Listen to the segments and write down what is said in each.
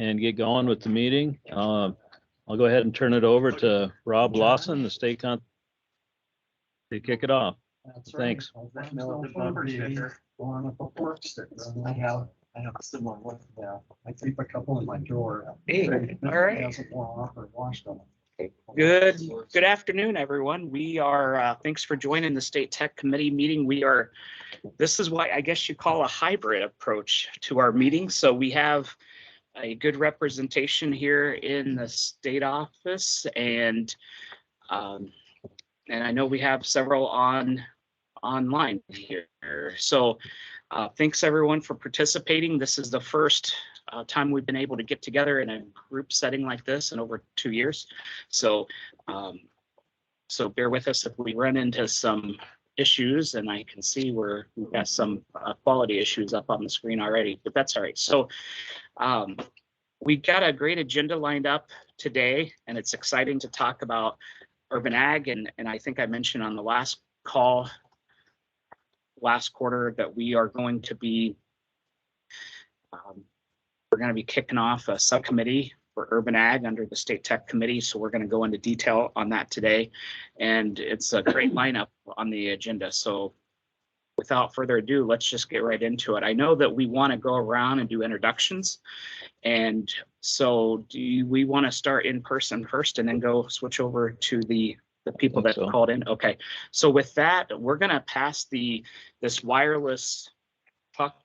and get going with the meeting. I'll go ahead and turn it over to Rob Lawson, the state to kick it off. Thanks. I have a similar one. Yeah, I keep a couple in my drawer. Hey, all right. Hasn't worn off or washed them. Good afternoon, everyone. We are, thanks for joining the State Tech Committee meeting. This is what I guess you call a hybrid approach to our meeting. So we have a good representation here in the state office, and I know we have several online here. So thanks everyone for participating. This is the first time we've been able to get together in a group setting like this in over 2 years. So bear with us if we run into some issues, and I can see we've got some quality issues up on the screen already, but that's all right. So we've got a great agenda lined up today, and it's exciting to talk about urban ag. And I think I mentioned on the last call last quarter that we are going to be kicking off a subcommittee for urban ag under the State Tech Committee. So we're going to go into detail on that today, and it's a great lineup on the agenda. So without further ado, let's just get right into it. I know that we want to go around and do introductions, and so do we want to start in person first and then go switch over to the people that called in? Okay, so with that, we're going to pass this wireless puck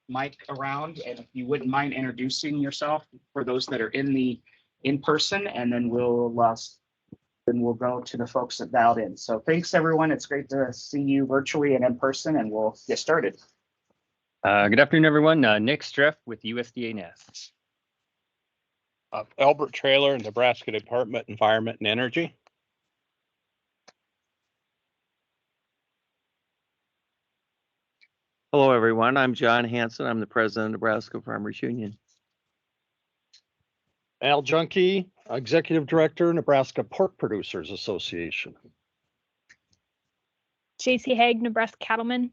mic around, and if you wouldn't mind introducing yourself for those that are in person, and then we'll go to the folks that dialed in. So thanks everyone. It's great to see you virtually and in person, and we'll get started. Good afternoon, everyone. Nick Streff with USDA NES. Albert Trailer, Nebraska Department, Environment and Energy. Hello, everyone. I'm John Hanson. I'm the president of Nebraska Farmers Union. Al Junkie, Executive Director, Nebraska Pork Producers Association. JC Haig, Nebraska Cattlemen.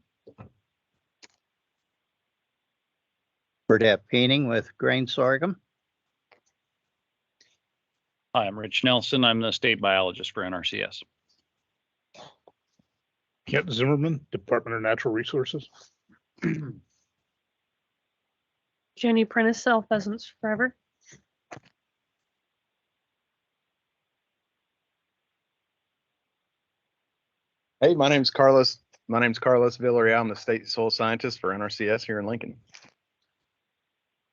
Burdette Painting with Grain Sorghum. Hi, I'm Rich Nelson. I'm the state biologist for NRCS. Kent Zimmerman, Department of Natural Resources. Jenny Prentice, Sell Pheasants Forever. Hey, my name's Carlos Villarreal. I'm the state soil scientist for NRCS here in Lincoln.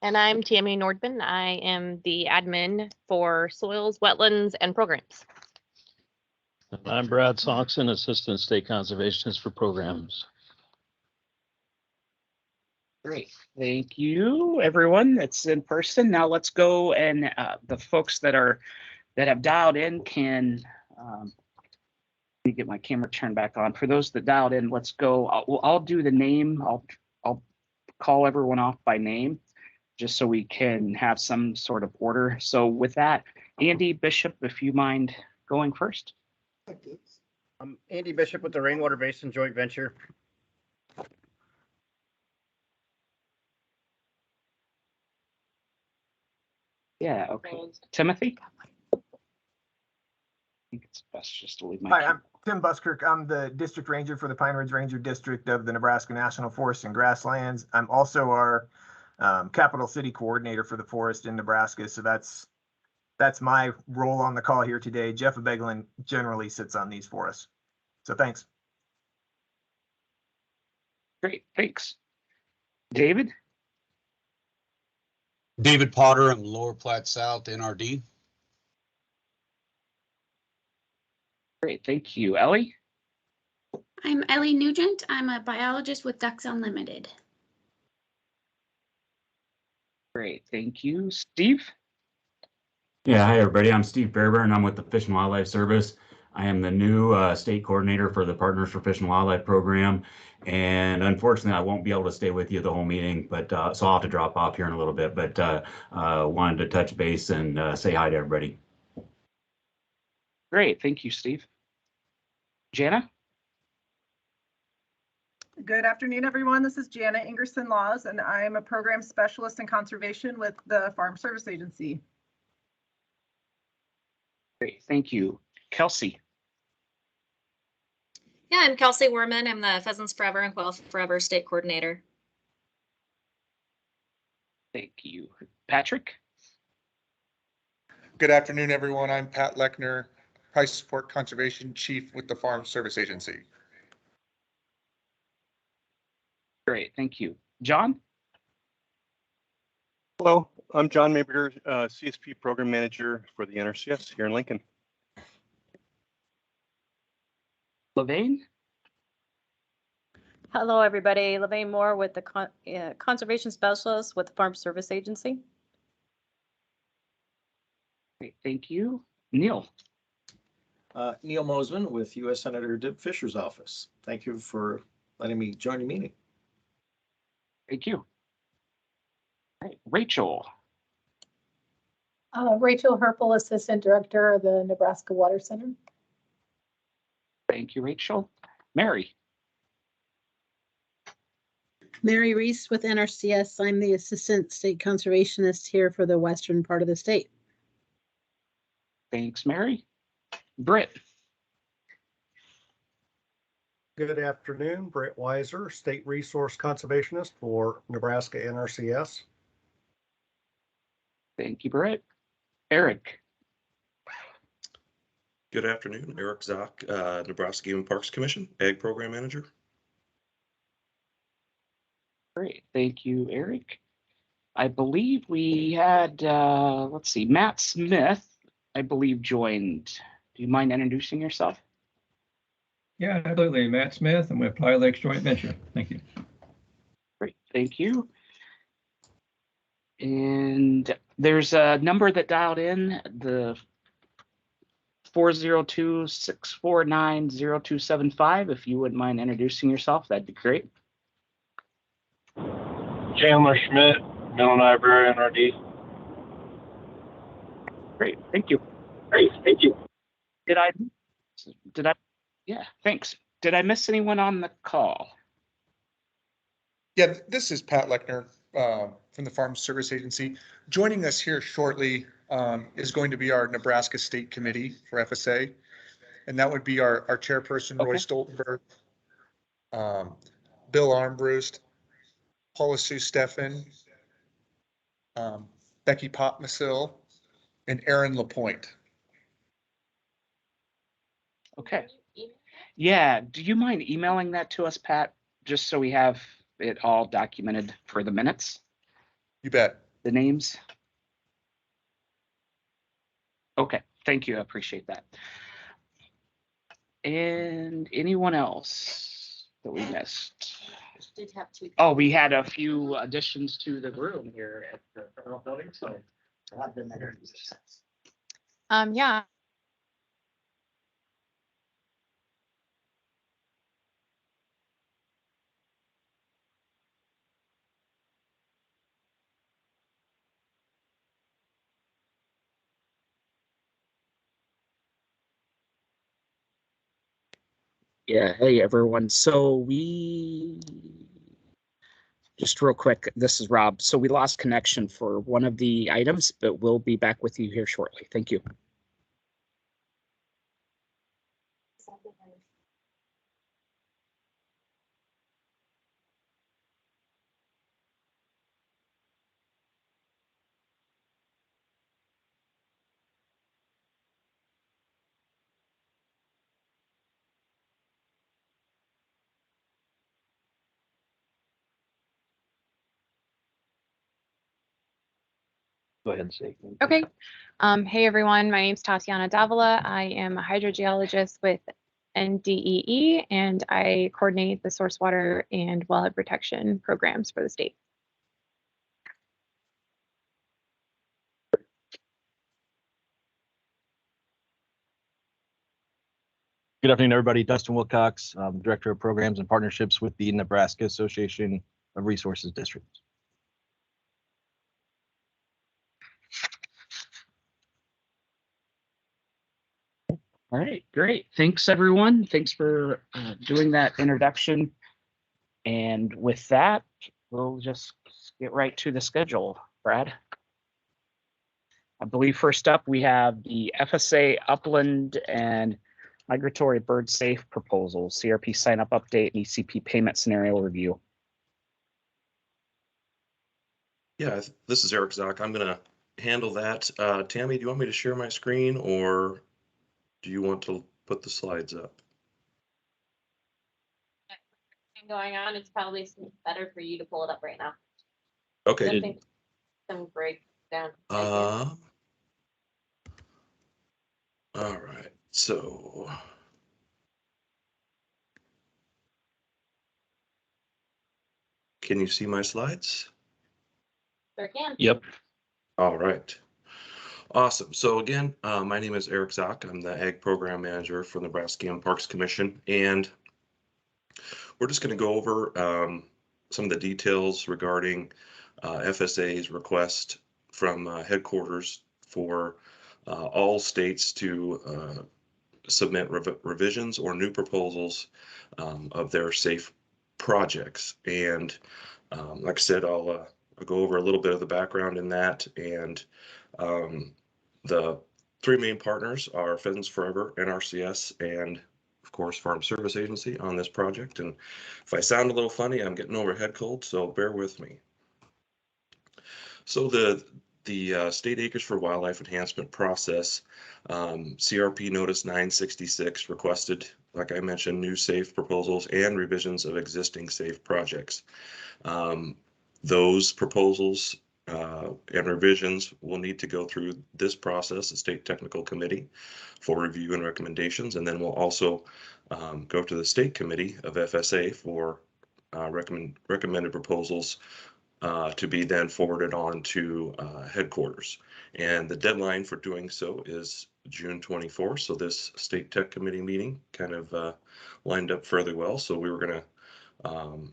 And I'm Tammy Nordman. I am the admin for soils, wetlands, and programs. I'm Brad Soxon, Assistant State Conservationist for Programs. Great, thank you, everyone. It's in person. Now let's go, and the folks that have dialed in can. Let me get my camera turned back on. For those that dialed in, let's go. I'll do the name. I'll call everyone off by name, just so we can have some sort of order. So with that, Andy Bishop, if you mind going first. I'm Andy Bishop with the Rainwater Basin Joint Venture. Yeah, okay. Timothy? I think it's best just to leave my. Hi, I'm Tim Buskirk. I'm the district ranger for the Pine Ridge Ranger District of the Nebraska National Forest and Grasslands. I'm also our capital city coordinator for the forest in Nebraska. So that's my role on the call here today. Jeff Beglin generally sits on these for us. So thanks. Great, thanks. David? David Potter, I'm Lower Platte South, NRD. Great, thank you. Ellie? I'm Ellie Nugent. I'm a biologist with Ducks Unlimited. Great, thank you. Steve? Yeah, hi everybody. I'm Steve Fairbairn. I'm with the Fish and Wildlife Service. I am the new state coordinator for the Partners for Fish and Wildlife program. And unfortunately, I won't be able to stay with you the whole meeting, but so I'll have to drop off here in a little bit, but wanted to touch base and say hi to everybody. Great, thank you, Steve. Jana? Good afternoon, everyone. This is Janet Ingerson-Laws, and I'm a program specialist in conservation with the Farm Service Agency. Great, thank you. Kelsey. Yeah, I'm Kelsey Werman. I'm the Pheasants Forever and Quail Forever State Coordinator. Thank you. Patrick. Good afternoon, everyone. I'm Pat Lechner, Price Support Conservation Chief with the Farm Service Agency. Great, thank you. John? Hello, I'm John Mayberger, CSP Program Manager for the NRCS here in Lincoln. Levain? Hello, everybody. Levain Moore with the Conservation Specialist with the Farm Service Agency. Great, thank you. Neil? Neil Mosman with U.S. Senator Dib Fisher's office. Thank you for letting me join the meeting. Thank you. All right, Rachel. Rachel Herpel, Assistant Director of the Nebraska Water Center. Thank you, Rachel. Mary. Mary Reese with NRCS. I'm the Assistant State Conservationist here for the western part of the state. Thanks, Mary. Britt. Good afternoon, Brett Weiser, State Resource Conservationist for Nebraska NRCS. Thank you, Britt. Eric. Good afternoon, Eric Zock, Nebraska Game and Parks Commission, Ag Program Manager. Great, thank you, Eric. I believe we had, let's see, Matt Smith, I believe, joined. Do you mind introducing yourself? Yeah, absolutely. Matt Smith, I'm with Ply Lakes Joint Venture. Thank you. Great, thank you. And there's a number that dialed in, the 402-649-0275. If you wouldn't mind introducing yourself, that'd be great. Chandler Schmidt, Middle Library NRD. Great, thank you. Great, thank you. Did I, yeah, thanks. Did I miss anyone on the call? Yeah, this is Pat Lechner from the Farm Service Agency. Joining us here shortly is going to be our Nebraska State Committee for FSA. And that would be our chairperson, Roy Stoltenberg, Bill Armbruster, Paula Sue Steffen, Becky Popmasil, and Aaron LaPointe. Okay. Yeah, do you mind emailing that to us, Pat, just so we have it all documented for the minutes? You bet. The names? Okay, thank you. I appreciate that. And anyone else that we missed? Did have two. Oh, we had a few additions to the room here at the federal building, so I'll have them introduce. Yeah. Yeah, hey everyone. So we just real quick, this is Rob. So we lost connection for one of the items, but we'll be back with you here shortly. Thank you. Go ahead and say. Okay. Hey, everyone. My name is Tatiana Davila. I am a hydrogeologist with NDEE, and I coordinate the source water and wellhead protection programs for the state. Good afternoon, everybody. Dustin Wilcox, Director of Programs and Partnerships with the Nebraska Association of Resources Districts. All right, great. Thanks, everyone. Thanks for doing that introduction. And with that, we'll just get right to the schedule. Brad? I believe first up, we have the FSA Upland and Migratory Bird Safe proposal, CRP sign up update, and ECP payment scenario review. Yeah, this is Eric Zock. I'm going to handle that. Tammy, do you want me to share my screen or do you want to put the slides up? Going on, it's probably better for you to pull it up right now. Okay. I think some breakdown. All right. So can you see my slides? Sure can. Yep. All right. Awesome. So again, my name is Eric Zock. I'm the Ag Program Manager for the Nebraska Game and Parks Commission, and we're just going to go over some of the details regarding FSA's request from headquarters for all states to submit revisions or new proposals of their SAFE projects. And like I said, I'll go over a little bit of the background in that. And the three main partners are Pheasants Forever, NRCS, and of course, Farm Service Agency on this project. And if I sound a little funny, I'm getting over head cold, so bear with me. So the State Acres for Wildlife Enhancement process, CRP Notice 966 requested, like I mentioned, new SAFE proposals and revisions of existing SAFE projects. Those proposals and revisions will need to go through this process, the State Technical Committee, for review and recommendations, and then we'll also go to the State Committee of FSA for recommended proposals to be then forwarded on to headquarters. And the deadline for doing so is June 24th. So this State Tech Committee meeting kind of lined up fairly well. So we were going to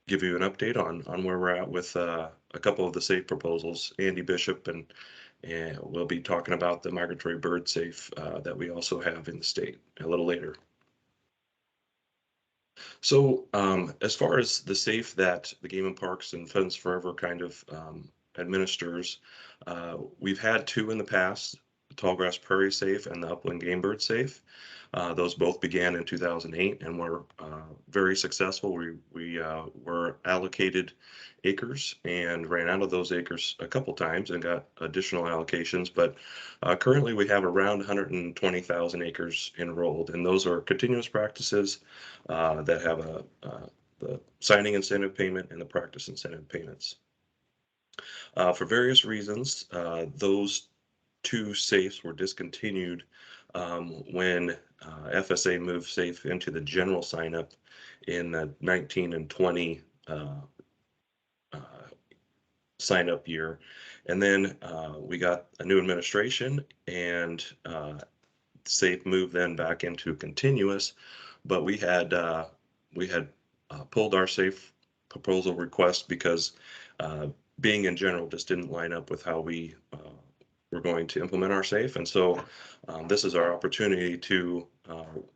give you an update on where we're at with a couple of the SAFE proposals. Andy Bishop and we'll be talking about the migratory bird SAFE that we also have in the state a little later. So as far as the SAFE that the Game and Parks and Pheasants Forever kind of administers, we've had two in the past, the Tallgrass Prairie SAFE and the Upland Game Bird SAFE. Those both began in 2008 and were very successful. We were allocated acres and ran out of those acres a couple times and got additional allocations, but currently we have around 120,000 acres enrolled, and those are continuous practices that have the signing incentive payment and the practice incentive payments. For various reasons, those two SAFEs were discontinued when FSA moved SAFE into the general sign up in the 19 and 20 sign up year. And then we got a new administration and SAFE moved then back into continuous, but we had pulled our SAFE proposal request because being in general just didn't line up with how we were going to implement our SAFE. And so this is our opportunity to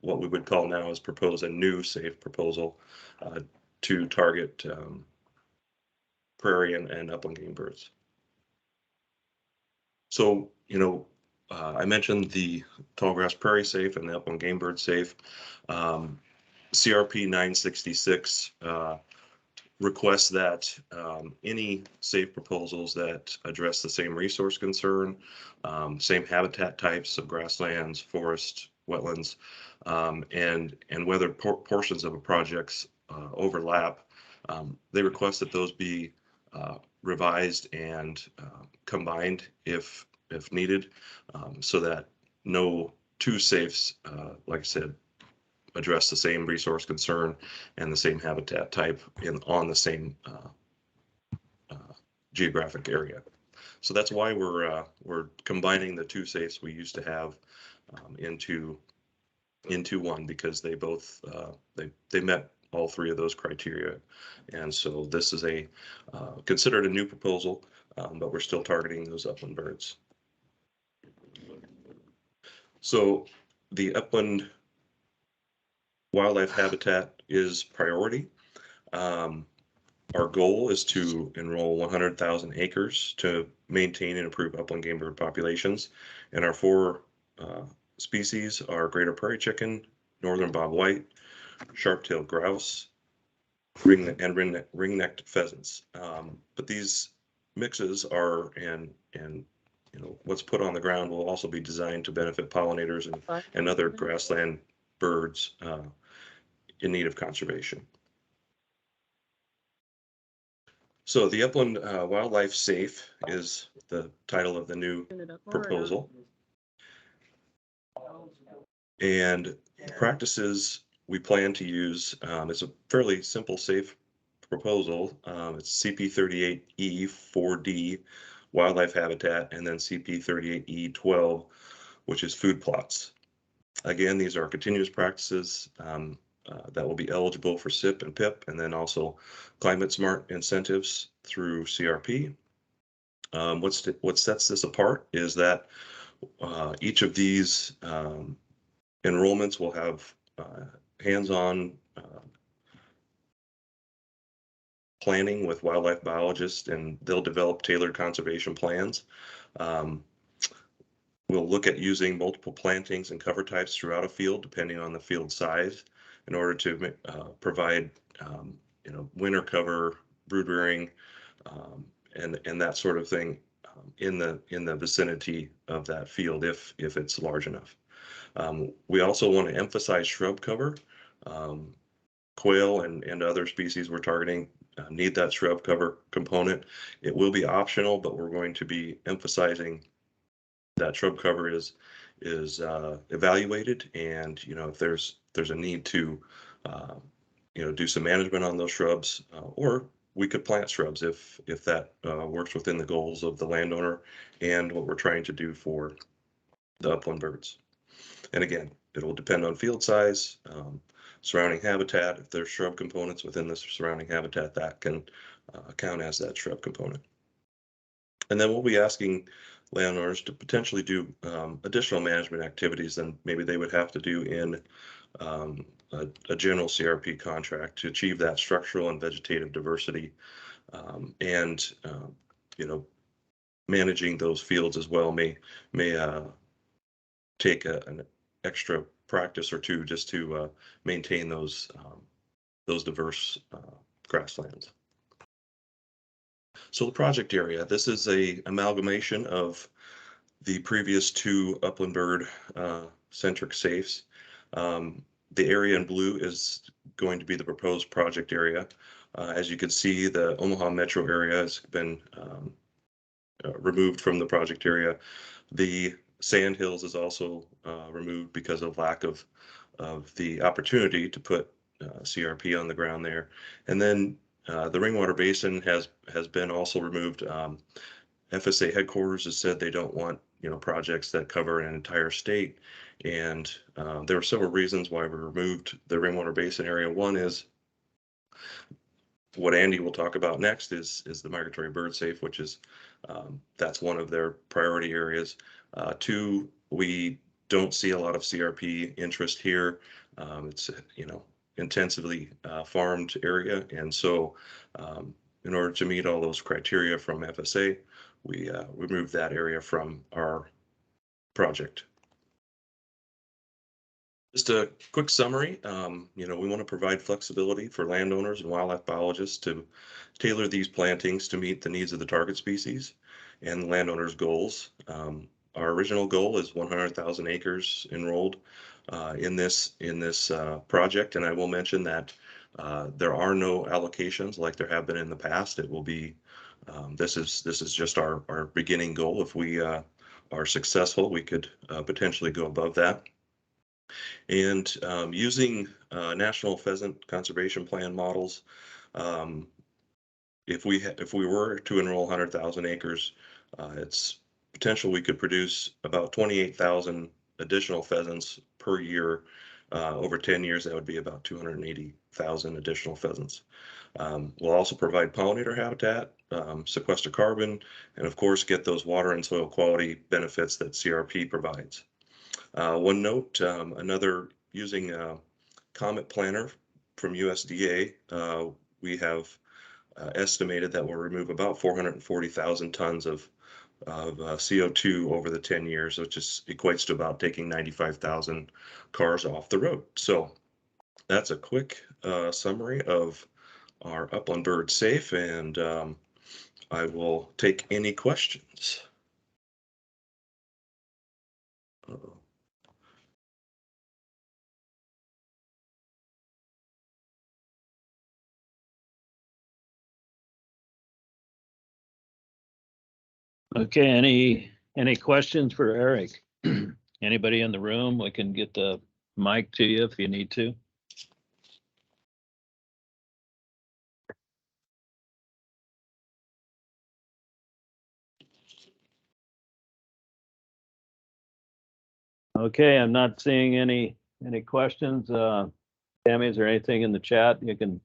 what we would call now is propose a new SAFE proposal to target prairie and upland game birds. So, you know, I mentioned the Tallgrass Prairie SAFE and the upland game bird SAFE. CRP 966 requests that any SAFE proposals that address the same resource concern, same habitat types of grasslands, forest, wetlands, and whether portions of a project's overlap, they request that those be revised and combined if needed, so that no two SAFEs, like I said, address the same resource concern and the same habitat type on the same geographic area. So that's why we're combining the two SAFEs we used to have into one, because they both they met all three of those criteria. And so this is a considered a new proposal, but we're still targeting those upland birds. So the upland wildlife habitat is priority. Our goal is to enroll 100,000 acres to maintain and improve upland game bird populations. And our 4 species are greater prairie chicken, northern bobwhite, sharp-tailed grouse, ring-necked pheasants. But these mixes are, and what's put on the ground will also be designed to benefit pollinators and other grassland birds in need of conservation. So the Upland Wildlife Safe is the title of the new proposal. And practices we plan to use, it's a fairly simple safe proposal. It's CP38E 4D wildlife habitat, and then CP38E 12, which is food plots. Again, these are continuous practices that will be eligible for SIP and PIP, and then also climate smart incentives through CRP. What sets this apart is that each of these enrollments will have hands-on planning with wildlife biologists, and they'll develop tailored conservation plans. We'll look at using multiple plantings and cover types throughout a field, depending on the field size, in order to provide winter cover, brood rearing, and that sort of thing in the vicinity of that field if it's large enough. We also want to emphasize shrub cover. Quail and other species we're targeting need that shrub cover component. It will be optional, but we're going to be emphasizing that shrub cover is evaluated, and if there's a need to do some management on those shrubs, or we could plant shrubs if that works within the goals of the landowner and what we're trying to do for the upland birds. And again, it will depend on field size, surrounding habitat. If there's shrub components within the surrounding habitat, that can count as that shrub component. And then we'll be asking landowners to potentially do additional management activities than maybe they would have to do in a general CRP contract to achieve that structural and vegetative diversity, and managing those fields as well may take an extra practice or two just to maintain those diverse grasslands. So the project area, this is a amalgamation of the previous 2 upland bird centric safes. The area in blue is going to be the proposed project area. As you can see, the Omaha metro area has been removed from the project area. The Sandhills is also removed because of lack of the opportunity to put CRP on the ground there. And then the Ringwater Basin has been also removed. FSA headquarters has said they don't want projects that cover an entire state, and there were several reasons why we removed the Ringwater Basin area. One is what Andy will talk about next is the migratory bird safe, which is that's one of their priority areas. 2, we don't see a lot of CRP interest here. It's intensively farmed area, and so in order to meet all those criteria from FSA, we removed that area from our project. Just a quick summary. We want to provide flexibility for landowners and wildlife biologists to tailor these plantings to meet the needs of the target species and the landowner's goals. Our original goal is 100,000 acres enrolled in this project, and I will mention that there are no allocations like there have been in the past. It will be this is just our beginning goal. If we are successful, we could potentially go above that. And using National Pheasant Conservation Plan models, if we were to enroll 100,000 acres, it's potential we could produce about 28,000 additional pheasants per year. Over 10 years, that would be about 280,000 additional pheasants. We'll also provide pollinator habitat, sequester carbon, and of course get those water and soil quality benefits that CRP provides. One note, another using Comet Planner from USDA, we have estimated that we'll remove about 440,000 tons of CO2 over the 10 years, which equates to about taking 95,000 cars off the road. So that's a quick summary of our upland bird safe, and I will take any questions. Uh-oh. Okay, any questions for Eric? Anybody in the room? We can get the mic to you if you need to. Okay, I'm not seeing any questions. Tammy, is there anything in the chat? You can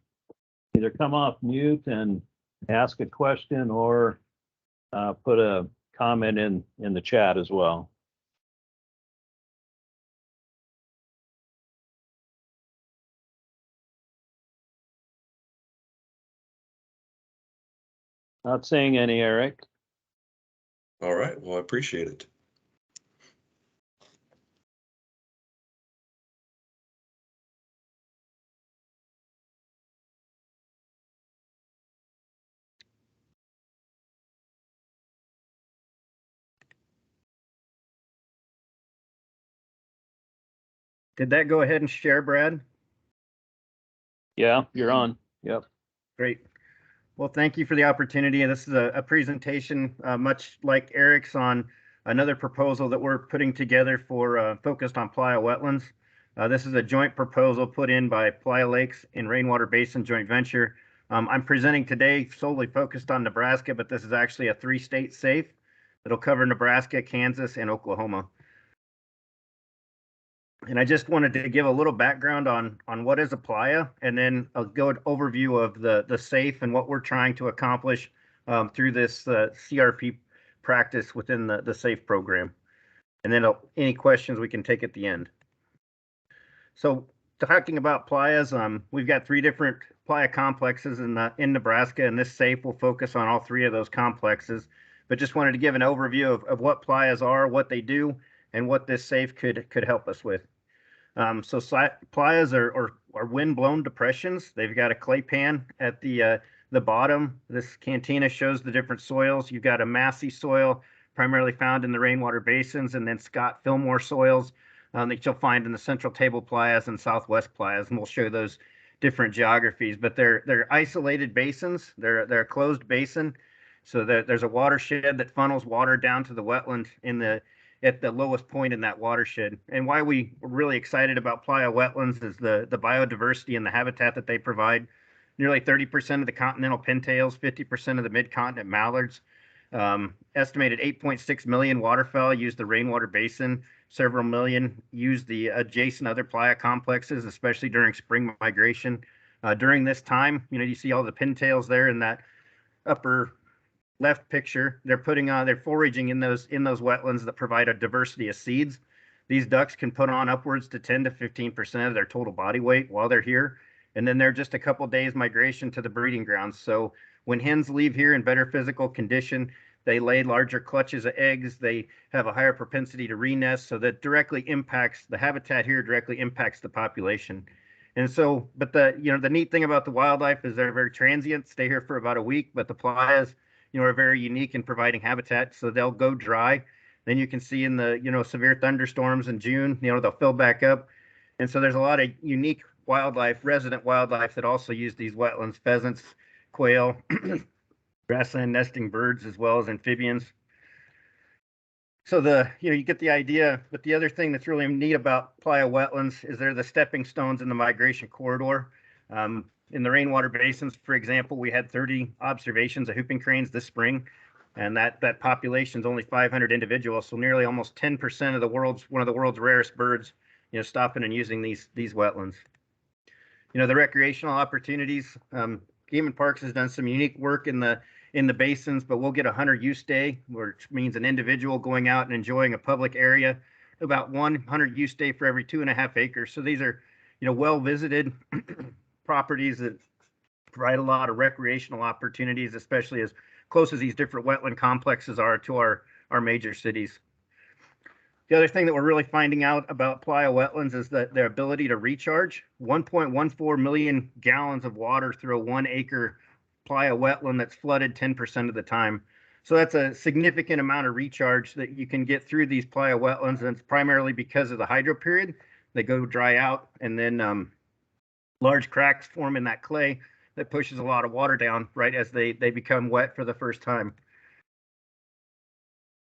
either come off mute and ask a question or put a comment in the chat as well. Not seeing any, Eric. All right, well, I appreciate it. Did that go ahead and share, Brad? Yeah, you're on. Yep. Great. Well, thank you for the opportunity. This is a presentation much like Eric's on another proposal that we're putting together for focused on playa wetlands. This is a joint proposal put in by Playa Lakes and Rainwater Basin Joint Venture. I'm presenting today solely focused on Nebraska, but this is actually a 3-state safe that'll cover Nebraska, Kansas, and Oklahoma. And I just wanted to give a little background on what is a playa, and then a good overview of the safe and what we're trying to accomplish through this CRP practice within the safe program. And then any questions we can take at the end. So talking about playas, we've got 3 different playa complexes in Nebraska, and this safe will focus on all 3 of those complexes. But just wanted to give an overview of what playas are, what they do, and what this safe could help us with. So playas are wind-blown depressions. They've got a clay pan at the bottom. This cantina shows the different soils. You've got a massy soil, primarily found in the rainwater basins, and then Scott Fillmore soils that you'll find in the central table playas and southwest playas, and we'll show those different geographies. But they're isolated basins. They're a closed basin, so there's a watershed that funnels water down to the wetland at the lowest point in that watershed. And why we're really excited about playa wetlands is the biodiversity and the habitat that they provide. Nearly 30% of the continental pintails, 50% of the mid-continent mallards, estimated 8.6 million waterfowl use the rainwater basin. Several million use the adjacent other playa complexes, especially during spring migration. During this time, you see all the pintails there in that upper left picture. They're foraging in those wetlands that provide a diversity of seeds. These ducks can put on upwards to 10 to 15% of their total body weight while they're here. And then they're just a couple days migration to the breeding grounds. So when hens leave here in better physical condition, they lay larger clutches of eggs. They have a higher propensity to re-nest. So that directly impacts the habitat here, directly impacts the population. And so, but the neat thing about the wildlife is they're very transient, stay here for about a week, but the playas, are very unique in providing habitat. So they'll go dry. Then you can see in the, severe thunderstorms in June, they'll fill back up. And so there's a lot of unique wildlife, resident wildlife that also use these wetlands, pheasants, quail, grassland nesting birds, as well as amphibians. So you get the idea, but the other thing that's really neat about playa wetlands is they're the stepping stones in the migration corridor. In the rainwater basins, for example, we had 30 observations of whooping cranes this spring, and that population is only 500 individuals. So nearly almost 10% of one of the world's rarest birds, stopping and using these wetlands. The recreational opportunities, Game and Parks has done some unique work in the basins, but we'll get a hunter use day, which means an individual going out and enjoying a public area, about 100 use day for every 2.5 acres. So these are, well visited properties that provide a lot of recreational opportunities, especially as close as these different wetland complexes are to our major cities. The other thing that we're really finding out about playa wetlands is that their ability to recharge 1.14 million gallons of water through a 1 acre playa wetland that's flooded 10% of the time. So that's a significant amount of recharge that you can get through these playa wetlands, and it's primarily because of the hydro period. They go dry out, and then large cracks form in that clay that pushes a lot of water down right as they become wet for the first time.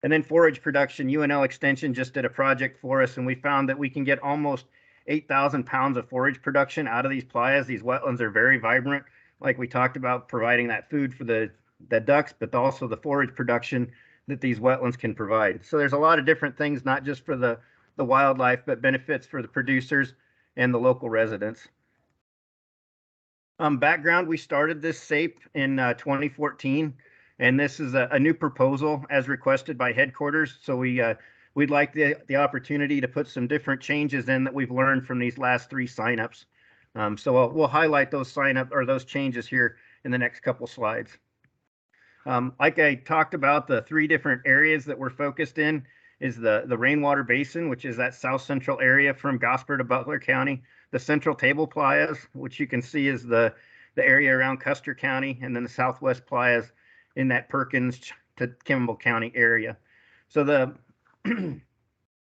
And then forage production, UNL Extension just did a project for us, and we found that we can get almost 8,000 pounds of forage production out of these playas. These wetlands are very vibrant, like we talked about, providing that food for the ducks, but also the forage production that these wetlands can provide. So there's a lot of different things, not just for the wildlife, but benefits for the producers and the local residents. Background, we started this SAPE in 2014. And this is a new proposal as requested by headquarters. So we'd like the opportunity to put some different changes in that we've learned from these last 3 signups. So we'll highlight those those changes here in the next couple slides. Like I talked about, the 3 different areas that we're focused in is the rainwater basin, which is that south central area from Gosper to Butler County, the central table playas, which you can see is the area around Custer County, and then the southwest playas in that Perkins to Kimball County area. So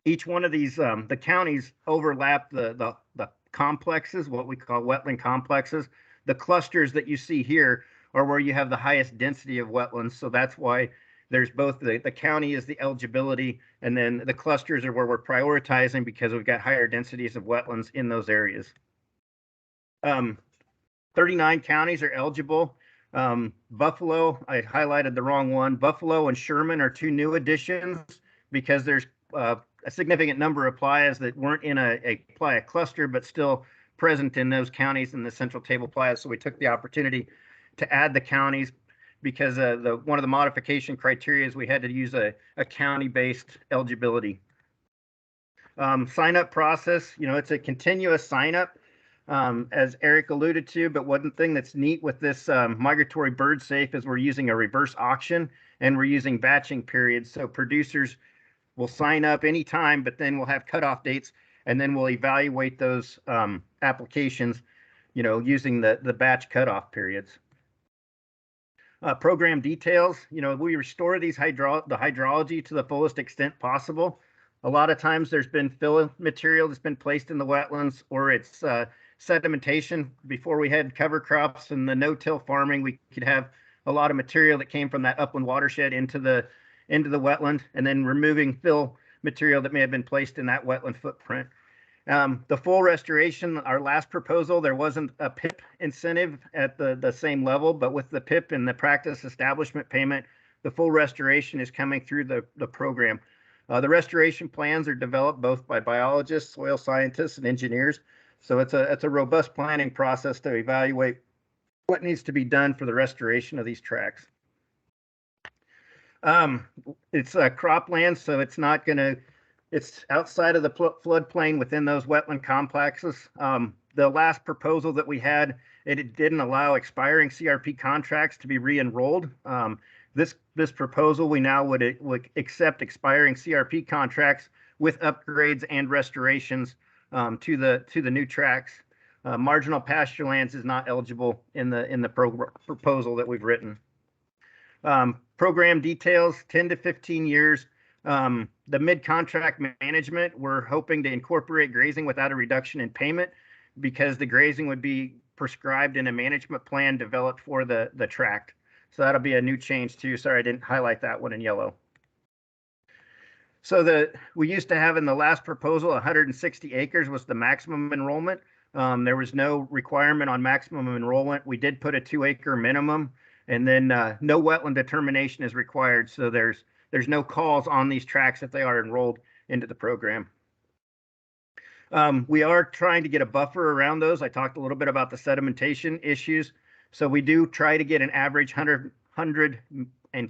each one of these, the counties overlap the complexes, what we call wetland complexes. The clusters that you see here are where you have the highest density of wetlands. So that's why there's both the county is the eligibility, and then the clusters are where we're prioritizing because we've got higher densities of wetlands in those areas. 39 counties are eligible. Buffalo, I highlighted the wrong one. Buffalo and Sherman are 2 new additions because there's a significant number of playas that weren't in a playa cluster, but still present in those counties in the central table playas. So we took the opportunity to add the counties because one of the modification criteria is we had to use a county-based eligibility. Sign up process, it's a continuous sign up. As Eric alluded to, but one thing that's neat with this migratory bird safe is we're using a reverse auction and we're using batching periods. So producers will sign up anytime, but then we'll have cutoff dates, and then we'll evaluate those applications, using the batch cutoff periods. Program details, we restore these the hydrology to the fullest extent possible. A lot of times there's been fill material that's been placed in the wetlands, or it's sedimentation. Before we had cover crops and the no-till farming, we could have a lot of material that came from that upland watershed into the wetland, and then removing fill material that may have been placed in that wetland footprint. The full restoration, our last proposal, there wasn't a PIP incentive at the same level, but with the PIP and the practice establishment payment, the full restoration is coming through the program. The restoration plans are developed both by biologists, soil scientists, and engineers. So it's a robust planning process to evaluate what needs to be done for the restoration of these tracts. It's cropland, so it's outside of the floodplain within those wetland complexes. The last proposal that we had, it didn't allow expiring CRP contracts to be re-enrolled. This proposal, we now would accept expiring CRP contracts with upgrades and restorations to the new tracts. Marginal pasture lands is not eligible in the proposal that we've written. Program details, 10 to 15 years. The mid-contract management, we're hoping to incorporate grazing without a reduction in payment, because the grazing would be prescribed in a management plan developed for the tract. So that'll be a new change too. Sorry, I didn't highlight that one in yellow. So we used to have in the last proposal 160 acres was the maximum enrollment. There was no requirement on maximum enrollment. We did put a 2-acre minimum, and then no wetland determination is required. So there's no calls on these tracts if they are enrolled into the program. We are trying to get a buffer around those. I talked a little bit about the sedimentation issues. So we do try to get an average 120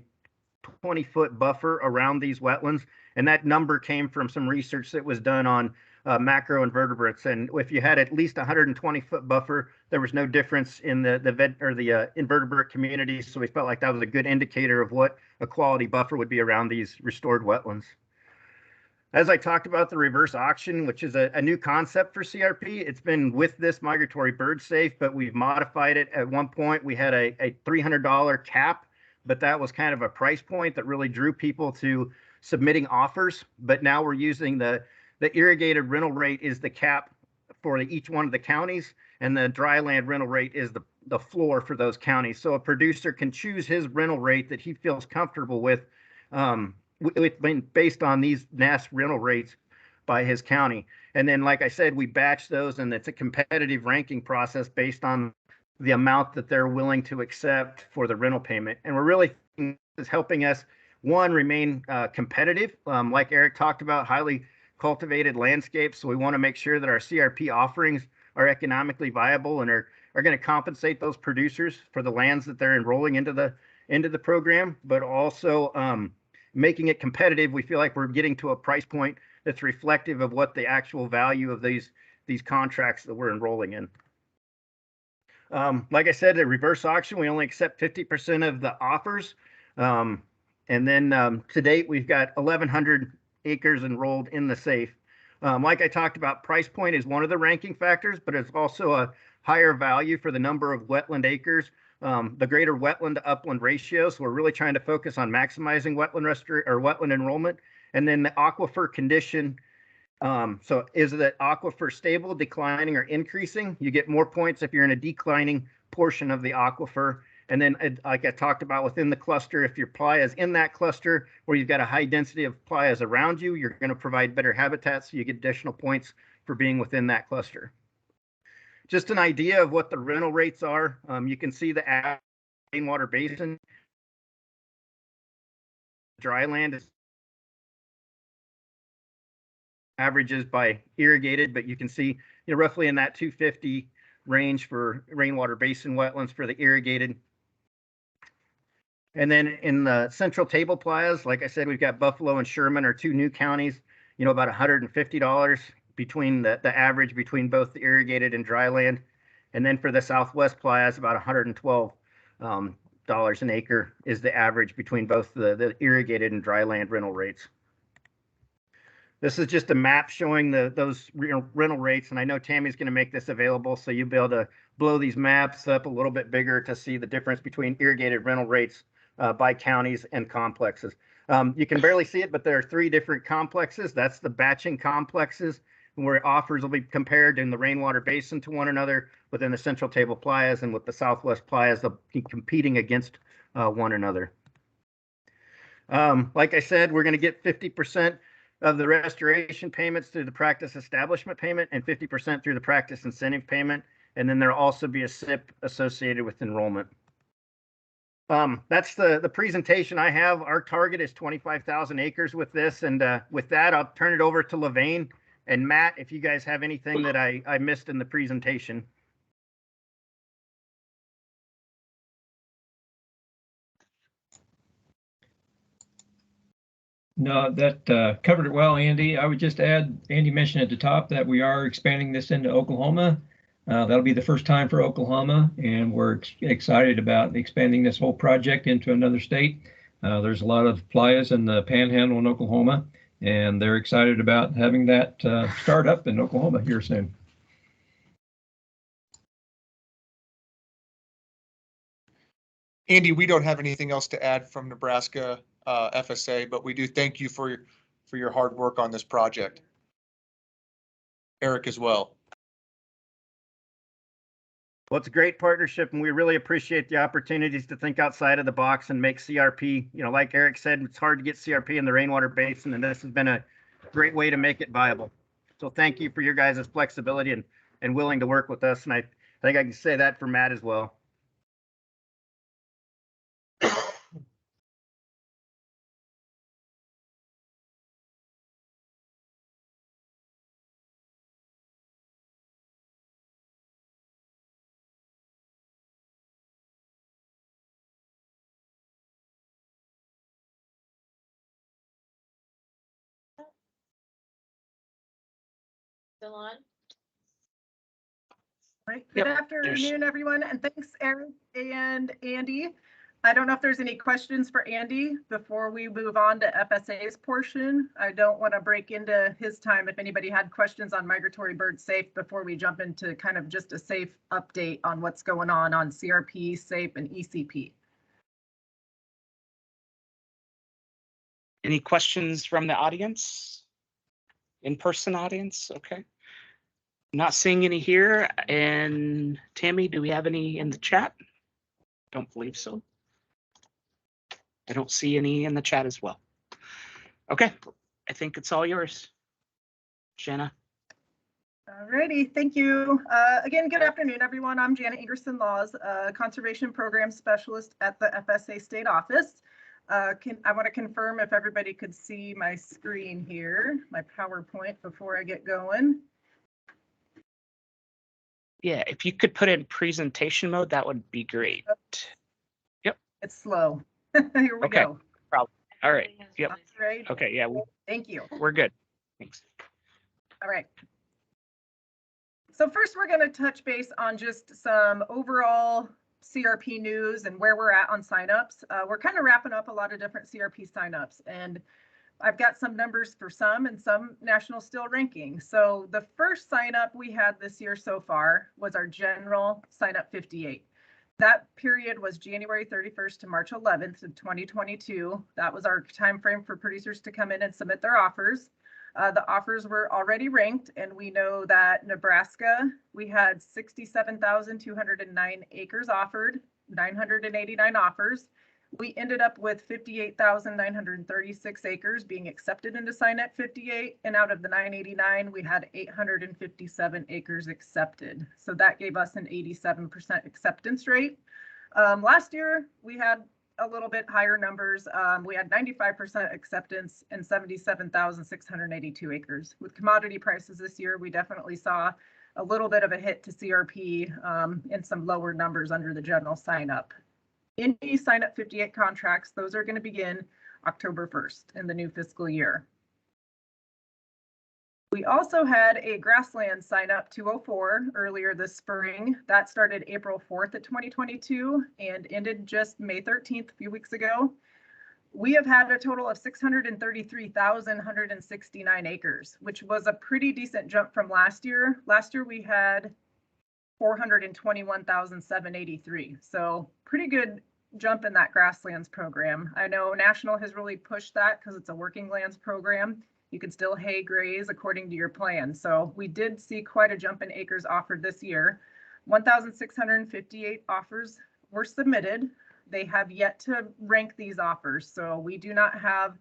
120-foot buffer around these wetlands. And that number came from some research that was done on macroinvertebrates. And if you had at least 120-foot buffer, there was no difference in the invertebrate community. So we felt like that was a good indicator of what a quality buffer would be around these restored wetlands. As I talked about the reverse auction, which is a new concept for CRP, it's been with this migratory bird safe, but we've modified it. At one point, we had a $300 cap, but that was kind of a price point that really drew people to submitting offers. But now we're using the irrigated rental rate is the cap for each one of the counties, and the dry land rental rate is the floor for those counties. So a producer can choose his rental rate that he feels comfortable with, based on these NAS rental rates by his county. And then, like I said, we batch those, and it's a competitive ranking process based on the amount that they're willing to accept for the rental payment. And we're really is helping us, one, remain competitive. Like Eric talked about, highly cultivated landscapes. So we want to make sure that our CRP offerings are economically viable and are going to compensate those producers for the lands that they're enrolling into the program, but also making it competitive. We feel like we're getting to a price point that's reflective of what the actual value of these contracts that we're enrolling in. Like I said, at reverse auction, we only accept 50% of the offers. And then to date, we've got 1,100 acres enrolled in the safe. Like I talked about, price point is one of the ranking factors, but it's also a higher value for the number of wetland acres. The greater wetland to upland ratio. So we're really trying to focus on maximizing wetland enrollment. And then the aquifer condition. So is the aquifer stable, declining, or increasing? You get more points if you're in a declining portion of the aquifer. And then, like I talked about within the cluster, if your playa is in that cluster where you've got a high density of playas around you, you're going to provide better habitat, so you get additional points for being within that cluster. Just an idea of what the rental rates are. You can see the rainwater basin. Dry land is averages by irrigated, but you can see roughly in that 250 range for rainwater basin wetlands for the irrigated. And then in the central table playas, like I said, we've got Buffalo and Sherman are two new counties, about $150 between the average between both the irrigated and dry land. And then for the Southwest playas, about $112 an acre is the average between both the irrigated and dry land rental rates. This is just a map showing those rental rates, and I know Tammy's going to make this available, so you'll be able to blow these maps up a little bit bigger to see the difference between irrigated rental rates by counties and complexes. You can barely see it, but there are 3 different complexes. That's the batching complexes, where offers will be compared in the rainwater basin to one another within the central table playas, and with the Southwest playas, they'll be competing against one another. Like I said, we're going to get 50% of the restoration payments through the practice establishment payment and 50% through the practice incentive payment. And then there'll also be a SIP associated with enrollment. That's the presentation I have. Our target is 25,000 acres with this. And with that, I'll turn it over to Levane and Matt, if you guys have anything that I missed in the presentation. No, that covered it well, Andy. I would just add, Andy mentioned at the top that we are expanding this into Oklahoma. That'll be the first time for Oklahoma, and we're excited about expanding this whole project into another state. There's a lot of playas in the Panhandle in Oklahoma, and they're excited about having that start up in Oklahoma here soon. Andy, we don't have anything else to add from Nebraska FSA, but we do thank you for your hard work on this project. Eric as well. Well, it's a great partnership, and we really appreciate the opportunities to think outside of the box and make CRP. Like Eric said, it's hard to get CRP in the rainwater basin, and this has been a great way to make it viable. So thank you for your guys' flexibility and willing to work with us. And I think I can say that for Matt as well. Still on? Right. Good afternoon, everyone, and thanks, Eric and Andy. I don't know if there's any questions for Andy before we move on to FSA's portion. I don't want to break into his time if anybody had questions on migratory bird safe before we jump into kind of just a safe update on what's going on CRP, SAFE, and ECP. Any questions from the audience? In-person audience? Okay. Not seeing any here. And Tammy, do we have any in the chat? Don't believe so. I don't see any in the chat as well. Okay, I think it's all yours, Jana. Alrighty, thank you. Again, good afternoon, everyone. I'm Janet Ingerson-Laws, Conservation Program Specialist at the FSA State Office. I want to confirm if everybody could see my screen here, my PowerPoint, before I get going. Yeah, if you could put it in presentation mode, that would be great. Yep. It's slow. Here we Okay. go. Problem. All right. Yep. Right. Okay. Yeah. Thank you. We're good. Thanks. All right. So first, we're going to touch base on just some overall CRP news and where we're at on signups. We're kind of wrapping up a lot of different CRP signups, and I've got some numbers for some and some national still ranking. So the first sign up we had this year so far was our general sign up 58. That period was January 31st to March 11th of 2022. That was our time frame for producers to come in and submit their offers. The offers were already ranked, and we know that Nebraska, we had 67,209 acres offered, 989 offers. We ended up with 58,936 acres being accepted into sign up 58, and out of the 989, we had 857 acres accepted. So that gave us an 87% acceptance rate. Last year, we had a little bit higher numbers. We had 95% acceptance and 77,682 acres. With commodity prices this year, we definitely saw a little bit of a hit to CRP and some lower numbers under the general sign up. Any sign up 58 contracts, those are going to begin October 1st in the new fiscal year. We also had a Grassland sign up 204 earlier this spring. That started April 4th of 2022 and ended just May 13th, a few weeks ago. We have had a total of 633,169 acres, which was a pretty decent jump from last year. Last year we had 421,783. So pretty good jump in that grasslands program. I know National has really pushed that because it's a working lands program. You can still hay graze according to your plan. So we did see quite a jump in acres offered this year. 1,658 offers were submitted. They have yet to rank these offers. So we do not have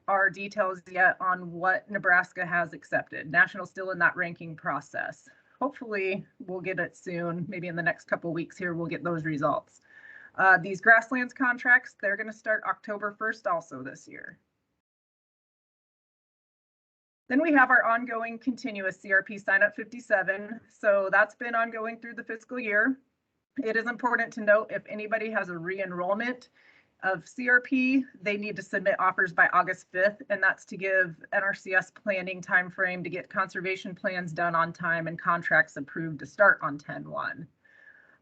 our details yet on what Nebraska has accepted. National's still in that ranking process. Hopefully we'll get it soon. Maybe in the next couple of weeks here, we'll get those results. These grasslands contracts, they're going to start October 1st also this year. Then we have our ongoing continuous CRP sign up 57. So that's been ongoing through the fiscal year. It is important to note if anybody has a re-enrollment of CRP, they need to submit offers by August 5th, and that's to give NRCS planning timeframe to get conservation plans done on time and contracts approved to start on 10/1.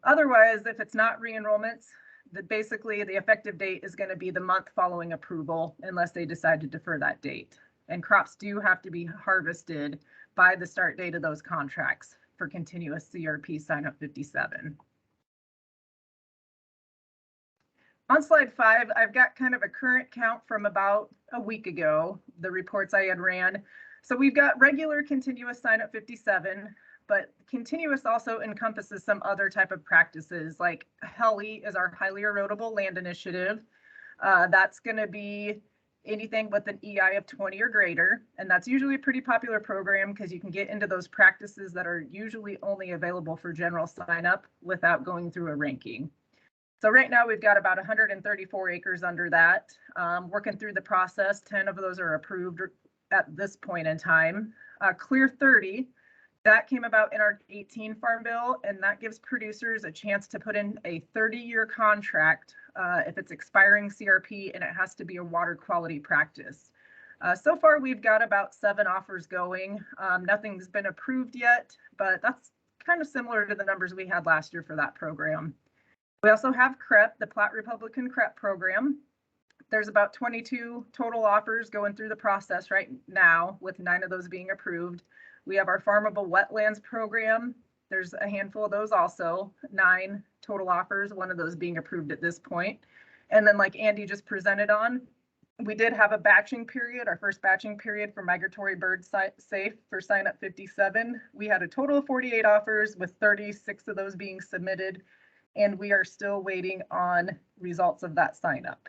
Otherwise, if it's not re-enrollments, basically the effective date is going to be the month following approval unless they decide to defer that date. And crops do have to be harvested by the start date of those contracts for continuous CRP sign up 57. On slide 5, I've got kind of a current count from about a week ago, the reports I had ran. So we've got regular continuous sign up 57, but continuous also encompasses some other type of practices, like HELI is our highly erodible land initiative. That's going to be anything with an EI of 20 or greater. And that's usually a pretty popular program because you can get into those practices that are usually only available for general sign up without going through a ranking. So right now we've got about 134 acres under that. Working through the process, 10 of those are approved at this point in time. Clear 30, that came about in our 18 Farm Bill, and that gives producers a chance to put in a 30-year contract if it's expiring CRP and it has to be a water quality practice. So far, we've got about 7 offers going. Nothing's been approved yet, but that's kind of similar to the numbers we had last year for that program. We also have CREP, the Platte Republican CREP program. There's about 22 total offers going through the process right now, with 9 of those being approved. We have our Farmable Wetlands program. There's a handful of those also, 9 total offers, 1 of those being approved at this point. And then like Andy just presented on, we did have a batching period, our first batching period for Migratory Bird Safe for Sign Up 57. We had a total of 48 offers, with 36 of those being submitted, and we are still waiting on results of that sign up.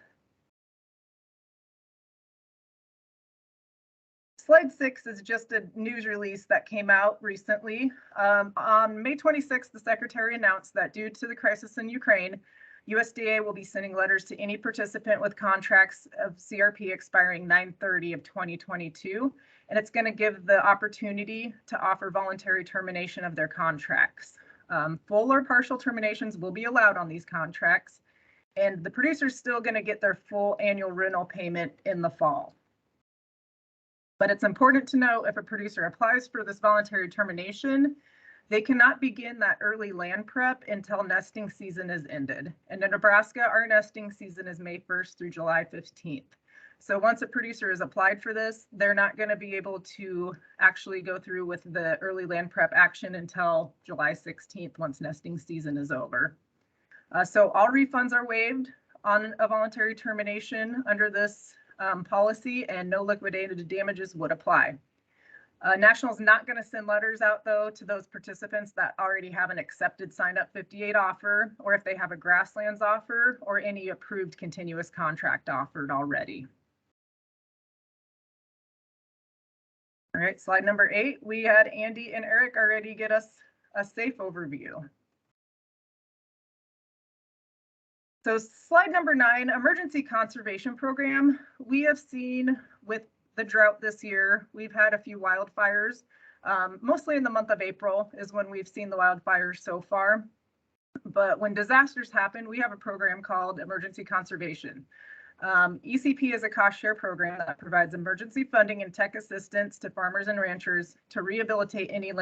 Slide 6 is just a news release that came out recently. On May 26th, the Secretary announced that due to the crisis in Ukraine, USDA will be sending letters to any participant with contracts of CRP expiring 9/30 of 2022, and it's going to give the opportunity to offer voluntary termination of their contracts. Full or partial terminations will be allowed on these contracts, and the producer's still going to get their full annual rental payment in the fall. But it's important to know, if a producer applies for this voluntary termination, they cannot begin that early land prep until nesting season is ended. And in Nebraska, our nesting season is May 1st through July 15th. So once a producer has applied for this, they're not going to be able to actually go through with the early land prep action until July 16th, once nesting season is over. So all refunds are waived on a voluntary termination under this policy, and no liquidated damages would apply. National's not going to send letters out, though, to those participants that already have an accepted Sign Up 58 offer, or if they have a Grasslands offer or any approved continuous contract offered already. All right, slide number 8. We had Andy and Eric already get us a SAFE overview. So slide number 9, Emergency Conservation Program. We have seen with the drought this year, we've had a few wildfires. Mostly in the month of April is when we've seen the wildfires so far. But when disasters happen, we have a program called Emergency Conservation. ECP is a cost share program that provides emergency funding and tech assistance to farmers and ranchers to rehabilitate any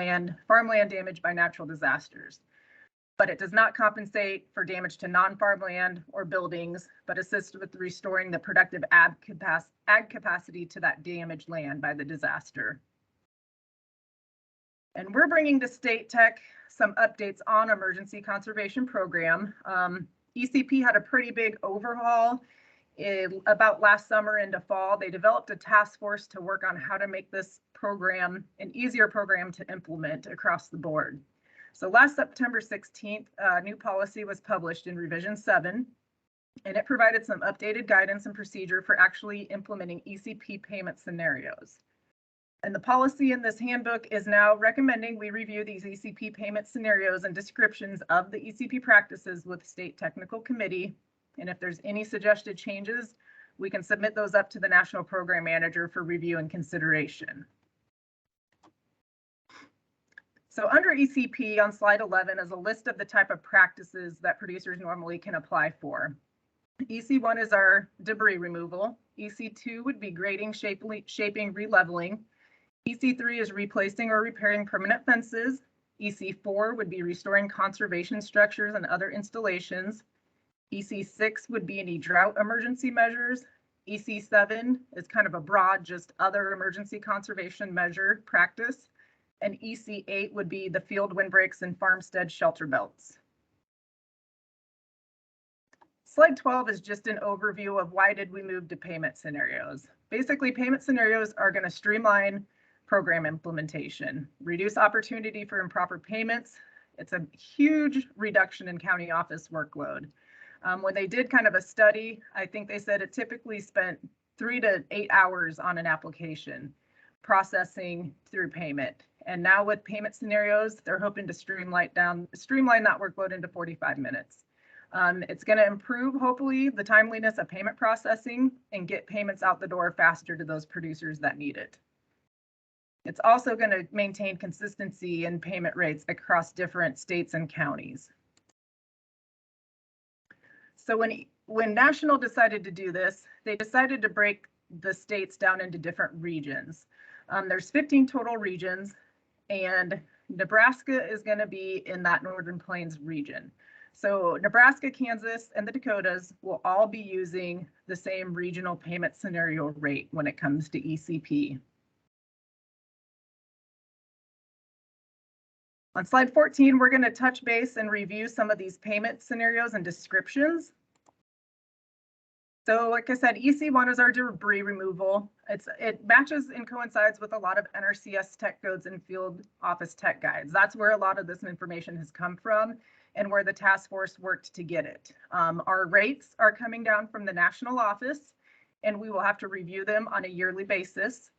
farmland damaged by natural disasters. But it does not compensate for damage to non-farmland or buildings, but assists with restoring the productive ag capacity to that damaged land by the disaster. And we're bringing to State Tech some updates on Emergency Conservation Program. ECP had a pretty big overhaul about last summer into fall. They developed a task force to work on how to make this program an easier program to implement across the board. So last September 16th, a new policy was published in Revision 7, and it provided some updated guidance and procedure for actually implementing ECP payment scenarios. And the policy in this handbook is now recommending we review these ECP payment scenarios and descriptions of the ECP practices with State Technical Committee. And if there's any suggested changes, we can submit those up to the National Program Manager for review and consideration. So under ECP on slide 11 is a list of the type of practices that producers normally can apply for. EC1 is our debris removal. EC2 would be grading, shaping, releveling. EC3 is replacing or repairing permanent fences. EC4 would be restoring conservation structures and other installations. EC6 would be any drought emergency measures. EC7 is kind of a broad, just other emergency conservation measure practice. And EC8 would be the field windbreaks and farmstead shelter belts. Slide 12 is just an overview of why did we move to payment scenarios. Basically, payment scenarios are going to streamline program implementation, reduce opportunity for improper payments. It's a huge reduction in county office workload. When they did kind of a study, I think they said it typically spent 3 to 8 hours on an application processing through payment. And now with payment scenarios, they're hoping to streamline that workload into 45 minutes. It's going to improve, hopefully, the timeliness of payment processing and get payments out the door faster to those producers that need it. It's also going to maintain consistency in payment rates across different states and counties. So when National decided to do this, they decided to break the states down into different regions. There's 15 total regions, and Nebraska is going to be in that Northern Plains region. So Nebraska, Kansas, and the Dakotas will all be using the same regional payment scenario rate when it comes to ECP. On slide 14, we're going to touch base and review some of these payment scenarios and descriptions. So like I said, EC1 is our debris removal. It matches and coincides with a lot of NRCS tech codes and field office tech guides. That's where a lot of this information has come from and where the task force worked to get it. Our rates are coming down from the national office, and we will have to review them on a yearly basis,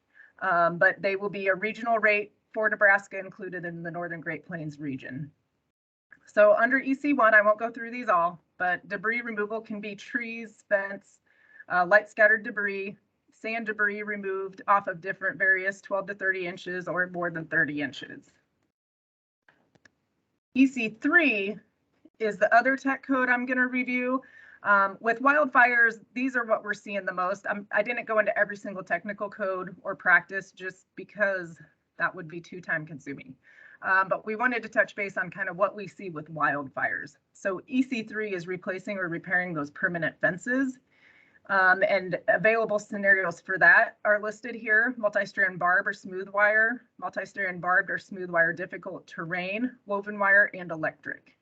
but they will be a regional rate for Nebraska included in the Northern Great Plains region. So under EC1, I won't go through these all, but debris removal can be trees, fence, light scattered debris, sand debris removed off of different various 12 to 30 inches or more than 30 inches. EC3 is the other tech code I'm going to review. With wildfires, these are what we're seeing the most. I didn't go into every single technical code or practice just because that would be too time consuming. But we wanted to touch base on kind of what we see with wildfires. So EC3 is replacing or repairing those permanent fences. And available scenarios for that are listed here: multi-strand barb or smooth wire, multi-strand barbed or smooth wire difficult terrain, woven wire, and electric.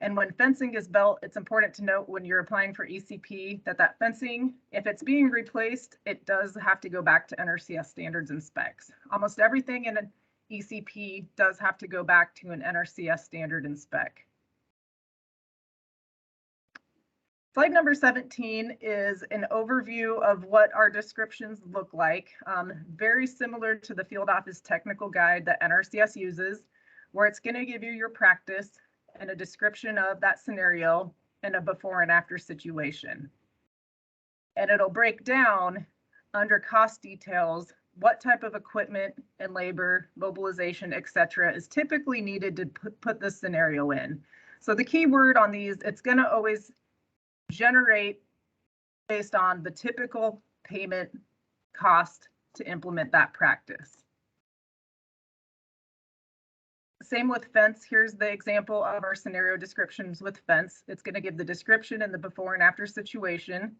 And when fencing is built, it's important to note when you're applying for ECP that fencing, if it's being replaced, it does have to go back to NRCS standards and specs. Almost everything in an ECP does have to go back to an NRCS standard and spec. Slide number 17 is an overview of what our descriptions look like. Very similar to the field office technical guide that NRCS uses, where it's going to give you your practice and a description of that scenario and a before and after situation. And it'll break down under cost details what type of equipment and labor, mobilization, etc. is typically needed to put this scenario in. So the key word on these, it's going to always generate based on the typical payment cost to implement that practice. Same with fence. Here's the example of our scenario descriptions with fence. It's going to give the description and the before and after situation.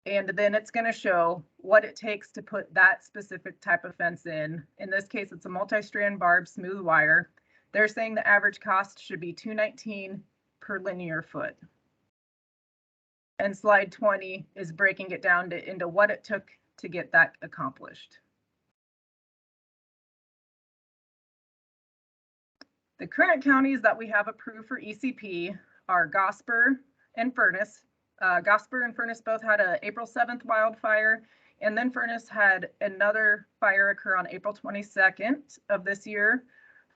And then it's going to show what it takes to put that specific type of fence in. In this case, it's a multi-strand barb smooth wire. They're saying the average cost should be $219 per linear foot. And slide 20 is breaking it down into what it took to get that accomplished. The current counties that we have approved for ECP are Gosper and Furnace. Gosper and Furnace both had an April 7th wildfire, and then Furnace had another fire occur on April 22nd of this year.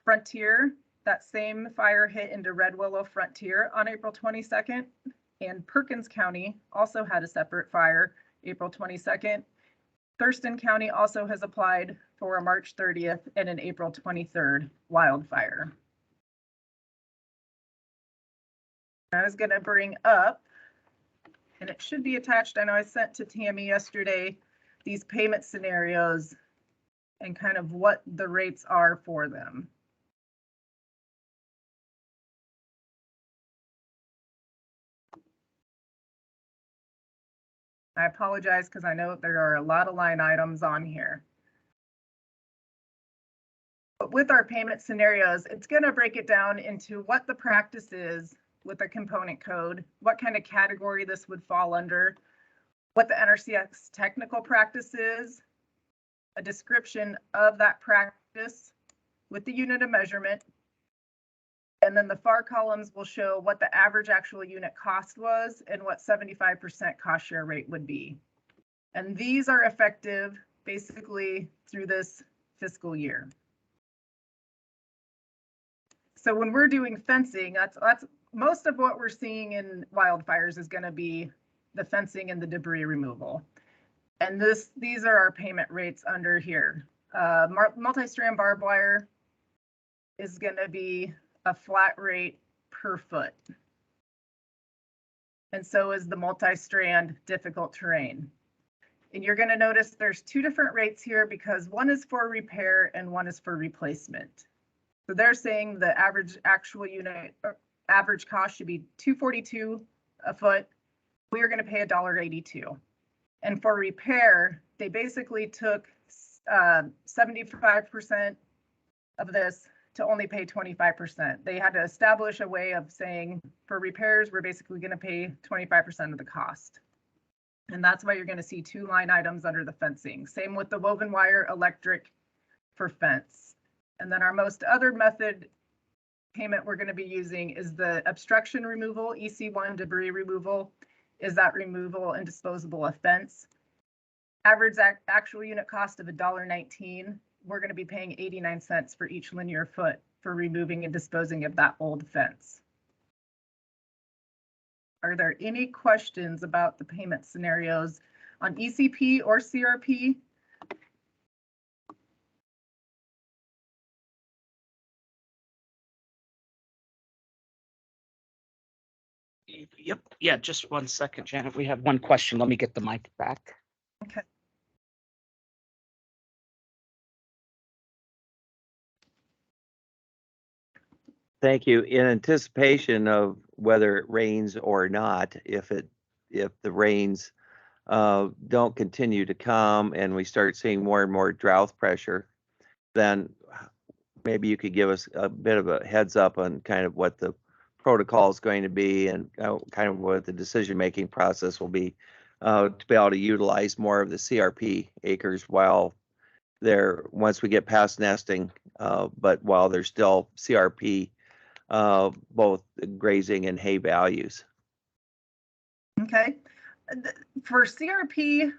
Frontier, that same fire hit into Red Willow Frontier on April 22nd, and Perkins County also had a separate fire April 22nd. Thurston County also has applied for a March 30th and an April 23rd wildfire. I was going to bring up, and it should be attached, I know I sent to Tammy yesterday, these payment scenarios and kind of what the rates are for them. I apologize because I know there are a lot of line items on here. But with our payment scenarios, it's going to break it down into what the practice is with a component code, what kind of category this would fall under, what the NRCS technical practice is, a description of that practice with the unit of measurement, and then the far columns will show what the average actual unit cost was and what 75% cost share rate would be. And these are effective basically through this fiscal year. So when we're doing fencing, that's most of what we're seeing in wildfires is going to be the fencing and the debris removal. And these are our payment rates under here. Multi-strand barbed wire is going to be a flat rate per foot. And so is the multi-strand difficult terrain. And you're going to notice there's two different rates here because one is for repair and one is for replacement. So they're saying the average actual unit average cost should be $242 a foot. We are going to pay $1.82. And for repair, they basically took 75% of this to only pay 25%. They had to establish a way of saying for repairs, we're basically going to pay 25% of the cost. And that's why you're going to see two line items under the fencing. Same with the woven wire electric for fence. And then our most other method payment we're going to be using is the obstruction removal, EC1 debris removal, is that removal and disposable of fence. Average actual unit cost of $1.19. We're going to be paying 89 cents for each linear foot for removing and disposing of that old fence. Are there any questions about the payment scenarios on ECP or CRP? Yep. Yeah, just 1 second, Janet. We have one question. Let me get the mic back. Okay. Thank you. In anticipation of whether it rains or not, if the rains don't continue to come and we start seeing more and more drought pressure, then maybe you could give us a bit of a heads up on kind of what the protocol is going to be and kind of what the decision-making process will be to be able to utilize more of the CRP acres while once we get past nesting, but while there's still CRP, both grazing and hay values. Okay. For CRP,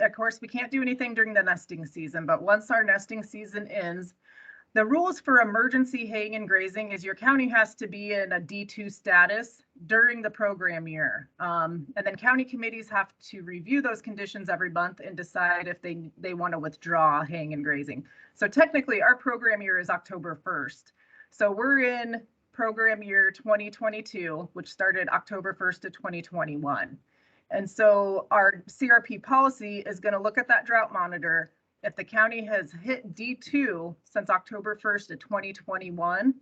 of course, we can't do anything during the nesting season, but once our nesting season ends, the rules for emergency haying and grazing is your county has to be in a D2 status during the program year. And then county committees have to review those conditions every month and decide if they want to withdraw haying and grazing. So technically our program year is October 1st. So we're in program year 2022, which started October 1st of 2021. And so our CRP policy is going to look at that drought monitor. If the county has hit D2 since October 1st of 2021,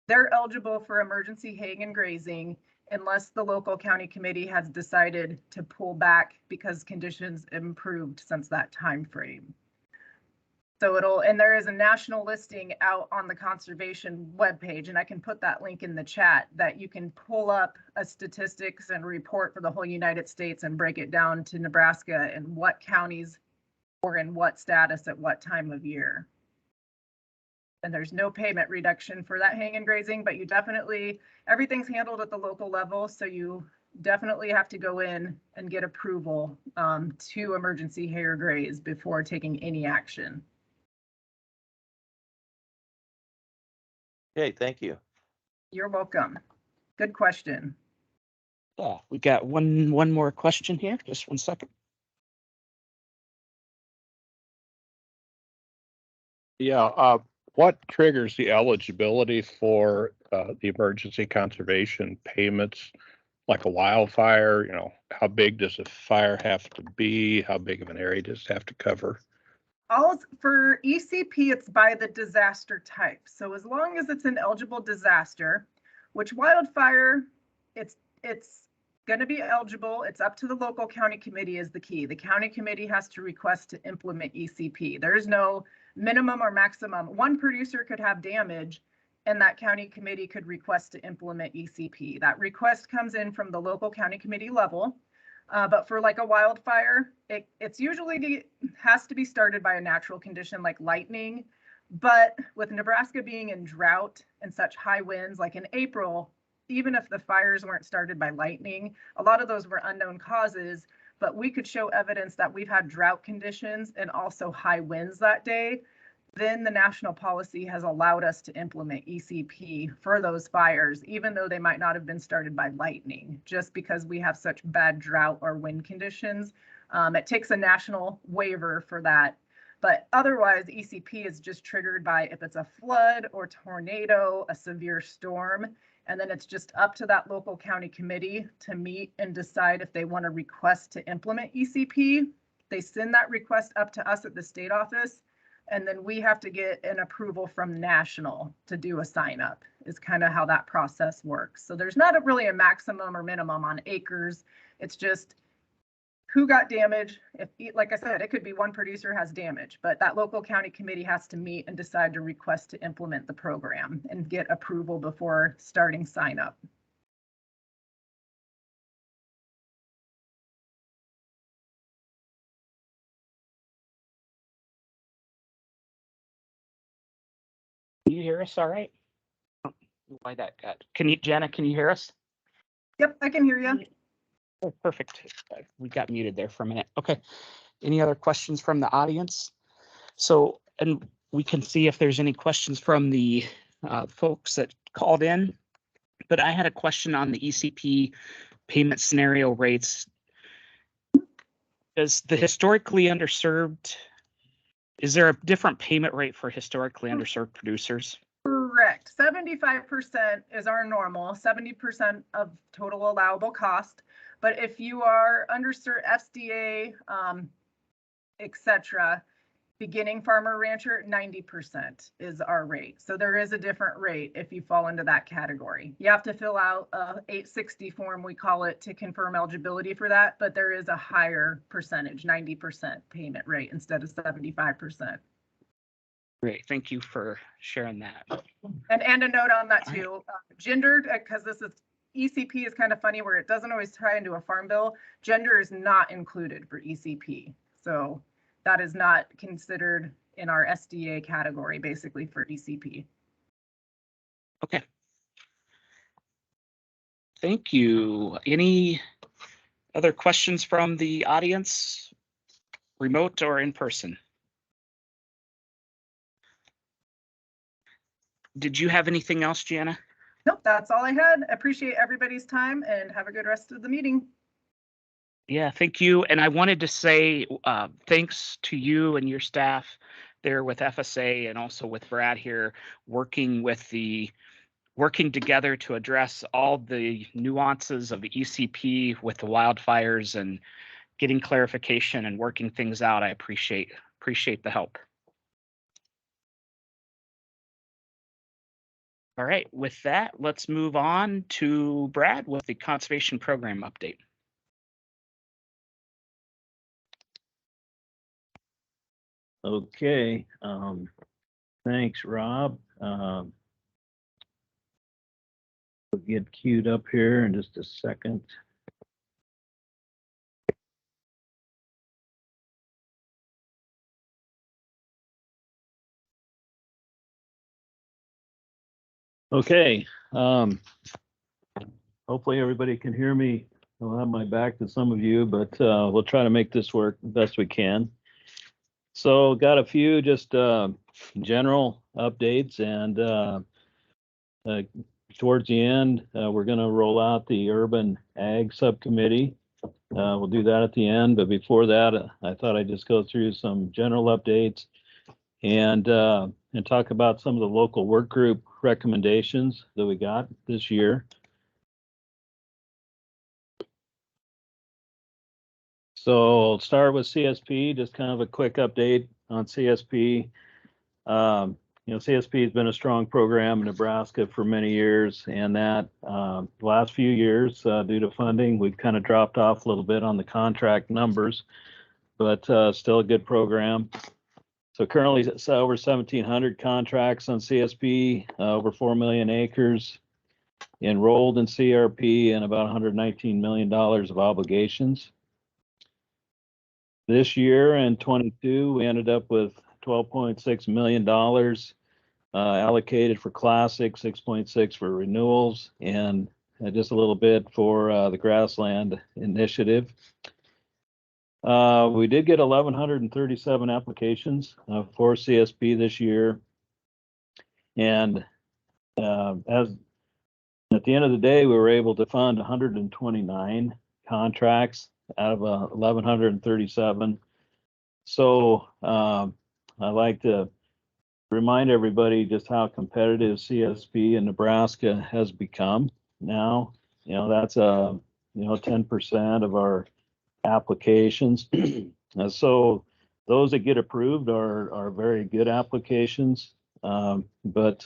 they're eligible for emergency haying and grazing unless the local county committee has decided to pull back because conditions improved since that time frame. So and there is a national listing out on the conservation webpage, and I can put that link in the chat that you can pull up a statistics and report for the whole United States and break it down to Nebraska and what counties or in what status at what time of year. And there's no payment reduction for that haying and grazing, but you definitely, everything's handled at the local level. So you definitely have to go in and get approval to emergency hay or graze before taking any action. Okay, thank you. You're welcome. Good question. Yeah, we got one more question here. Just 1 second. Yeah, what triggers the eligibility for the emergency conservation payments, like a wildfire? You know, how big does a fire have to be? How big of an area does it have to cover? For ECP, it's by the disaster type. So as long as it's an eligible disaster, which wildfire, it's going to be eligible. It's up to the local county committee is the key. The county committee has to request to implement ECP. There's no minimum or maximum. One producer could have damage and that county committee could request to implement ECP. That request comes in from the local county committee level. But for like a wildfire, it's usually has to be started by a natural condition like lightning. But with Nebraska being in drought and such high winds, like in April, even if the fires weren't started by lightning, a lot of those were unknown causes, but we could show evidence that we've had drought conditions and also high winds that day. Then the national policy has allowed us to implement ECP for those fires, even though they might not have been started by lightning, just because we have such bad drought or wind conditions. It takes a national waiver for that. But otherwise, ECP is just triggered by if it's a flood or tornado, a severe storm, and then it's just up to that local county committee to meet and decide if they want to request to implement ECP. They send that request up to us at the state office, and then we have to get an approval from national to do a sign up, is kind of how that process works. So there's not really a maximum or minimum on acres. It's just who got damage. If, like I said, it could be one producer has damage, but that local county committee has to meet and decide to request to implement the program and get approval before starting sign up. Can you hear us all right? Why that got, can you, Jenna, can you hear us? Yep, I can hear you. Oh, perfect. We got muted there for a minute. Okay. Any other questions from the audience? So, and we can see if there's any questions from the folks that called in. But I had a question on the ECP payment scenario rates. Does the historically underserved, is there a different payment rate for historically underserved producers? Correct. 75% is our normal, 70% of total allowable cost. But if you are underserved, SDA, etc., beginning farmer rancher, 90% is our rate. So there is a different rate if you fall into that category. You have to fill out a 860 form, we call it, to confirm eligibility for that, but there is a higher percentage, 90% payment rate instead of 75%. Great, thank you for sharing that. And a note on that too, gendered, because this is ECP is kind of funny where it doesn't always tie into a farm bill. Gender is not included for ECP. So that is not considered in our SDA category, basically, for ECP. Okay. Thank you. Any other questions from the audience, remote or in person? Did you have anything else, Gianna? Nope, that's all I had. Appreciate everybody's time and have a good rest of the meeting. Yeah, thank you. And I wanted to say thanks to you and your staff there with FSA and also with Brad here, working together to address all the nuances of the ECP with the wildfires and getting clarification and working things out. I appreciate the help. All right, with that, let's move on to Brad with the conservation program update. Okay, thanks, Rob. We'll get queued up here in just a second. Okay, hopefully everybody can hear me. I'll have my back to some of you, but we'll try to make this work the best we can. So got a few just general updates, and towards the end, we're going to roll out the Urban Ag Subcommittee. We'll do that at the end, but before that, I thought I'd just go through some general updates and talk about some of the local work group recommendations that we got this year. So I'll start with CSP, just kind of a quick update on CSP. CSP has been a strong program in Nebraska for many years, and that the last few years, due to funding, we've kind of dropped off a little bit on the contract numbers, but still a good program. So currently it's over 1,700 contracts on CSP, over 4 million acres enrolled in CRP, and about $119 million of obligations. This year in 22, we ended up with $12.6 million allocated for classic, 6.6 for renewals, and just a little bit for the Grassland initiative. We did get 1,137 applications for CSP this year, and as at the end of the day, we were able to fund 129 contracts out of 1,137. So I like to remind everybody just how competitive CSP in Nebraska has become now. That's 10% of our applications So those that get approved are very good applications, but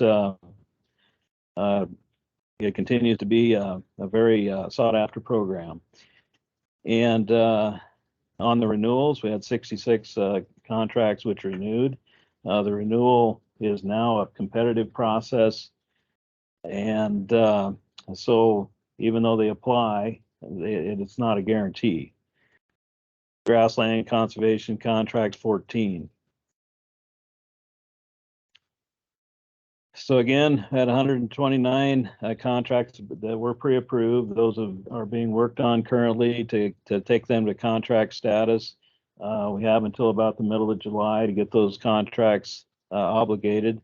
it continues to be a very sought after program. And on the renewals, we had 66 contracts which renewed. The renewal is now a competitive process. And so even though they apply, it's not a guarantee. Grassland Conservation Contract 14. So again, had 129 contracts that were pre-approved. Those are being worked on currently to take them to contract status. We have until about the middle of July to get those contracts obligated.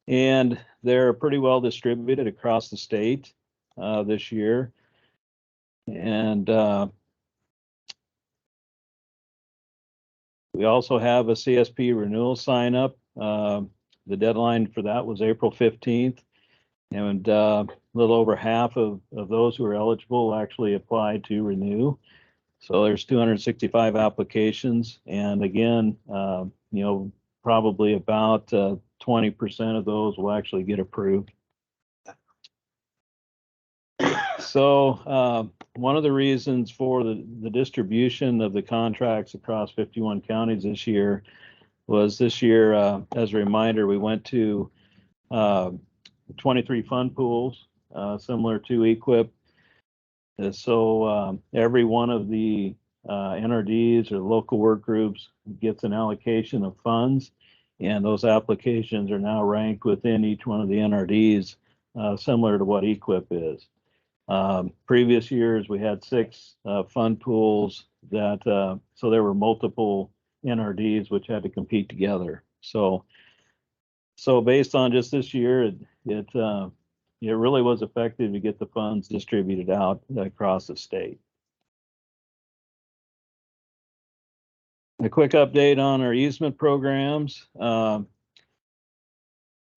And they're pretty well distributed across the state this year. And we also have a CSP renewal sign up. The deadline for that was April 15th. And a little over half of those who are eligible actually applied to renew. So there's 265 applications. And again, probably about 20% of those will actually get approved. So one of the reasons for the distribution of the contracts across 51 counties this year was as a reminder, we went to 23 fund pools, similar to EQIP. So every one of the NRDs or local work groups gets an allocation of funds, and those applications are now ranked within each one of the NRDs, similar to what EQIP is. Previous years, we had 6 fund pools so there were multiple NRDs which had to compete together. So based on just this year, it really was effective to get the funds distributed out across the state. A quick update on our easement programs.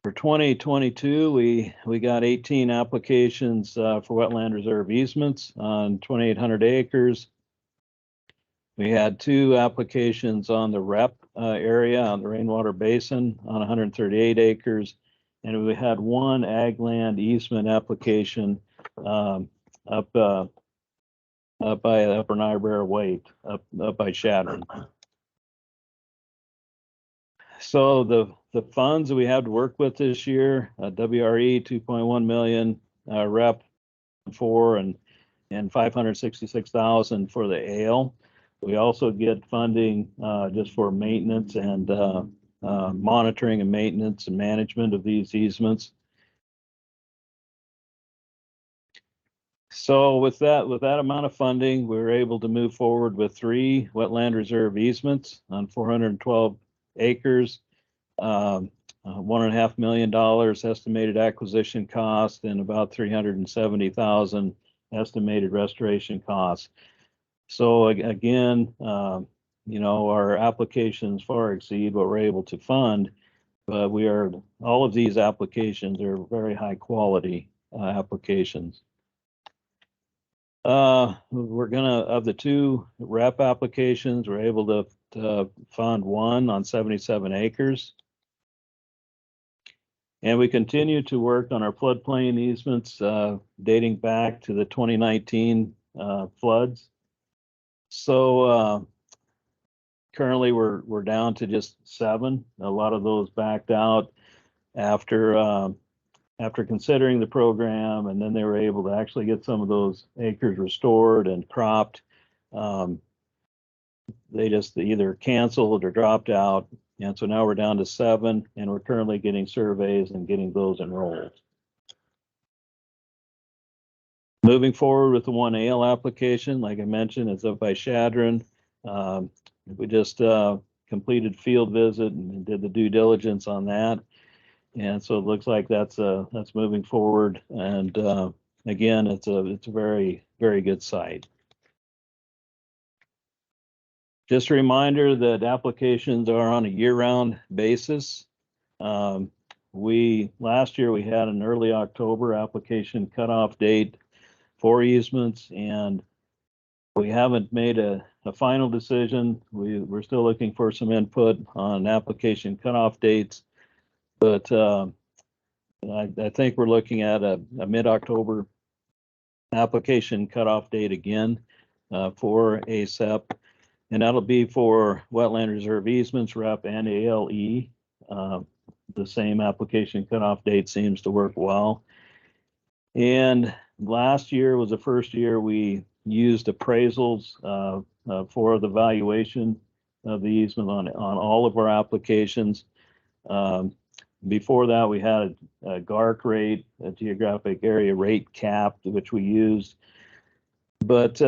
For 2022, we got 18 applications for wetland reserve easements on 2,800 acres. We had 2 applications on the REP area on the rainwater basin on 138 acres. And we had 1 ag land easement application up by Upper Niobrara Weight, up by Shadron. So the funds that we have to work with this year, WRE 2.1 million, REP 4 and 566,000 for the ale. We also get funding just for maintenance and monitoring and maintenance and management of these easements. So with that amount of funding, we were able to move forward with 3 wetland reserve easements on 412 acres, $1.5 million estimated acquisition cost and about 370,000 estimated restoration costs. So again, our applications far exceed what we're able to fund, but all of these applications are very high quality applications. Of the 2 REP applications, we're able to fund 1 on 77 acres. And we continue to work on our floodplain easements dating back to the 2019 floods. So currently we're down to just 7. A lot of those backed out after considering the program, and then they were able to actually get some of those acres restored and cropped. They just either canceled or dropped out. And so now we're down to 7, and we're currently getting surveys and getting those enrolled. Moving forward with the 1 ale application, like I mentioned, it's up by Shadron. We just completed field visit and did the due diligence on that. And so it looks like that's moving forward. And again, it's a very, very good site. Just a reminder that applications are on a year-round basis. Last year we had an early October application cutoff date for easements, and We haven't made a final decision. We're still looking for some input on application cutoff dates, but I think we're looking at a mid-October application cutoff date again for ASEP, and that'll be for wetland reserve easements, REP and ALE. The same application cutoff date seems to work well. And last year was the first year we used appraisals for the valuation of the easement on all of our applications. Before that, we had a GARC rate, a geographic area rate cap, which we used, but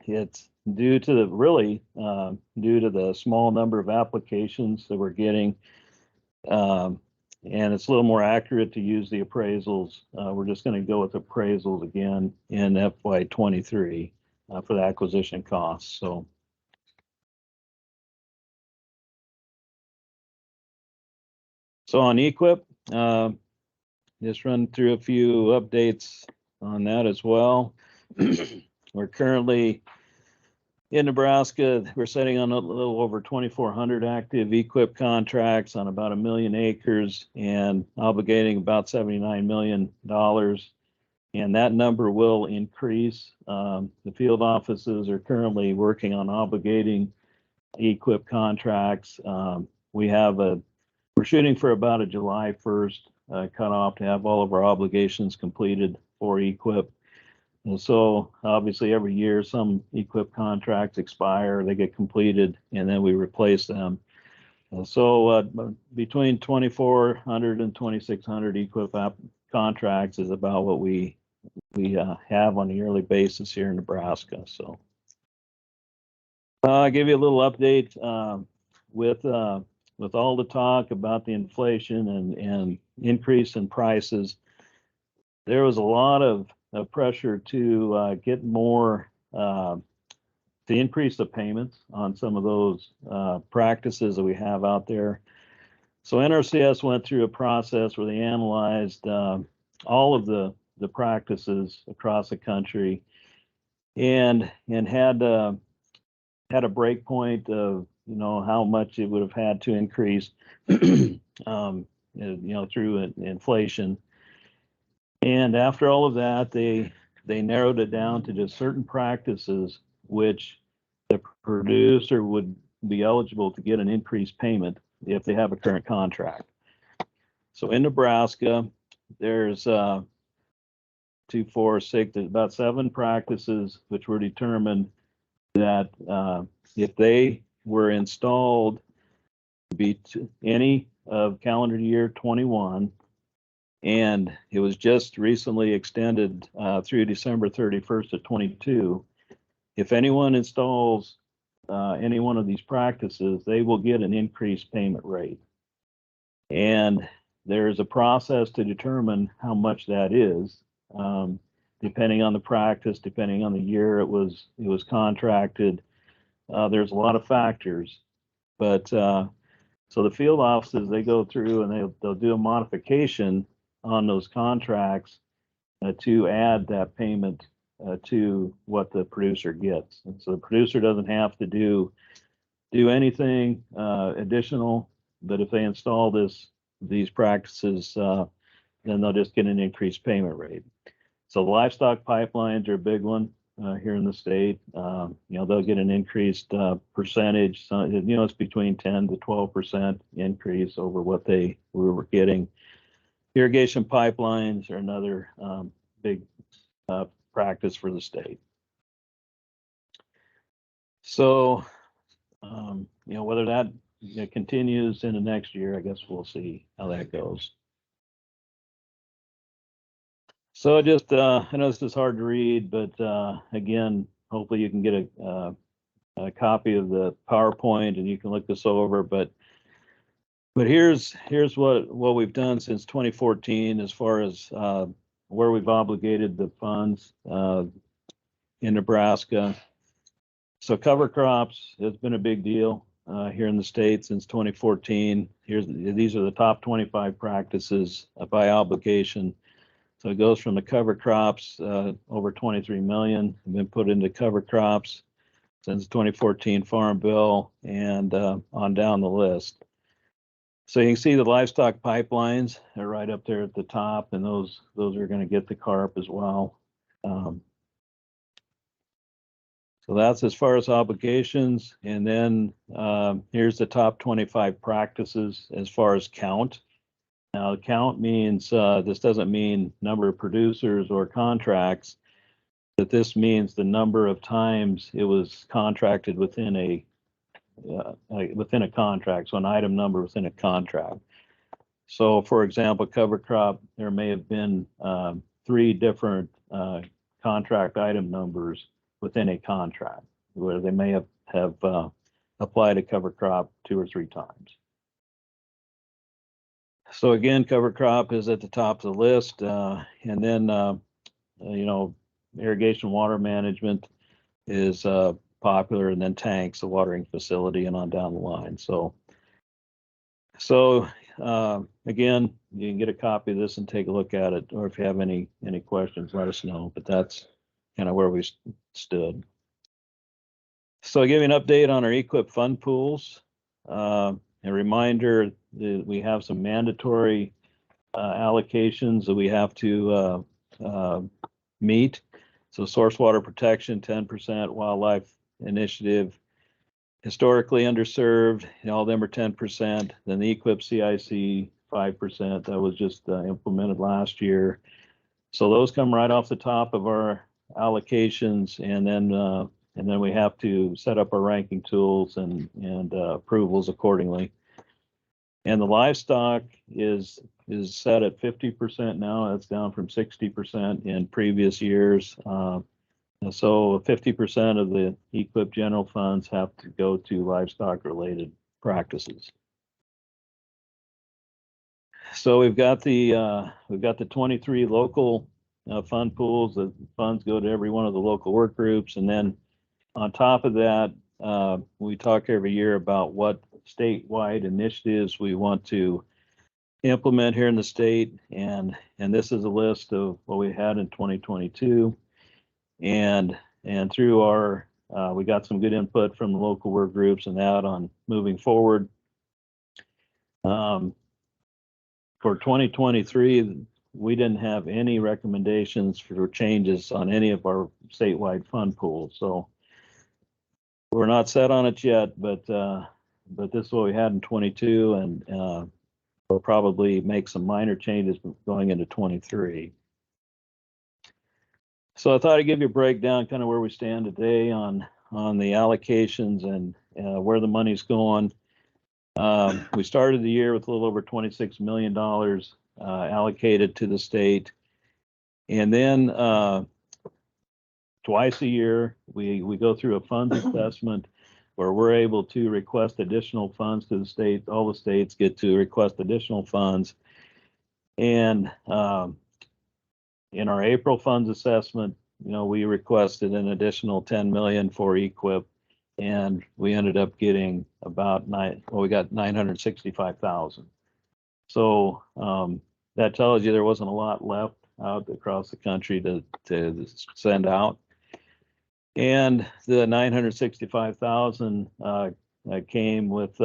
it's due to the small number of applications that we're getting, and it's a little more accurate to use the appraisals. We're just going to go with appraisals again in FY23 for the acquisition costs. So on EQIP, just run through a few updates on that as well. We're currently in Nebraska, we're sitting on a little over 2,400 active EQIP contracts on about 1 million acres and obligating about $79 million. And that number will increase. The field offices are currently working on obligating EQIP contracts. We're shooting for about a July 1st cutoff to have all of our obligations completed for EQIP. And so obviously every year some EQIP contracts expire, they get completed, and then we replace them. And so between 2,400 and 2,600 EQIP contracts is about what we have on a yearly basis here in Nebraska. So I'll give you a little update with all the talk about the inflation and increase in prices. There was a lot of pressure to get more, to increase the payments on some of those practices that we have out there. So NRCS went through a process where they analyzed all of the practices across the country and had a break point of how much it would have had to increase through inflation. And after all of that, they narrowed it down to just certain practices which the producer would be eligible to get an increased payment if they have a current contract. So in Nebraska, there's 2, 4, 6, there's about 7 practices which were determined that if they were installed any of calendar year 21, and it was just recently extended through December 31st of 22. If anyone installs any one of these practices, they will get an increased payment rate. And there's a process to determine how much that is, depending on the practice, depending on the year it was contracted. There's a lot of factors, but so the field offices, they go through and they'll do a modification on those contracts to add that payment to what the producer gets. And so the producer doesn't have to do anything additional, but if they install these practices, then they'll just get an increased payment rate. So livestock pipelines are a big one here in the state. They'll get an increased percentage. So, it's between 10 to 12% increase over what we were getting. Irrigation pipelines are another big practice for the state. So, whether that continues into next year, I guess we'll see how that goes. So just, I know this is hard to read, but again, hopefully you can get a copy of the PowerPoint and you can look this over. But here's what we've done since 2014 as far as where we've obligated the funds in Nebraska. So cover crops has been a big deal here in the state since 2014. These are the top 25 practices by obligation. So it goes from the cover crops, over 23 million have been put into cover crops since the 2014 Farm Bill, and on down the list. So you can see the livestock pipelines are right up there at the top, and those are going to get the carp as well. So that's as far as obligations. And then here's the top 25 practices as far as count. Now, count means, this doesn't mean number of producers or contracts, but this means the number of times it was contracted within a contract, so an item number within a contract. So for example, cover crop, there may have been 3 different contract item numbers within a contract, where they may have applied a cover crop 2 or 3 times. So again, cover crop is at the top of the list, and then irrigation water management is popular, and then tanks, the watering facility, and on down the line. So again, you can get a copy of this and take a look at it, or if you have any questions, let us know. But that's kind of where we stood. So I'll give you an update on our EQIP fund pools. A reminder that we have some mandatory allocations that we have to meet. So source water protection, 10%, wildlife initiative, historically underserved, all of them are 10%. Then the EQIP CIC, 5%, that was just implemented last year. So those come right off the top of our allocations, and then we have to set up our ranking tools and approvals accordingly. And the livestock is set at 50% now. That's down from 60% in previous years. So 50% of the EQIP general funds have to go to livestock related practices. So we've got the 23 local fund pools. The funds go to every one of the local work groups, and then on top of that, we talk every year about what statewide initiatives we want to implement here in the state, and this is a list of what we had in 2022, and through our we got some good input from the local work groups and that on moving forward. For 2023, we didn't have any recommendations for changes on any of our statewide fund pools, so we're not set on it yet, but this is what we had in 22, and we'll probably make some minor changes going into 23. So I thought I'd give you a breakdown, kind of where we stand today on the allocations and where the money's going. We started the year with a little over $26 million allocated to the state, and then twice a year we go through a funds assessment where we're able to request additional funds to the state. All the states get to request additional funds, and in our April funds assessment, we requested an additional 10 million for EQIP, and we ended up getting about we got 965,000. So that tells you there wasn't a lot left out across the country to send out. And the 965,000 came with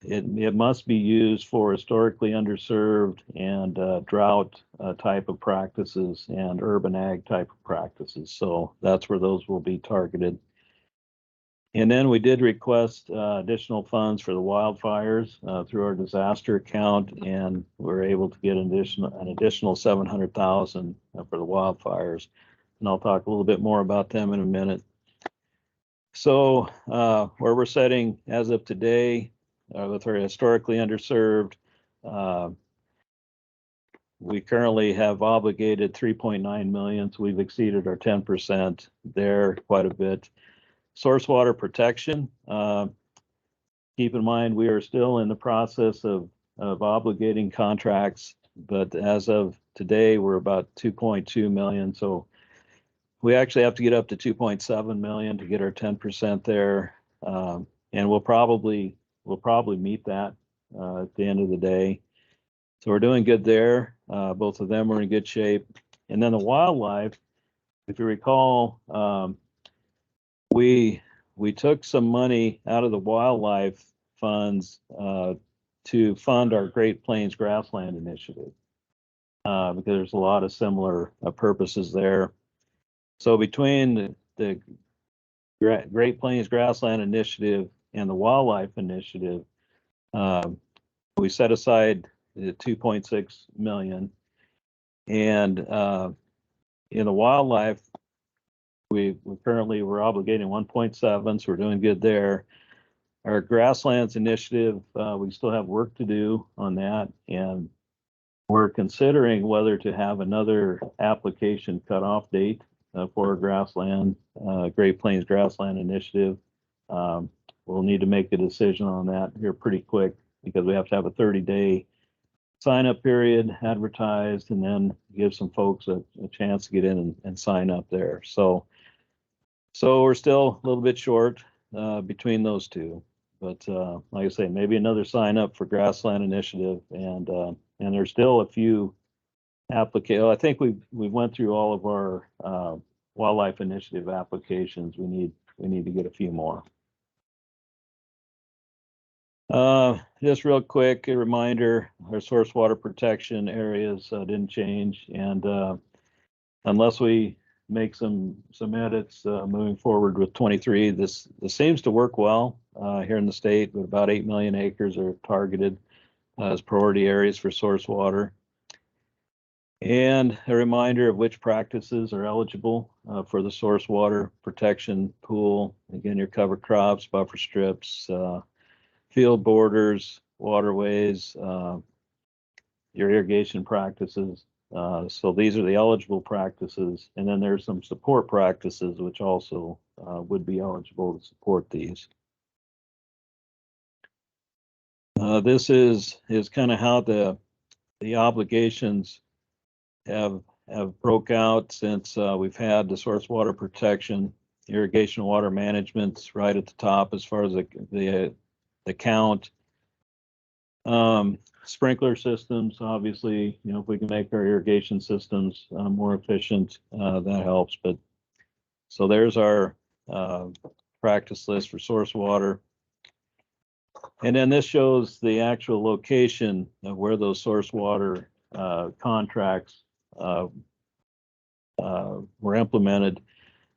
it must be used for historically underserved and drought type of practices and urban ag type of practices. So that's where those will be targeted. And then we did request additional funds for the wildfires through our disaster account, and we're able to get an additional 700,000 for the wildfires. And I'll talk a little bit more about them in a minute. So where we're setting as of today with our historically underserved, we currently have obligated 3.9 million, so we've exceeded our 10% there quite a bit. Source water protection, keep in mind we are still in the process of obligating contracts, but as of today we're about 2.2 million, so we actually have to get up to 2.7 million to get our 10% there, and we'll probably meet that at the end of the day. So we're doing good there. Both of them were in good shape. And then the wildlife, if you recall, we took some money out of the wildlife funds to fund our Great Plains Grassland initiative because there's a lot of similar purposes there. So between the Great Plains Grassland initiative and the wildlife initiative, we set aside the 2.6 million. And in the wildlife, we're obligating 1.7, so we're doing good there. Our grasslands initiative, we still have work to do on that, and we're considering whether to have another application cutoff date for grassland, Great Plains Grassland Initiative. We'll need to make a decision on that here pretty quick because we have to have a 30-day sign-up period advertised and then give some folks a chance to get in and sign up there. So we're still a little bit short between those two. But like I say, maybe another sign up for Grassland Initiative, and there's still a few applications. I think we went through all of our Wildlife Initiative applications. We need to get a few more. Just real quick, a reminder: our source water protection areas didn't change, and unless we make some edits moving forward with 23, this seems to work well here in the state. With about 8 million acres are targeted as priority areas for source water. And a reminder of which practices are eligible for the source water protection pool. Again, your cover crops, buffer strips, field borders, waterways, your irrigation practices. So these are the eligible practices. And then there's some support practices which also would be eligible to support these. This is kind of how the obligations have broke out since we've had the source water protection. Irrigation water management's right at the top as far as the count. Sprinkler systems, obviously, if we can make our irrigation systems more efficient, that helps. But so there's our practice list for source water. And then this shows the actual location of where those source water contracts were implemented.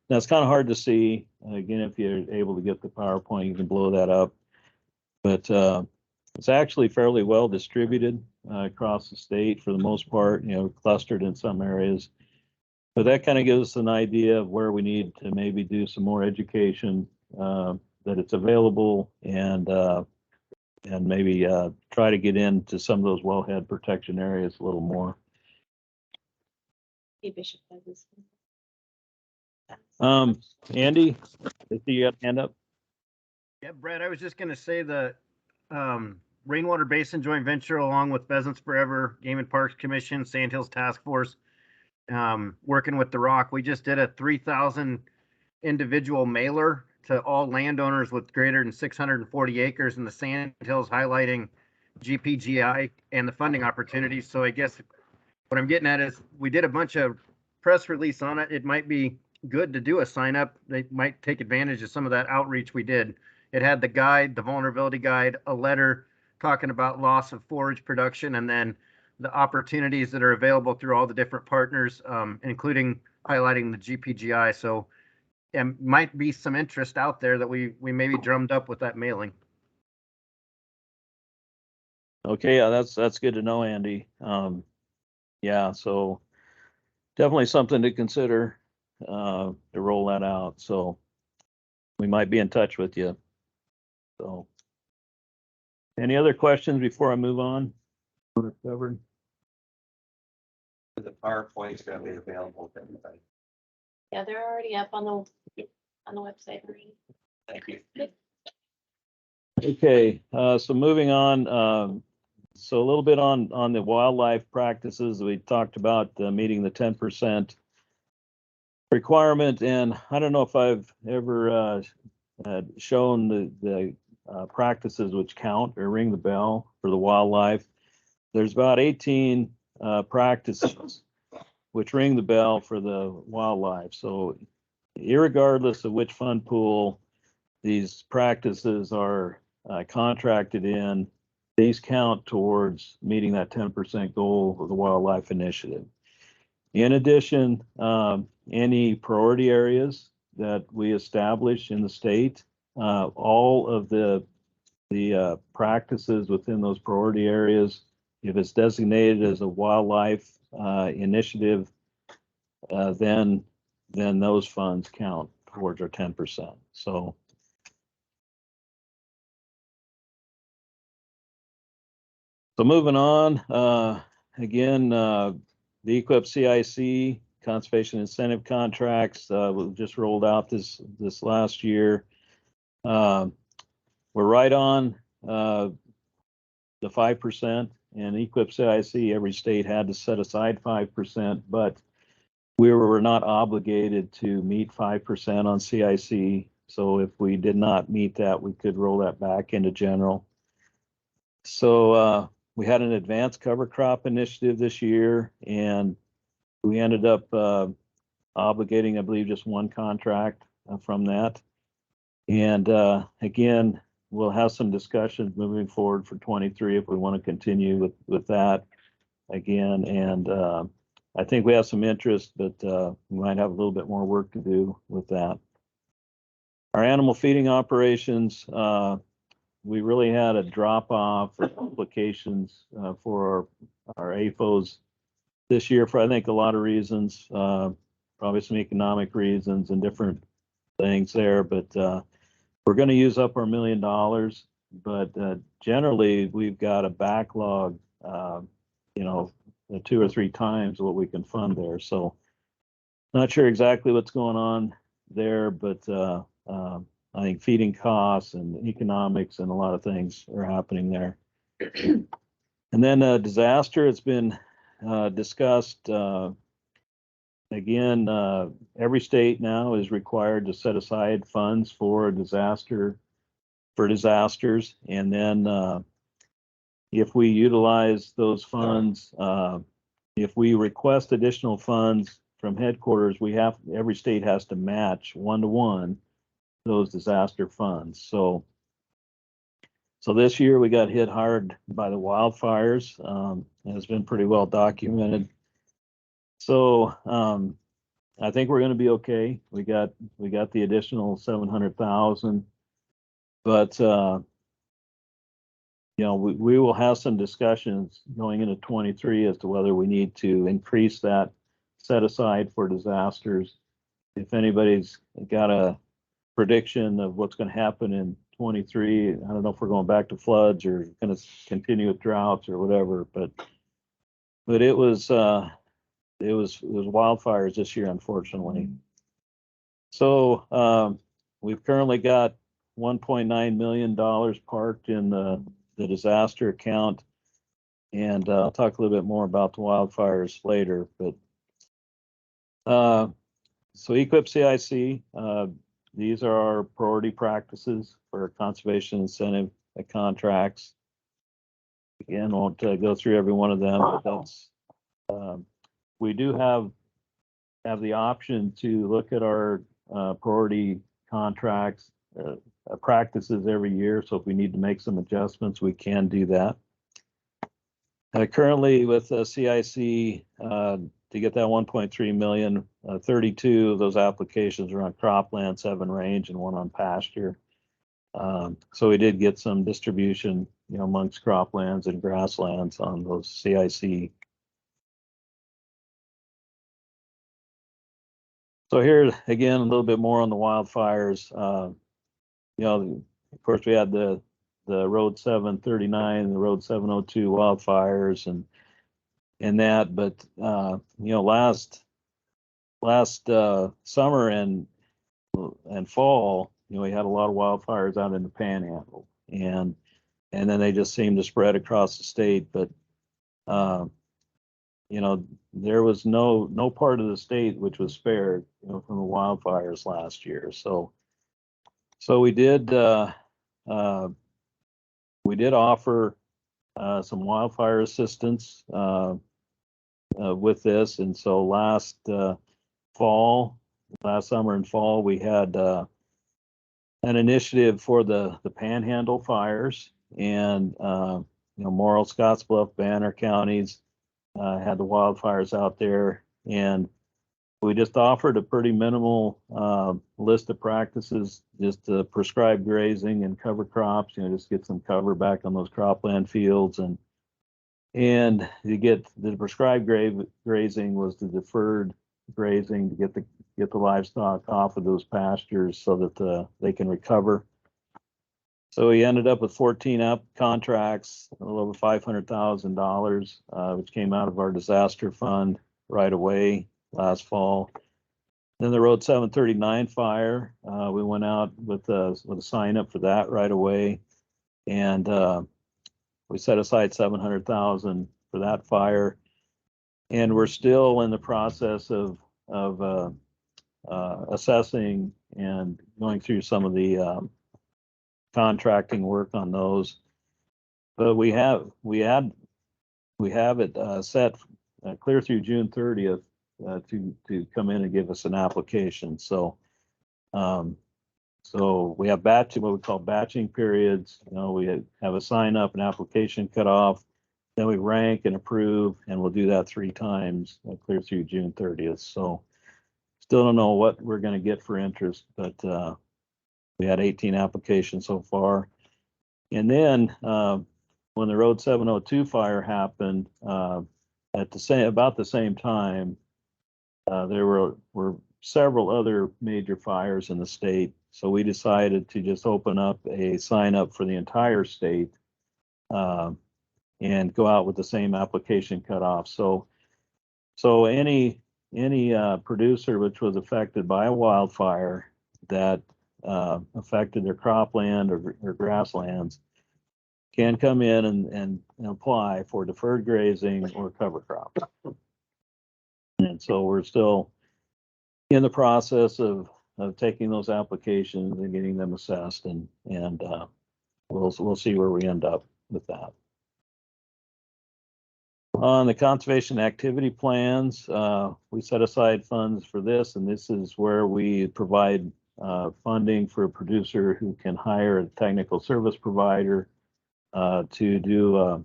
Now it's kind of hard to see. Again, if you're able to get the PowerPoint, you can blow that up. But it's actually fairly well distributed across the state for the most part, clustered in some areas. But that kind of gives us an idea of where we need to maybe do some more education, that it's available, and maybe try to get into some of those wellhead protection areas a little more. Bishop has this. Andy, I see you got a hand up. Yeah, Brad, I was just going to say the Rainwater Basin Joint Venture, along with Pheasants Forever, Game and Parks Commission, Sandhills Task Force, working with The Rock. We just did a 3,000 individual mailer to all landowners with greater than 640 acres in the Sandhills, highlighting GPGI and the funding opportunities. So I guess what I'm getting at is we did a bunch of press release on it. It might be good to do a sign up. They might take advantage of some of that outreach we did. It had the guide, the vulnerability guide, a letter talking about loss of forage production, and then the opportunities that are available through all the different partners, including highlighting the GPGI. So it might be some interest out there that we maybe drummed up with that mailing. Okay, yeah, that's good to know, Andy. Yeah, so definitely something to consider to roll that out. So we might be in touch with you. So any other questions before I move on? Covered. The PowerPoint's gonna be available to everybody. Yeah, they're already up on the website. Thank you. Okay, so moving on. So a little bit on the wildlife practices. We talked about meeting the 10% requirement, and I don't know if I've ever shown the practices which count or ring the bell for the wildlife. There's about 18 practices which ring the bell for the wildlife. So irregardless of which fund pool these practices are contracted in, these count towards meeting that 10% goal of the wildlife initiative. In addition, any priority areas that we establish in the state, all of the practices within those priority areas, if it's designated as a wildlife initiative, then those funds count towards our 10%. So moving on, again, the EQIP CIC conservation incentive contracts we just rolled out this last year. We're right on the 5%, and EQIP CIC, every state had to set aside 5%, but we were not obligated to meet 5% on CIC. So if we did not meet that, we could roll that back into general. So we had an advanced cover crop initiative this year, and we ended up obligating, I believe, just one contract from that. And again, we'll have some discussions moving forward for 23 if we want to continue with that again. And I think we have some interest, but we might have a little bit more work to do with that. Our animal feeding operations, we really had a drop off of applications for our AFOs this year for, I think, a lot of reasons, probably some economic reasons and different things there, but we're going to use up our $1 million, but generally we've got a backlog, 2 or 3 times what we can fund there. So not sure exactly what's going on there, but I think feeding costs and economics and a lot of things are happening there. And then disaster, it's been discussed. Again, every state now is required to set aside funds for disasters. And then if we utilize those funds, if we request additional funds from headquarters, every state has to match 1-to-1 those disaster funds. So this year we got hit hard by the wildfires. It's been pretty well documented. So I think we're going to be okay. We got the additional 700,000, but we will have some discussions going into 23 as to whether we need to increase that set aside for disasters. If anybody's got a prediction of what's going to happen in 23, I don't know if we're going back to floods or going to continue with droughts or whatever, but it was wildfires this year, unfortunately. So we've currently got $1.9 million parked in the disaster account, and I'll talk a little bit more about the wildfires later. But so EQIP CIC, these are our priority practices for conservation incentive contracts. Again, won't go through every one of them, but that's we do have the option to look at our priority contracts practices every year. So if we need to make some adjustments, we can do that. Currently with CIC, to get that 1.3 million, 32 of those applications are on cropland, 7 range, and 1 on pasture. So we did get some distribution, amongst croplands and grasslands on those CIC. So here again, a little bit more on the wildfires. Of course, we had the Road 739 and the Road 702 wildfires and that, but last summer and fall, we had a lot of wildfires out in the Panhandle, and then they just seemed to spread across the state. But there was no part of the state which was spared, from the wildfires last year. So we did offer some wildfire assistance with this. And so last summer and fall, we had an initiative for the Panhandle Fires, and Morrill, Scottsbluff, Banner counties had the wildfires out there, and we just offered a pretty minimal list of practices, just to prescribe grazing and cover crops, just get some cover back on those cropland fields. And you get the prescribed grazing was the deferred grazing to get the livestock off of those pastures so that they can recover. So we ended up with 14 contracts, a little over $500,000, which came out of our disaster fund right away last fall. Then the Road 739 fire, we went out with a sign up for that right away, and we set aside $700,000 for that fire, and we're still in the process of assessing and going through some of the contracting work on those. But we have it set clear through June 30th to come in and give us an application. So we have what we call batching periods. We have a sign up, an application cut off, then we rank and approve, and we'll do that 3 times clear through June 30th. So still don't know what we're going to get for interest, but we had 18 applications so far. And then when the Road 702 fire happened, about the same time, there were several other major fires in the state. So we decided to just open up a sign up for the entire state and go out with the same application cutoff. So any producer which was affected by a wildfire that affected their cropland or grasslands can come in and apply for deferred grazing or cover crops. And so we're still in the process of taking those applications and getting them assessed, and we'll see where we end up with that. On the conservation activity plans, we set aside funds for this, and this is where we provide funding for a producer who can hire a technical service provider to do a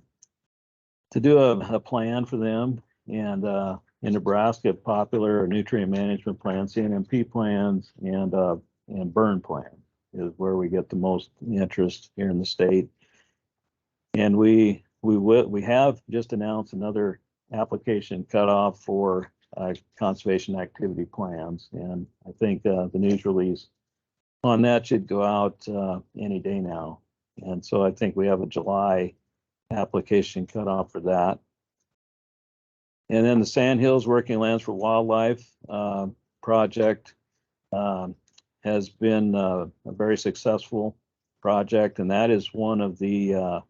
plan for them. And in Nebraska, popular nutrient management plans, CNMP plans, and burn plan is where we get the most interest here in the state. And we have just announced another application cutoff for conservation activity plans, and I think the news release on that should go out any day now. And so I think we have a July application cutoff for that. And then the Sandhills Working Lands for Wildlife project has been a very successful project, and that is one of the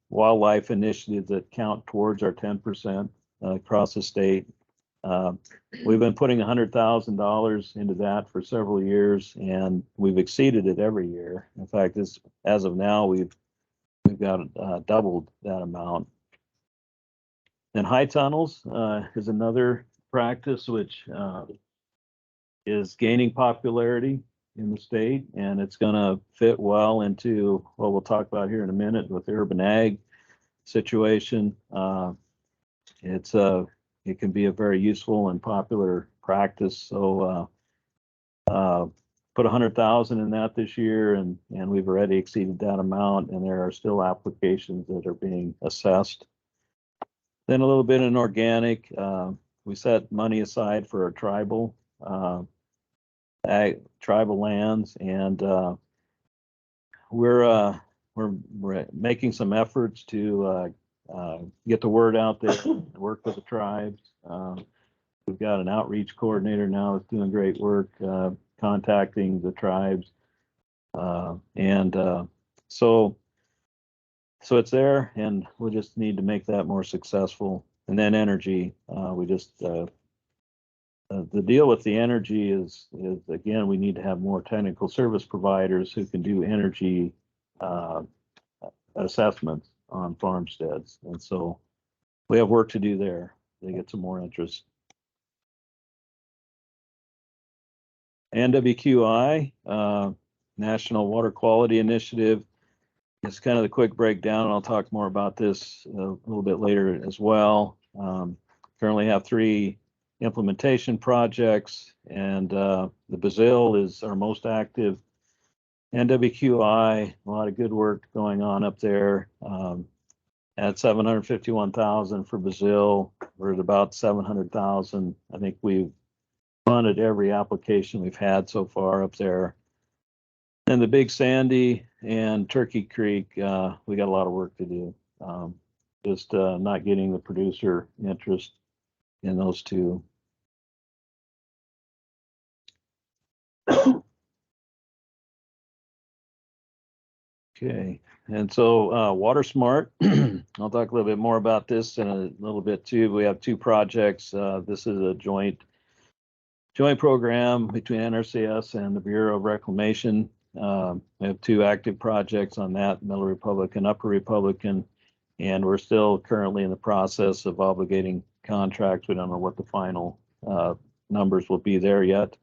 wildlife initiatives that count towards our 10% across the state. We've been putting $100,000 into that for several years, and we've exceeded it every year. In fact, as of now, we've got doubled that amount. And high tunnels is another practice which is gaining popularity in the state, and it's going to fit well into what we'll talk about here in a minute with the urban ag situation. It can be a very useful and popular practice. So put 100,000 in that this year, and we've already exceeded that amount, and there are still applications that are being assessed. Then a little bit in organic, we set money aside for our tribal lands, and we're making some efforts to get the word out there, work with the tribes. We've got an outreach coordinator now that's doing great work, contacting the tribes, so it's there, and we just need to make that more successful. And then energy, the deal with the energy is again, we need to have more technical service providers who can do energy assessments on farmsteads. And so we have work to do there. They get some more interest. NWQI, National Water Quality Initiative. It's kind of the quick breakdown. I'll talk more about this a little bit later as well. Currently have 3 implementation projects, and the Brazil is our most active. NWQI, a lot of good work going on up there. At 751,000 for Brazil, we're at about 700,000. I think we've funded every application we've had so far up there. And the Big Sandy and Turkey Creek, we got a lot of work to do. Just not getting the producer interest in those 2. Okay, and so Water Smart, I'll talk a little bit more about this in a little bit too. We have 2 projects. This is a joint program between NRCS and the Bureau of Reclamation. We have 2 active projects on that, Middle Republican, Upper Republican, and we're still currently in the process of obligating contracts. We don't know what the final numbers will be there yet.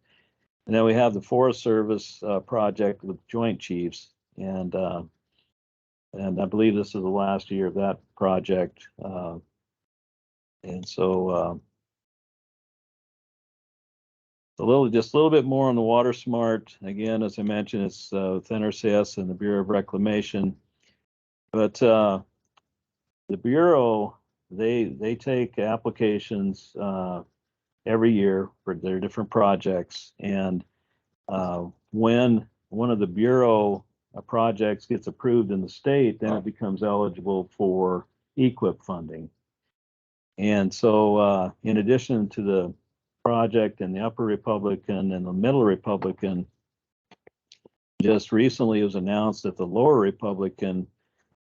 And then we have the Forest Service project with Joint Chiefs, and I believe this is the last year of that project. And so just a little bit more on the Water Smart. Again, as I mentioned, it's with NRCS and the Bureau of Reclamation. But the Bureau, they take applications every year for their different projects. And when one of the Bureau projects gets approved in the state, then it becomes eligible for EQIP funding. And so in addition to the project in the Upper Republican and the Middle Republican, just recently it was announced that the Lower Republican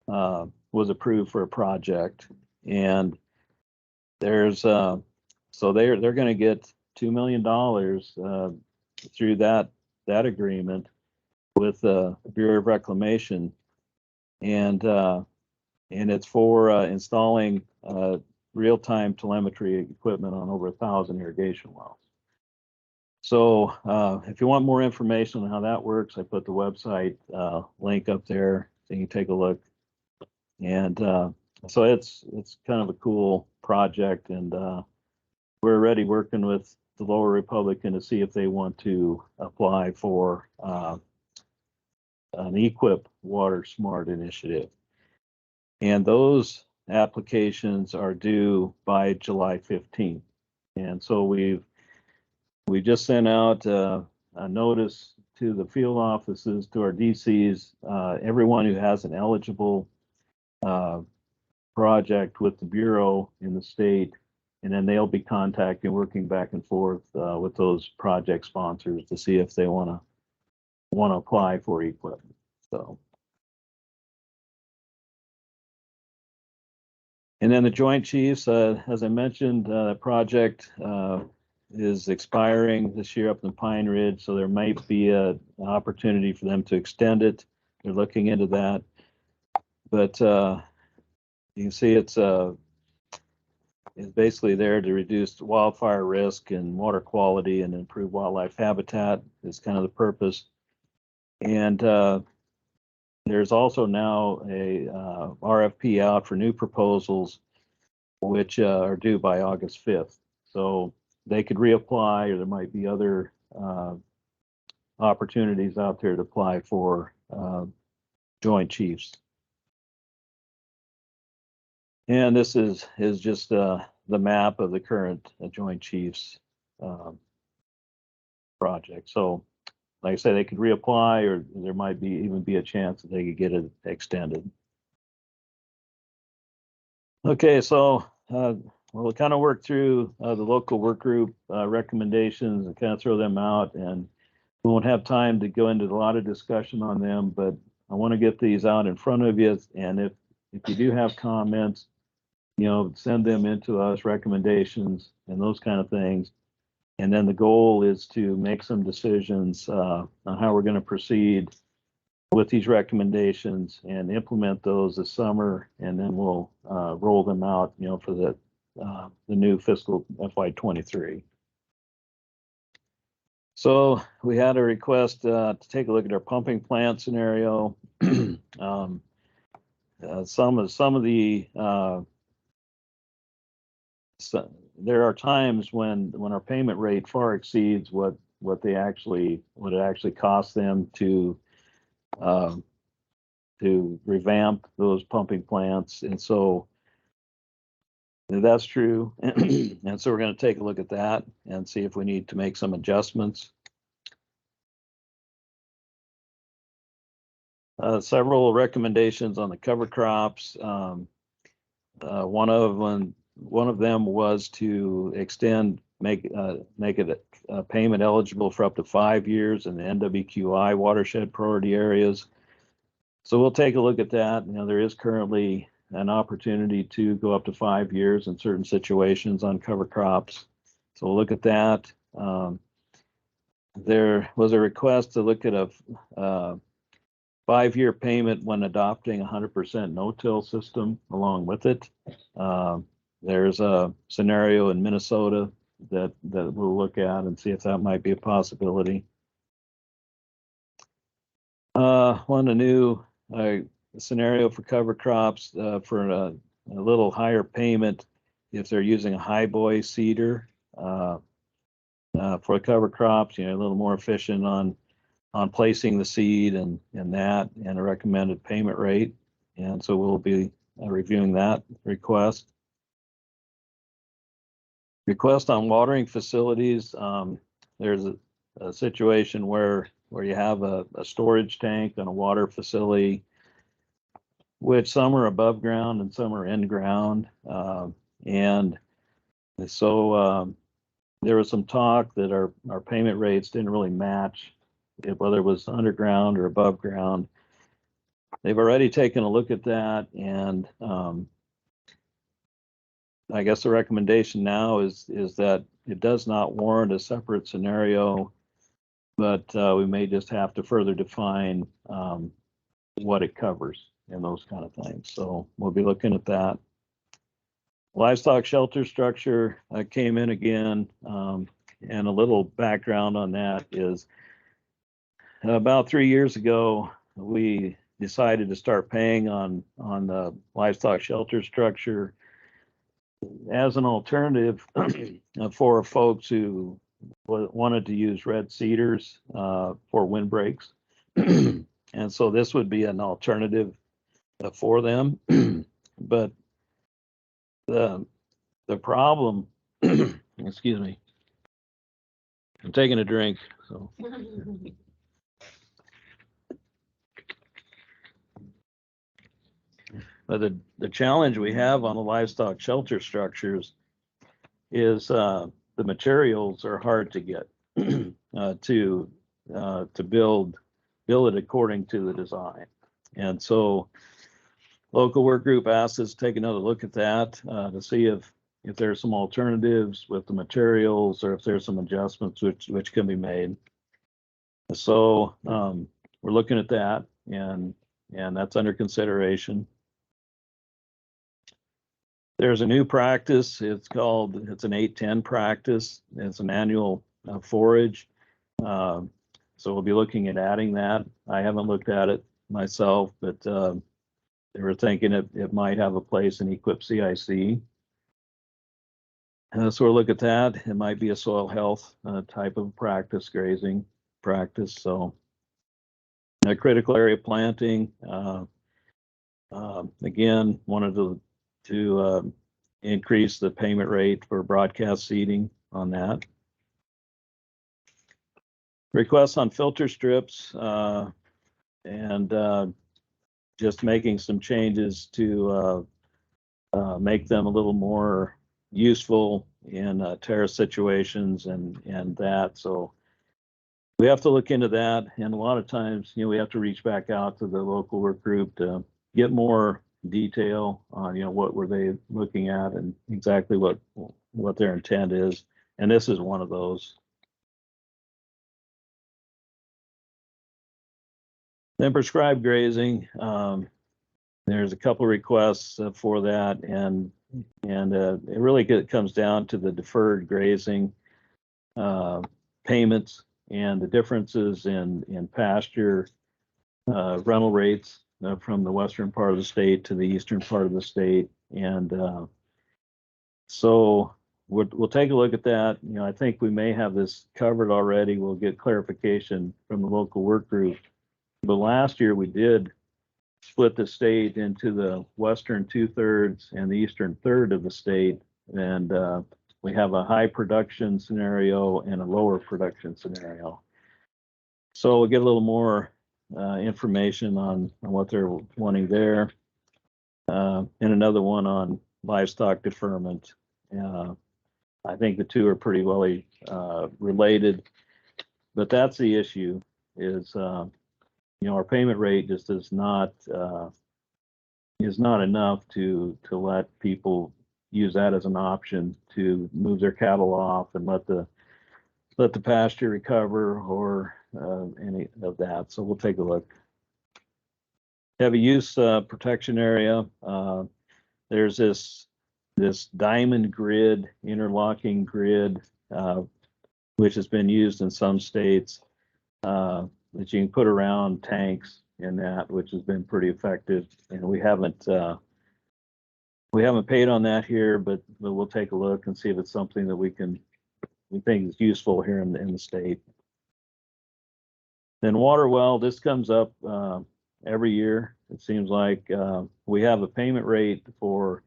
was approved for a project, and there's so they're going to get $2 million through that agreement with the Bureau of Reclamation, and it's for installing real-time telemetry equipment on over 1,000 irrigation wells. So if you want more information on how that works, I put the website link up there so you can take a look. And so it's kind of a cool project, and we're already working with the Lower Republican to see if they want to apply for an EQIP Water Smart initiative. And those applications are due by July 15th. And so we just sent out a notice to the field offices, to our DCs, everyone who has an eligible project with the Bureau in the state, and then they'll be contacting, working back and forth with those project sponsors to see if they want to apply for EQIP. So. And then the Joint Chiefs, as I mentioned, the project is expiring this year up in Pine Ridge, so there might be an opportunity for them to extend it. They're looking into that. But you can see it's basically there to reduce wildfire risk and water quality and improve wildlife habitat is kind of the purpose. And there's also now a RFP out for new proposals, which are due by August 5th. So they could reapply, or there might be other opportunities out there to apply for Joint Chiefs. And this is just the map of the current Joint Chiefs project. So like I said, they could reapply, or there might even be a chance that they could get it extended. Okay, so we'll kind of work through the local work group recommendations and kind of throw them out, and we won't have time to go into a lot of discussion on them, but I want to get these out in front of you. And if you do have comments, send them into us, recommendations and those kind of things. And then the goal is to make some decisions on how we're going to proceed with these recommendations and implement those this summer, and then we'll roll them out, for the new fiscal FY23. So we had a request to take a look at our pumping plant scenario. Some of the there are times when our payment rate far exceeds what it actually costs them to revamp those pumping plants, and so that's true. And so we're going to take a look at that and see if we need to make some adjustments. Several recommendations on the cover crops. One of them was to make it payment eligible for up to 5 years in the NWQI watershed priority areas. So we'll take a look at that. There is currently an opportunity to go up to 5 years in certain situations on cover crops. So we'll look at that. There was a request to look at a 5-year payment when adopting 100% no-till system along with it. There's a scenario in Minnesota that we'll look at and see if that might be a possibility. One a new scenario for cover crops for a little higher payment if they're using a high boy seeder for cover crops, a little more efficient on placing the seed and a recommended payment rate. And so we'll be reviewing that request. Request on watering facilities. There's a situation where you have a storage tank on a water facility, which some are above ground and some are in ground. And so there was some talk that our payment rates didn't really match whether it was underground or above ground. They've already taken a look at that, and I guess the recommendation now is that it does not warrant a separate scenario, but we may just have to further define what it covers and those kind of things. So we'll be looking at that. Livestock shelter structure came in again, and a little background on that is about 3 years ago, we decided to start paying on the livestock shelter structure as an alternative for folks who wanted to use red cedars for windbreaks. And so this would be an alternative for them. But the problem, excuse me, I'm taking a drink, so. But the challenge we have on the livestock shelter structures is the materials are hard to get to build it according to the design. And so local work group asked us to take another look at that to see if there's some alternatives with the materials or if there's some adjustments which can be made. So we're looking at that, and that's under consideration. There's a new practice. It's an 810 practice. It's an annual forage. So we'll be looking at adding that. I haven't looked at it myself, but they were thinking it might have a place in EQIP CIC. So we'll look at that. It might be a soil health type of practice, grazing practice. So critical area planting. Again, wanted to increase the payment rate for broadcast seeding on that. Requests on filter strips and just making some changes to make them a little more useful in terrace situations and that. So we have to look into that. And a lot of times, we have to reach back out to the local work group to get more detail on, what were they looking at and exactly what their intent is. And this is one of those. Then prescribed grazing, there's a couple requests for that, and it really comes down to the deferred grazing payments and the differences in pasture rental rates from the western part of the state to the eastern part of the state. And so we'll take a look at that. You know, I think we may have this covered already. We'll get clarification from the local work group. But last year we did split the state into the western 2/3 and the eastern 1/3 of the state. And we have a high production scenario and a lower production scenario. So we'll get a little more information on what they're wanting there. And another one on livestock deferment. I think the two are pretty well related, but that's the issue is, you know, our payment rate just is not enough to let people use that as an option to move their cattle off and let the pasture recover or any of that. So we'll take a look. Heavy use protection area. There's this diamond grid, interlocking grid, which has been used in some states, that you can put around tanks in that, which has been pretty effective. And we haven't paid on that here, but we'll take a look and see if it's something that we think is useful here in the state. Then water well, this comes up every year. It seems like we have a payment rate for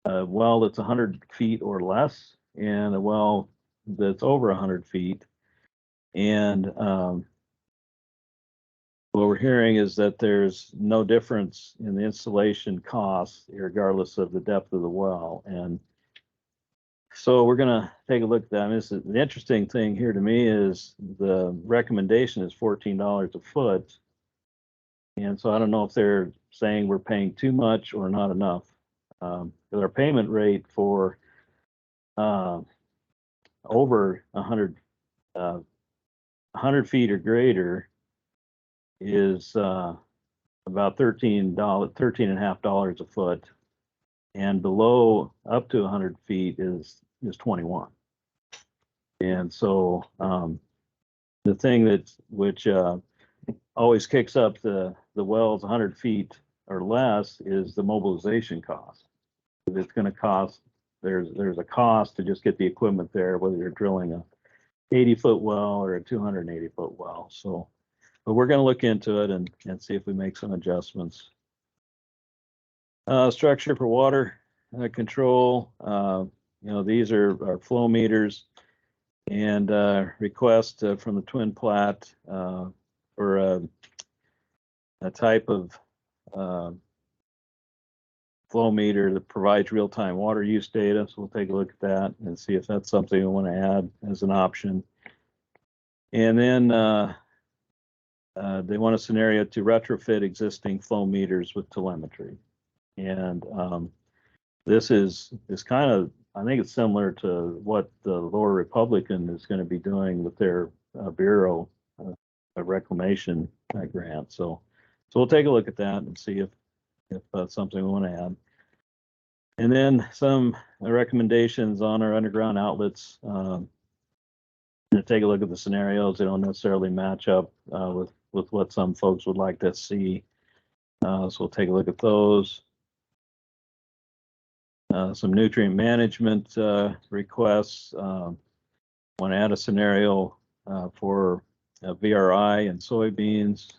a well that's 100 feet or less, and a well that's over 100 feet. And what we're hearing is that there's no difference in the installation costs, regardless of the depth of the well. And so we're going to take a look at that. And the interesting thing here to me is the recommendation is $14 a foot. And so I don't know if they're saying we're paying too much or not enough. Our payment rate for over 100 feet or greater is about $13.50 a foot, and below up to 100 feet is 21. And so the thing which always kicks up the wells 100 feet or less is the mobilization cost. It's going to cost, there's a cost to just get the equipment there, whether you're drilling a 80-foot well or a 280-foot well. So, but we're going to look into it and see if we make some adjustments. Structure for water control. You know, these are flow meters, and request from the Twin Plat for a type of flow meter that provides real-time water use data. So we'll take a look at that and see if that's something we want to add as an option. And then they want a scenario to retrofit existing flow meters with telemetry. And this is kind of, I think it's similar to what the Lower Republican is going to be doing with their Bureau reclamation grant. So we'll take a look at that and see if that's something we want to add. And then some recommendations on our underground outlets. Take a look at the scenarios. They don't necessarily match up with what some folks would like to see. So we'll take a look at those. Some nutrient management requests. Want to add a scenario for VRI and soybeans.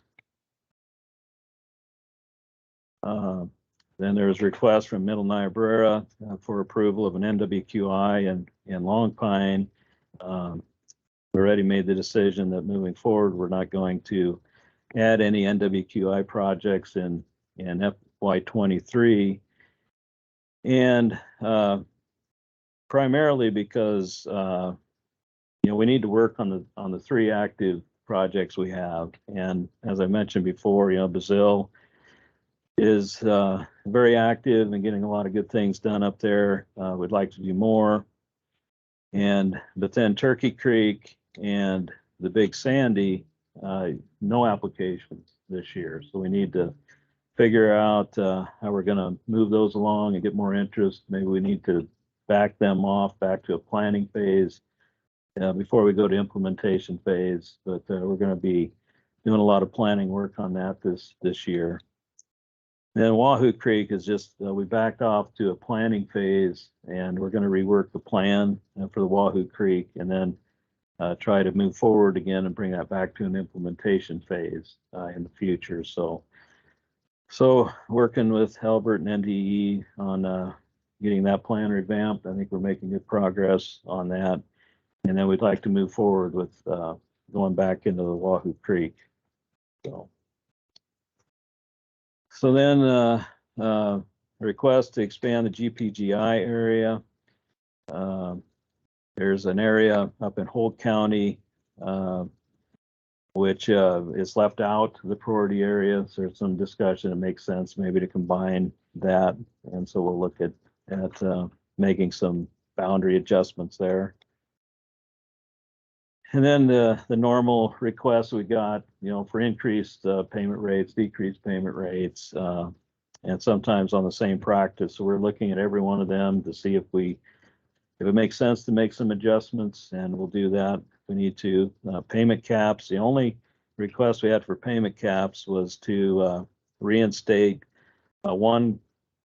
Then there's requests from Middle Niobrara for approval of an NWQI and Long Pine. We already made the decision that moving forward, we're not going to add any NWQI projects in FY23. And primarily because you know, we need to work on the 3 active projects we have. And as I mentioned before, you know, Brazil is very active and getting a lot of good things done up there. We'd like to do more. But then Turkey Creek and the Big Sandy, no applications. this year. So we need to figure out how we're going to move those along and get more interest. Maybe we need to back them off back to a planning phase before we go to implementation phase. But we're going to be doing a lot of planning work on that this year. Then Wahoo Creek is just, we backed off to a planning phase, and we're going to rework the plan for the Wahoo Creek, and then try to move forward again and bring that back to an implementation phase in the future. So working with Halbert and NDE on getting that plan revamped. I think we're making good progress on that. And then we'd like to move forward with going back into the Wahoo Creek. So then request to expand the GPGI area. There's an area up in Holt County which is left out of the priority area. So there's some discussion. It makes sense maybe to combine that. And so we'll look at making some boundary adjustments there. And then the normal requests we got, for increased payment rates, decreased payment rates, and sometimes on the same practice. So we're looking at every one of them to see if it makes sense to make some adjustments, and we'll do that if we need to. Payment caps, the only request we had for payment caps was to reinstate one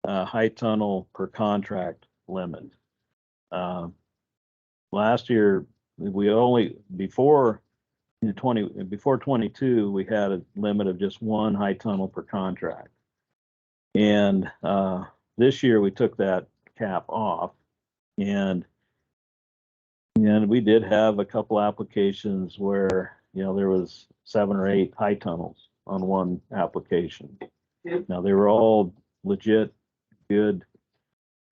high tunnel per contract limit. Last year, we only, before 22, we had a limit of just one high tunnel per contract. And this year we took that cap off, and we did have a couple applications where, there was 7 or 8 high tunnels on one application. Now they were all legit good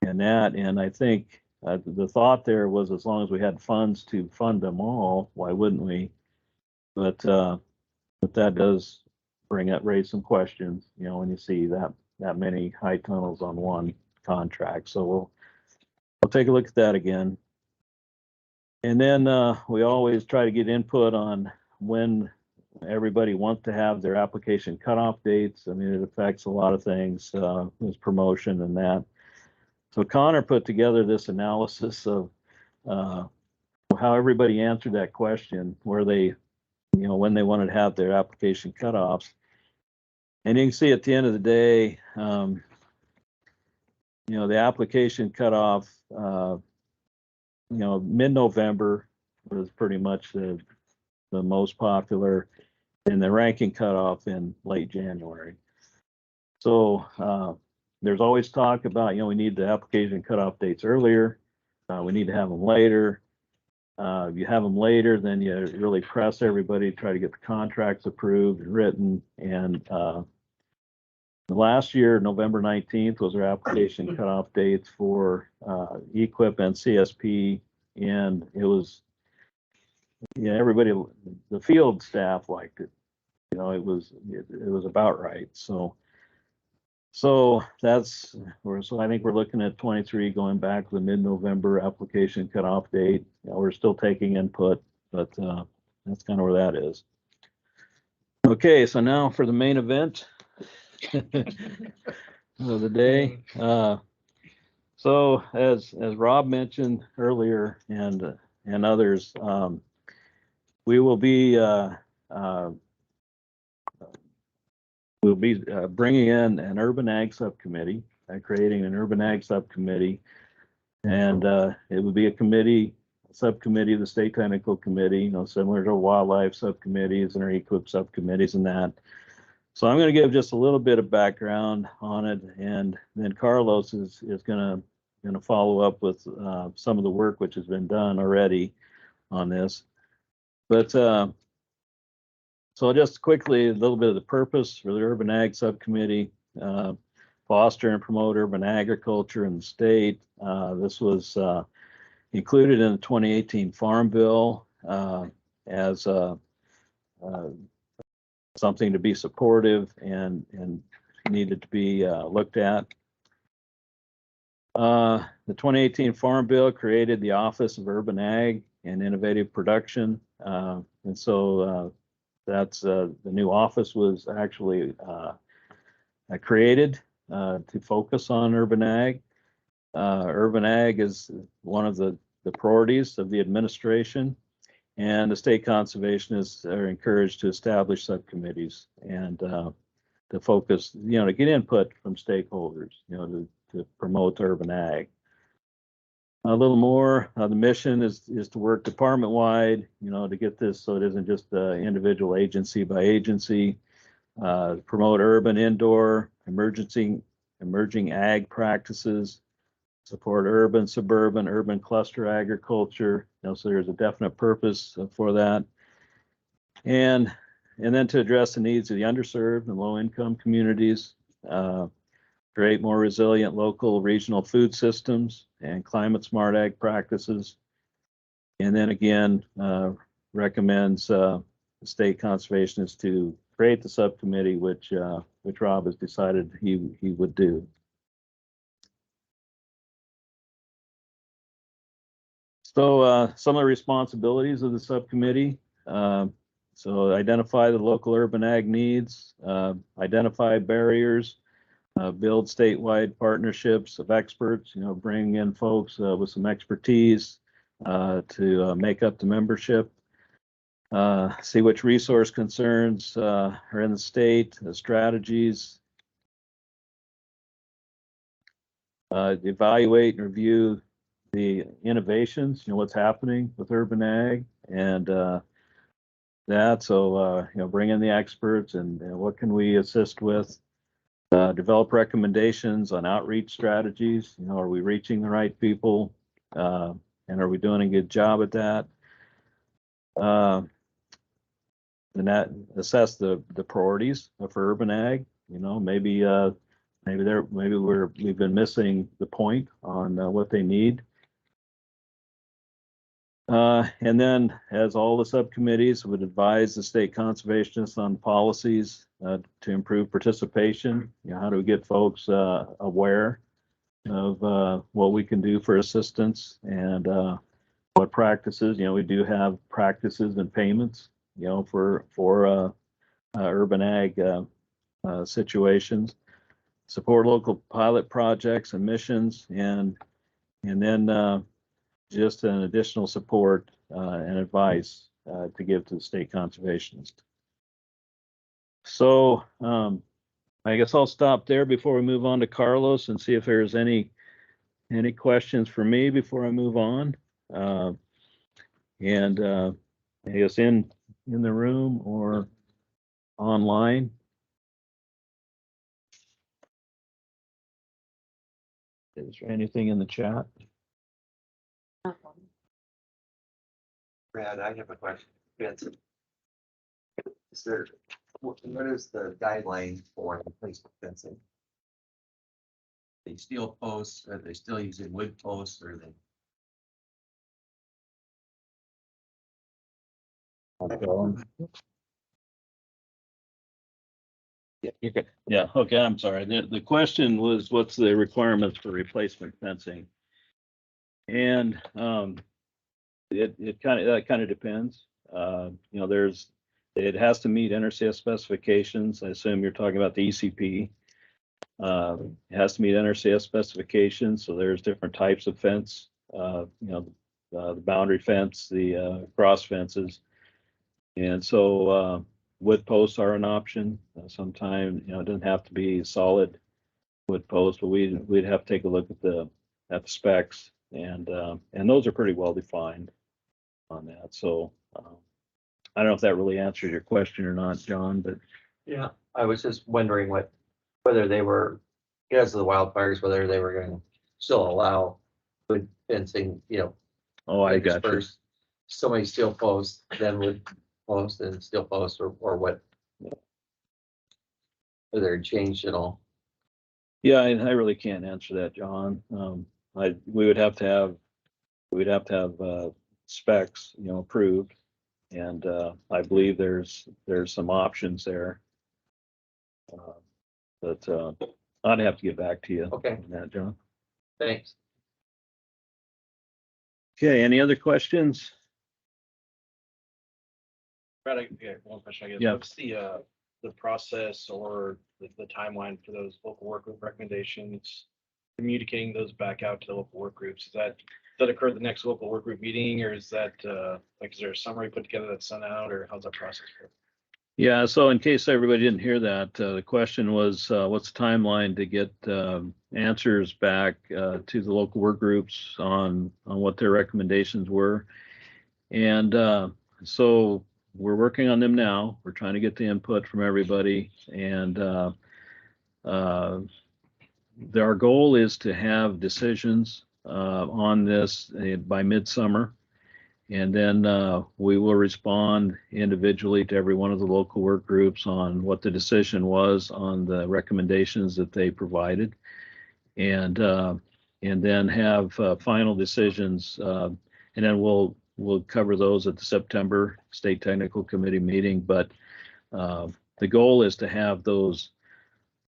and I think the thought there was, as long as we had funds to fund them all, why wouldn't we? But that does raise some questions, when you see that many high tunnels on one contract. So we'll take a look at that again. And then we always try to get input on when everybody wants to have their application cutoff dates. I mean, it affects a lot of things, this promotion and that. So Connor put together this analysis of how everybody answered that question, where they, when they wanted to have their application cutoffs. And you can see at the end of the day, the application cutoff, mid-November was pretty much the most popular, and the ranking cutoff in late January. So there's always talk about, we need the application cutoff dates earlier. We need to have them later. If you have them later, then you really press everybody to try to get the contracts approved and written. And last year, November 19th was our application cutoff dates for EQIP and CSP. And it was, everybody, the field staff liked it. It was about right. So that's where, so I think we're looking at 23 going back to the mid-November application cutoff date. We're still taking input, but that's kind of where that is. Okay, so now for the main event of the day. So as Rob mentioned earlier, and others, we will be we'll be bringing in an Urban Ag Subcommittee, creating an Urban Ag Subcommittee, and it would be a subcommittee of the State Technical Committee, similar to wildlife subcommittees and our EQIP subcommittees and that. So I'm going to give just a little bit of background on it, and then Carlos is going to follow up with some of the work which has been done already on this. But so just quickly, a little bit of the purpose for the Urban Ag Subcommittee: foster and promote urban agriculture in the state. This was included in the 2018 Farm Bill as something to be supportive and needed to be looked at. The 2018 Farm Bill created the Office of Urban Ag and Innovative Production. And so that's the new office was actually created to focus on urban ag. Urban ag is one of the priorities of the administration, and the state conservationists are encouraged to establish subcommittees and to focus, to get input from stakeholders, to promote urban ag. A little more, the mission is to work department wide, to get this so it isn't just individual agency by agency. Promote urban indoor emerging ag practices, support urban, suburban, urban cluster agriculture. So there's a definite purpose for that. And then to address the needs of the underserved and low-income communities, create more resilient local regional food systems and climate smart ag practices. And then again, recommends the state conservationists to create the subcommittee, which Rob has decided he would do. So some of the responsibilities of the subcommittee. So identify the local urban ag needs, identify barriers, build statewide partnerships of experts, bring in folks with some expertise to make up the membership. See which resource concerns are in the state, the strategies. Evaluate and review the innovations, what's happening with urban ag and that. So, bring in the experts and what can we assist with? Develop recommendations on outreach strategies. Are we reaching the right people? And are we doing a good job at that? And that assess the priorities for urban ag. Maybe we've been missing the point on what they need. And then, as all the subcommittees would advise the state conservationists on policies to improve participation. How do we get folks aware of what we can do for assistance and what practices? We do have practices and payments, for urban ag situations. Support local pilot projects and missions, and then just an additional support and advice to give to the state conservationist. So I guess I'll stop there before we move on to Carlos and see if there's any questions for me before I move on. And I guess in the room or online. Is there anything in the chat? Brad, I have a question. Vincent, is there, what is the guideline for replacement fencing? They steel posts, are they still using wood posts, or are they? Yeah, you're good. Yeah, okay, I'm sorry. The question was, what's the requirements for replacement fencing? And it kind of depends. It has to meet NRCS specifications. I assume you're talking about the ECP. It has to meet NRCS specifications, so there's different types of fence. The boundary fence, the cross fences, and so wood posts are an option. Sometimes it doesn't have to be solid wood posts, but we'd have to take a look at the specs, and those are pretty well defined on that. So I don't know if that really answers your question or not, John, but yeah, I was just wondering whether they were, because of the wildfires, whether they were going to still allow wood fencing, Oh, I got you. First, so many steel posts, then wood posts and steel posts, or what? Whether they're changed at all. Yeah, I really can't answer that, John. We would have to have specs, approved, and I believe there's some options there. But I'd have to get back to you. Okay. On that, John. Thanks. Okay, any other questions? Brad, yeah, one question, I guess. Yeah. What's the process or the timeline for those local work group recommendations? Communicating those back out to the local work groups. Does that occur at the next local work group meeting, or is that like, is there a summary put together that's sent out, or how's that process work? Yeah, so in case everybody didn't hear that, the question was, what's the timeline to get answers back to the local work groups on what their recommendations were? And so we're working on them now. We're trying to get the input from everybody. And our goal is to have decisions on this by midsummer. And then we will respond individually to every one of the local work groups on what the decision was on the recommendations that they provided. And then have final decisions. And then we'll cover those at the September State Technical Committee meeting. But the goal is to have the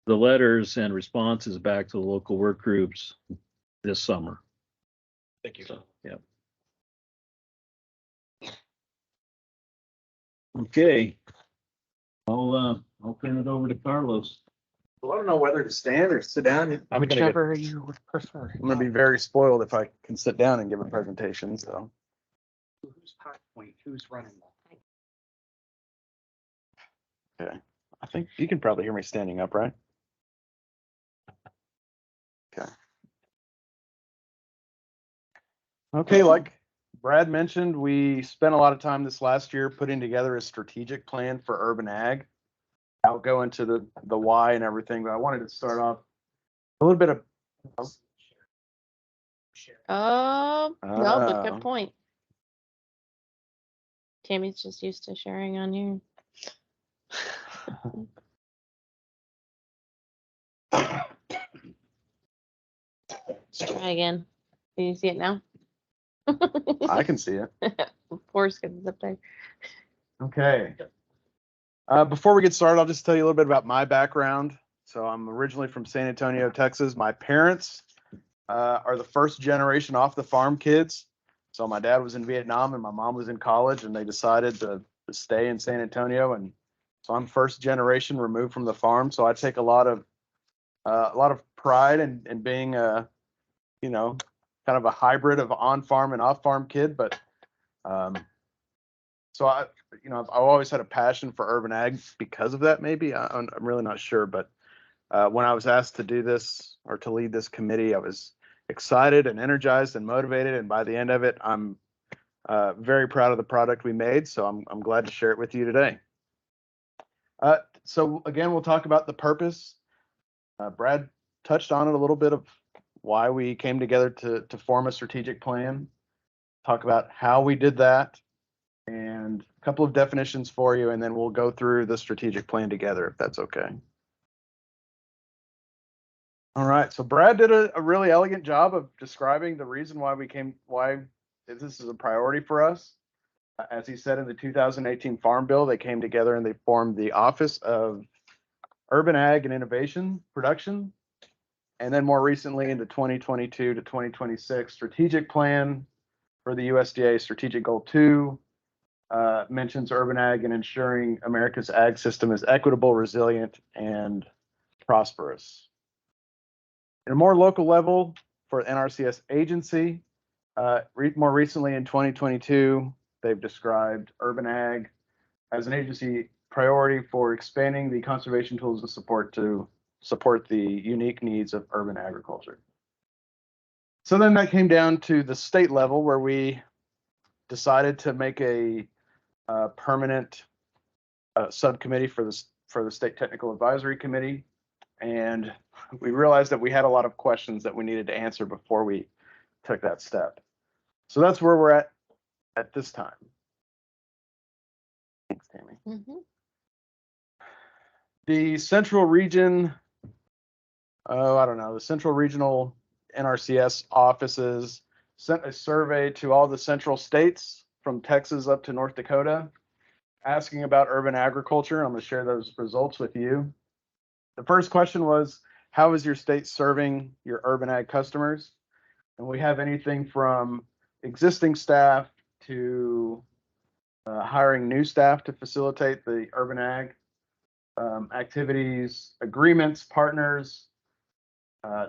letters and responses back to the local work groups this summer. Thank you. So, yeah. Okay. I'll turn it over to Carlos. Well, I don't know whether to stand or sit down. Whichever you would prefer. I'm gonna be very spoiled if I can sit down and give a presentation, so. Who's PowerPoint? Who's running that? Okay, I think you can probably hear me standing up, right? Okay. Okay, like Brad mentioned, we spent a lot of time this last year putting together a strategic plan for urban ag. I'll go into the why and everything, but I wanted to start off a little bit of. No, but good point. Tammy's just used to sharing on you. Let's try again. Can you see it now? I can see it. Of course, because it's up there. Okay. Before we get started, I'll just tell you a little bit about my background. So I'm originally from San Antonio, Texas. My parents are the first generation off the farm kids. So my dad was in Vietnam and my mom was in college, and they decided to stay in San Antonio. And so I'm first generation removed from the farm. So I take a lot of pride in being kind of a hybrid of on-farm and off-farm kid. But so I've always had a passion for urban ag because of that. Maybe I'm really not sure, but when I was asked to do this or to lead this committee, I was excited and energized and motivated. And by the end of it, I'm very proud of the product we made. So I'm glad to share it with you today. So again, we'll talk about the purpose. Brad touched on it a little bit of why we came together to form a strategic plan, talk about how we did that, and a couple of definitions for you, and then we'll go through the strategic plan together, if that's okay. All right, so Brad did a really elegant job of describing the reason why this is a priority for us. As he said in the 2018 Farm Bill, they came together and they formed the Office of Urban Ag and Innovation Production. And then more recently in the 2022 to 2026 strategic plan for the USDA Strategic Goal 2 mentions urban ag and ensuring America's ag system is equitable, resilient, and prosperous. At a more local level for NRCS agency, more recently in 2022, they've described urban ag as an agency priority for expanding the conservation tools and support the unique needs of urban agriculture. So then that came down to the state level where we decided to make a permanent subcommittee for the State Technical Advisory Committee. And we realized that we had a lot of questions that we needed to answer before we took that step. So that's where we're at this time. Thanks, Tammy. Mm-hmm. The Central Region, the Central Regional NRCS offices sent a survey to all the central states from Texas up to North Dakota, asking about urban agriculture. I'm going to share those results with you. The first question was, how is your state serving your urban ag customers? And we have anything from existing staff to hiring new staff to facilitate the urban ag activities, agreements, partners,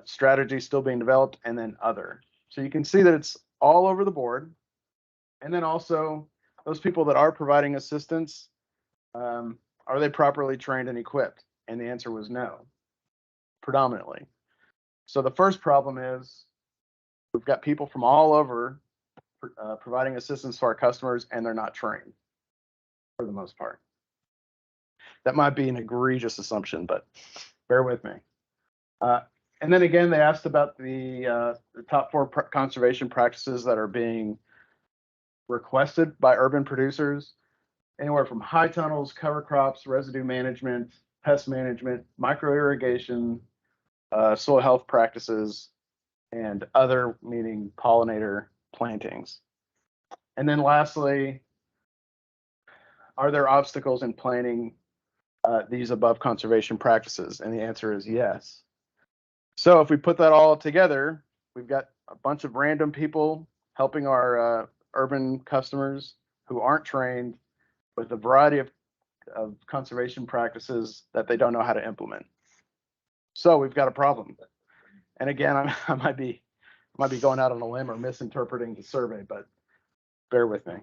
strategy still being developed, and then other. So you can see that it's all over the board. And then also those people that are providing assistance, are they properly trained and equipped? And the answer was no, predominantly. So the first problem is we've got people from all over providing assistance to our customers, and they're not trained for the most part. That might be an egregious assumption, but bear with me. And then again, they asked about the top 4 conservation practices that are being requested by urban producers, anywhere from high tunnels, cover crops, residue management, pest management, micro irrigation, soil health practices, and other, meaning pollinator plantings. And then lastly, are there obstacles in planting these above conservation practices? And the answer is yes. So if we put that all together, we've got a bunch of random people helping our urban customers who aren't trained with a variety of conservation practices that they don't know how to implement. So we've got a problem. And again, I might be going out on a limb or misinterpreting the survey, but bear with me.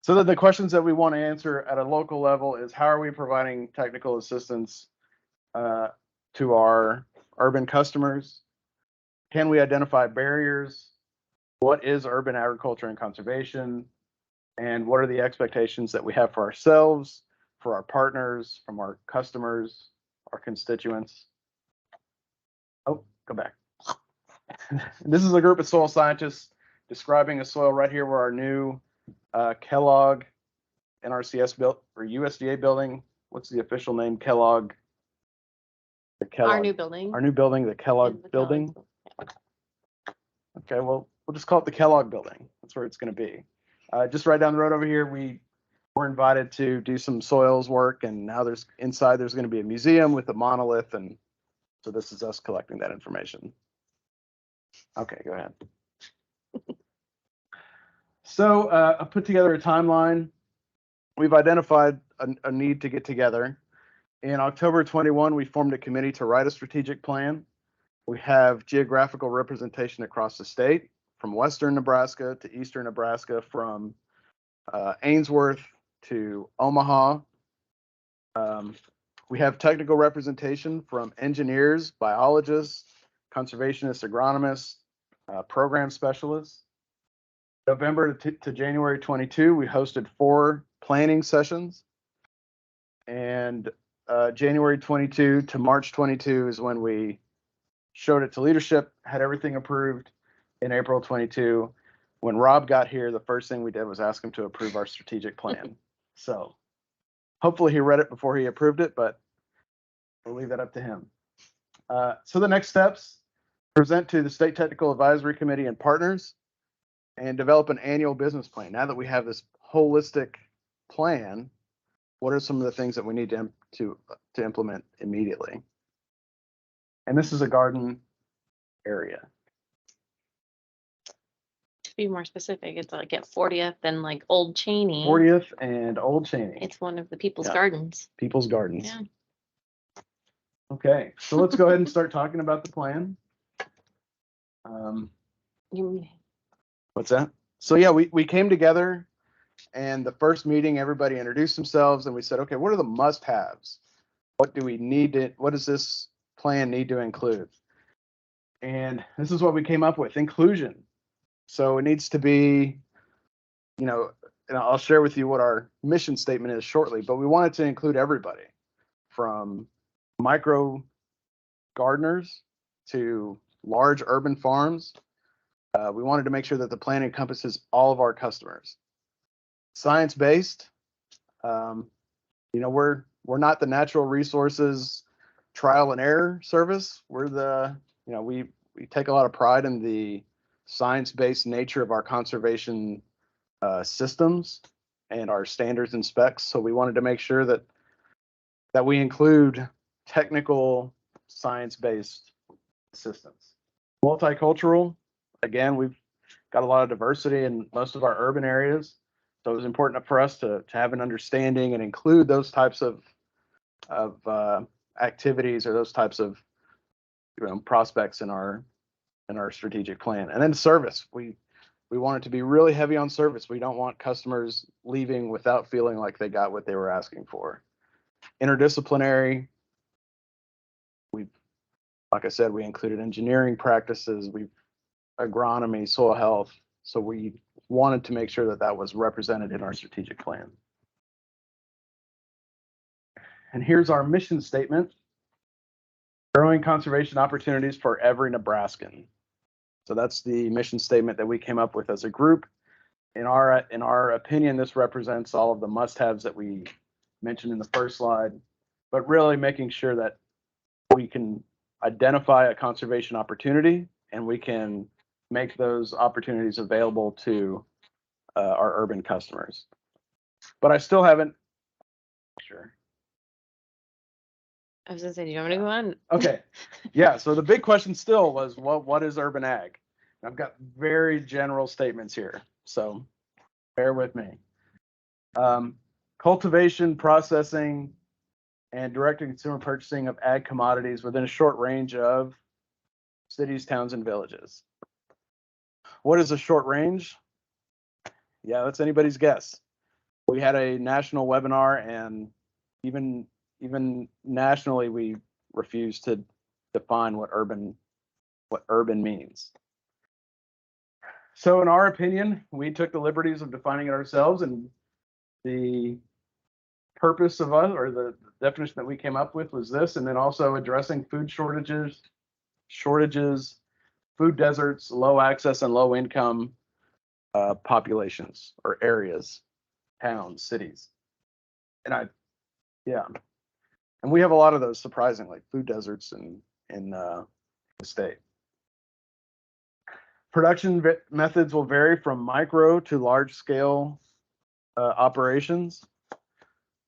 So the questions that we want to answer at a local level is, how are we providing technical assistance to our urban customers? Can we identify barriers? What is urban agriculture and conservation? And what are the expectations that we have for ourselves, for our partners, from our customers, our constituents? Oh, go back. This is a group of soil scientists describing a soil right here where our new Kellogg NRCS built or USDA building. What's the official name? Kellogg. The Kellogg. Our new building. Our new building, the Kellogg building. Okay, well, we'll just call it the Kellogg building. That's where it's going to be. Just right down the road over here, we were invited to do some soils work, and now there's going to be a museum with a monolith, and so this is us collecting that information. Okay, go ahead. So I put together a timeline. We've identified a need to get together. In October 21, we formed a committee to write a strategic plan. We have geographical representation across the state, from western Nebraska to eastern Nebraska, from Ainsworth to Omaha. We have technical representation from engineers, biologists, conservationists, agronomists, program specialists. November to January 22, we hosted 4 planning sessions. And January 22 to March 22 is when we showed it to leadership, had everything approved. In April 22, when Rob got here, the first thing we did was ask him to approve our strategic plan. So hopefully he read it before he approved it, but we'll leave that up to him. So the next steps: present to the State Technical Advisory Committee and partners, and develop an annual business plan. Now that we have this holistic plan, what are some of the things that we need to implement immediately? And this is a garden area. To be more specific, it's like at 40th and like Old Cheney. 40th and Old Cheney. It's one of the people's Yeah. gardens. People's gardens. Yeah. Okay, so let's go ahead and start talking about the plan. What's that? So yeah, we came together, and the first meeting, everybody introduced themselves, and we said, okay, what are the must-haves? What do we need to? What does this plan need to include? And this is what we came up with: inclusion. So it needs to be, and I'll share with you what our mission statement is shortly, but we wanted to include everybody, from micro gardeners to large urban farms. We wanted to make sure that the plan encompasses all of our customers. Science-based, we're not the natural resources trial and error service. We're we take a lot of pride in the science-based nature of our conservation systems and our standards and specs. So we wanted to make sure that we include technical science-based assistance. Multicultural, again, we've got a lot of diversity in most of our urban areas. So it was important for us to have an understanding and include those types of activities or those types of prospects in our strategic plan. And then service, we want it to be really heavy on service. We don't want customers leaving without feeling like they got what they were asking for. Interdisciplinary, like I said, we included engineering practices, agronomy, soil health. So we wanted to make sure that that was represented in our strategic plan. And here's our mission statement: growing conservation opportunities for every Nebraskan. So that's the mission statement that we came up with as a group. In our opinion, this represents all of the must-haves that we mentioned in the first slide, but really making sure that we can identify a conservation opportunity and we can make those opportunities available to our urban customers. But I still haven't. Sure. I was gonna say, do you want me to go on? Okay. Yeah. So the big question still was, what is urban ag? I've got very general statements here, so bear with me. Cultivation, processing, and direct-to-consumer purchasing of ag commodities within a short range of cities, towns, and villages. What is a short range? Yeah, that's anybody's guess. We had a national webinar, and even nationally, we refused to define what urban means. So in our opinion, we took the liberties of defining it ourselves, and the purpose of us, or the definition that we came up with, was this, and then also addressing food shortages, food deserts, low access and low income populations or areas, towns, cities. And we have a lot of those, surprisingly, food deserts in the state. Production methods will vary from micro to large scale operations.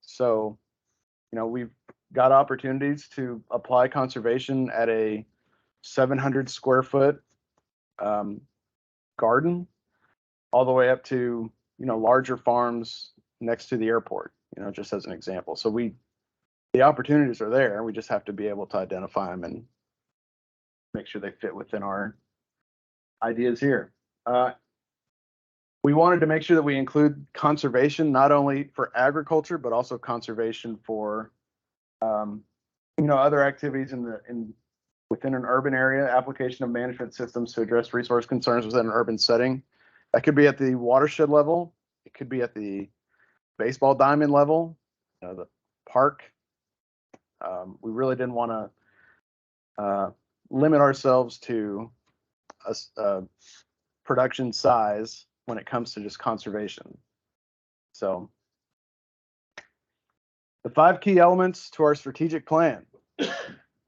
So, we've got opportunities to apply conservation at a 700 square foot garden, all the way up to, larger farms next to the airport, just as an example. So the opportunities are there. We just have to be able to identify them and make sure they fit within our ideas here. We wanted to make sure that we include conservation not only for agriculture, but also conservation for other activities within an urban area, application of management systems to address resource concerns within an urban setting. That could be at the watershed level. It could be at the baseball diamond level, the park. We really didn't want to limit ourselves to a production size when it comes to just conservation. So the 5 key elements to our strategic plan, and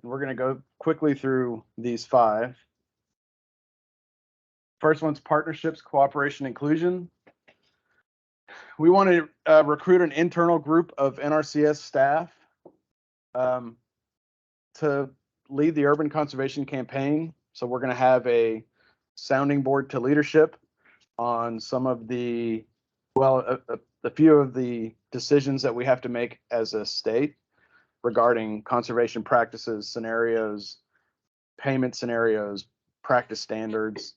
we're going to go quickly through these 5. First one's partnerships, cooperation, inclusion. We want to recruit an internal group of NRCS staff to lead the urban conservation campaign. So we're going to have a sounding board to leadership on some of a few of the decisions that we have to make as a state regarding conservation practices, scenarios, payment scenarios, practice standards,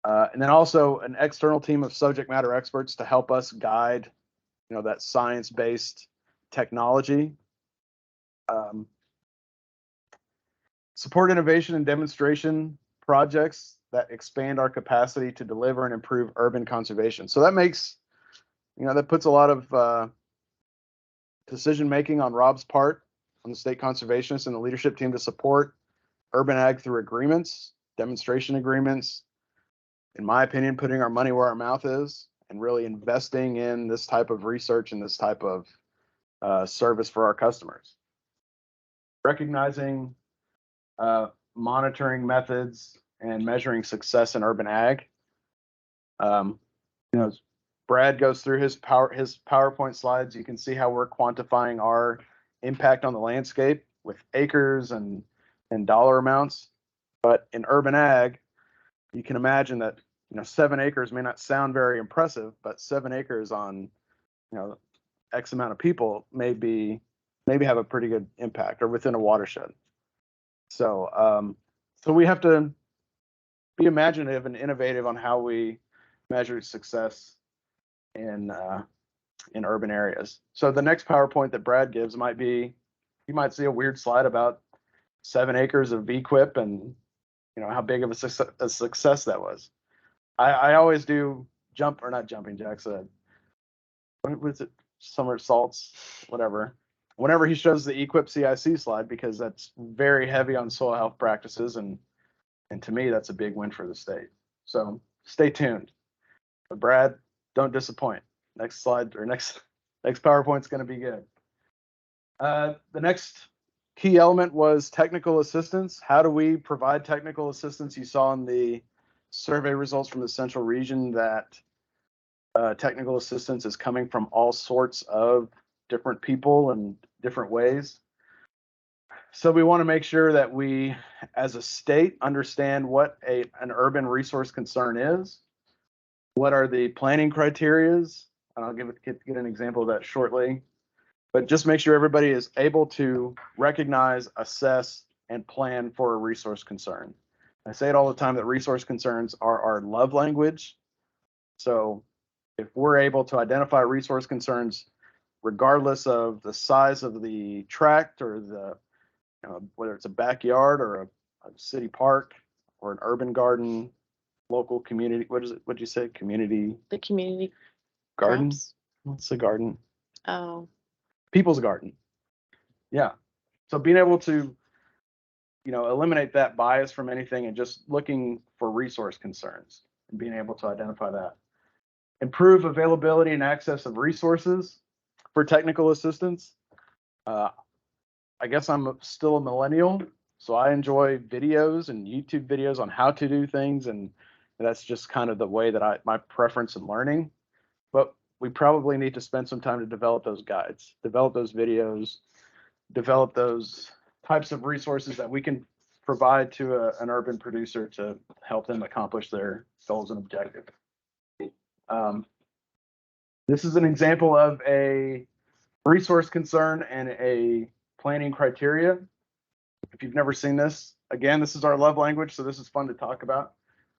and then also an external team of subject matter experts to help us guide, that science-based technology. Support innovation and demonstration projects that expand our capacity to deliver and improve urban conservation. So that makes, that puts a lot of decision-making on Rob's part, on the state conservationists and the leadership team, to support urban ag through agreements, demonstration agreements, in my opinion, putting our money where our mouth is and really investing in this type of research and this type of service for our customers. Recognizing monitoring methods and measuring success in urban ag. As Brad goes through his PowerPoint slides, you can see how we're quantifying our impact on the landscape with acres and dollar amounts. But in urban ag, you can imagine that 7 acres may not sound very impressive, but 7 acres on, X amount of people maybe have a pretty good impact, or within a watershed. So, so we have to be imaginative and innovative on how we measure success in urban areas. So the next PowerPoint that Brad gives might be, you might see a weird slide about 7 acres of VQuip and how big of a success that was. I always do not jumping jacks. What was it? Summer salts, whatever. Whenever he shows the equip CIC slide, because that's very heavy on soil health practices, and to me that's a big win for the state. So stay tuned. But Brad, don't disappoint. Next slide, or next PowerPoint's going to be good. The next key element was technical assistance. How do we provide technical assistance? You saw in the survey results from the central region that technical assistance is coming from all sorts of different people and different ways. So we want to make sure that we, as a state, understand what an urban resource concern is. What are the planning criterias? And I'll get an example of that shortly. But just make sure everybody is able to recognize, assess, and plan for a resource concern. I say it all the time that resource concerns are our love language. So if we're able to identify resource concerns, regardless of the size of the tract or whether it's a backyard or a city park or an urban garden, local community, what is it? What'd you say? Community? The community Garden? crops? What's the garden? Oh, People's garden. Yeah. So being able to, eliminate that bias from anything and just looking for resource concerns and being able to identify that. Improve availability and access of resources for technical assistance. I guess I'm still a millennial, so I enjoy videos and YouTube videos on how to do things, and that's just kind of the way that my preference in learning. But we probably need to spend some time to develop those guides, develop those videos, develop those types of resources that we can provide to an urban producer to help them accomplish their goals and objectives. This is an example of a resource concern and a planning criteria. If you've never seen this, again, this is our love language, so this is fun to talk about.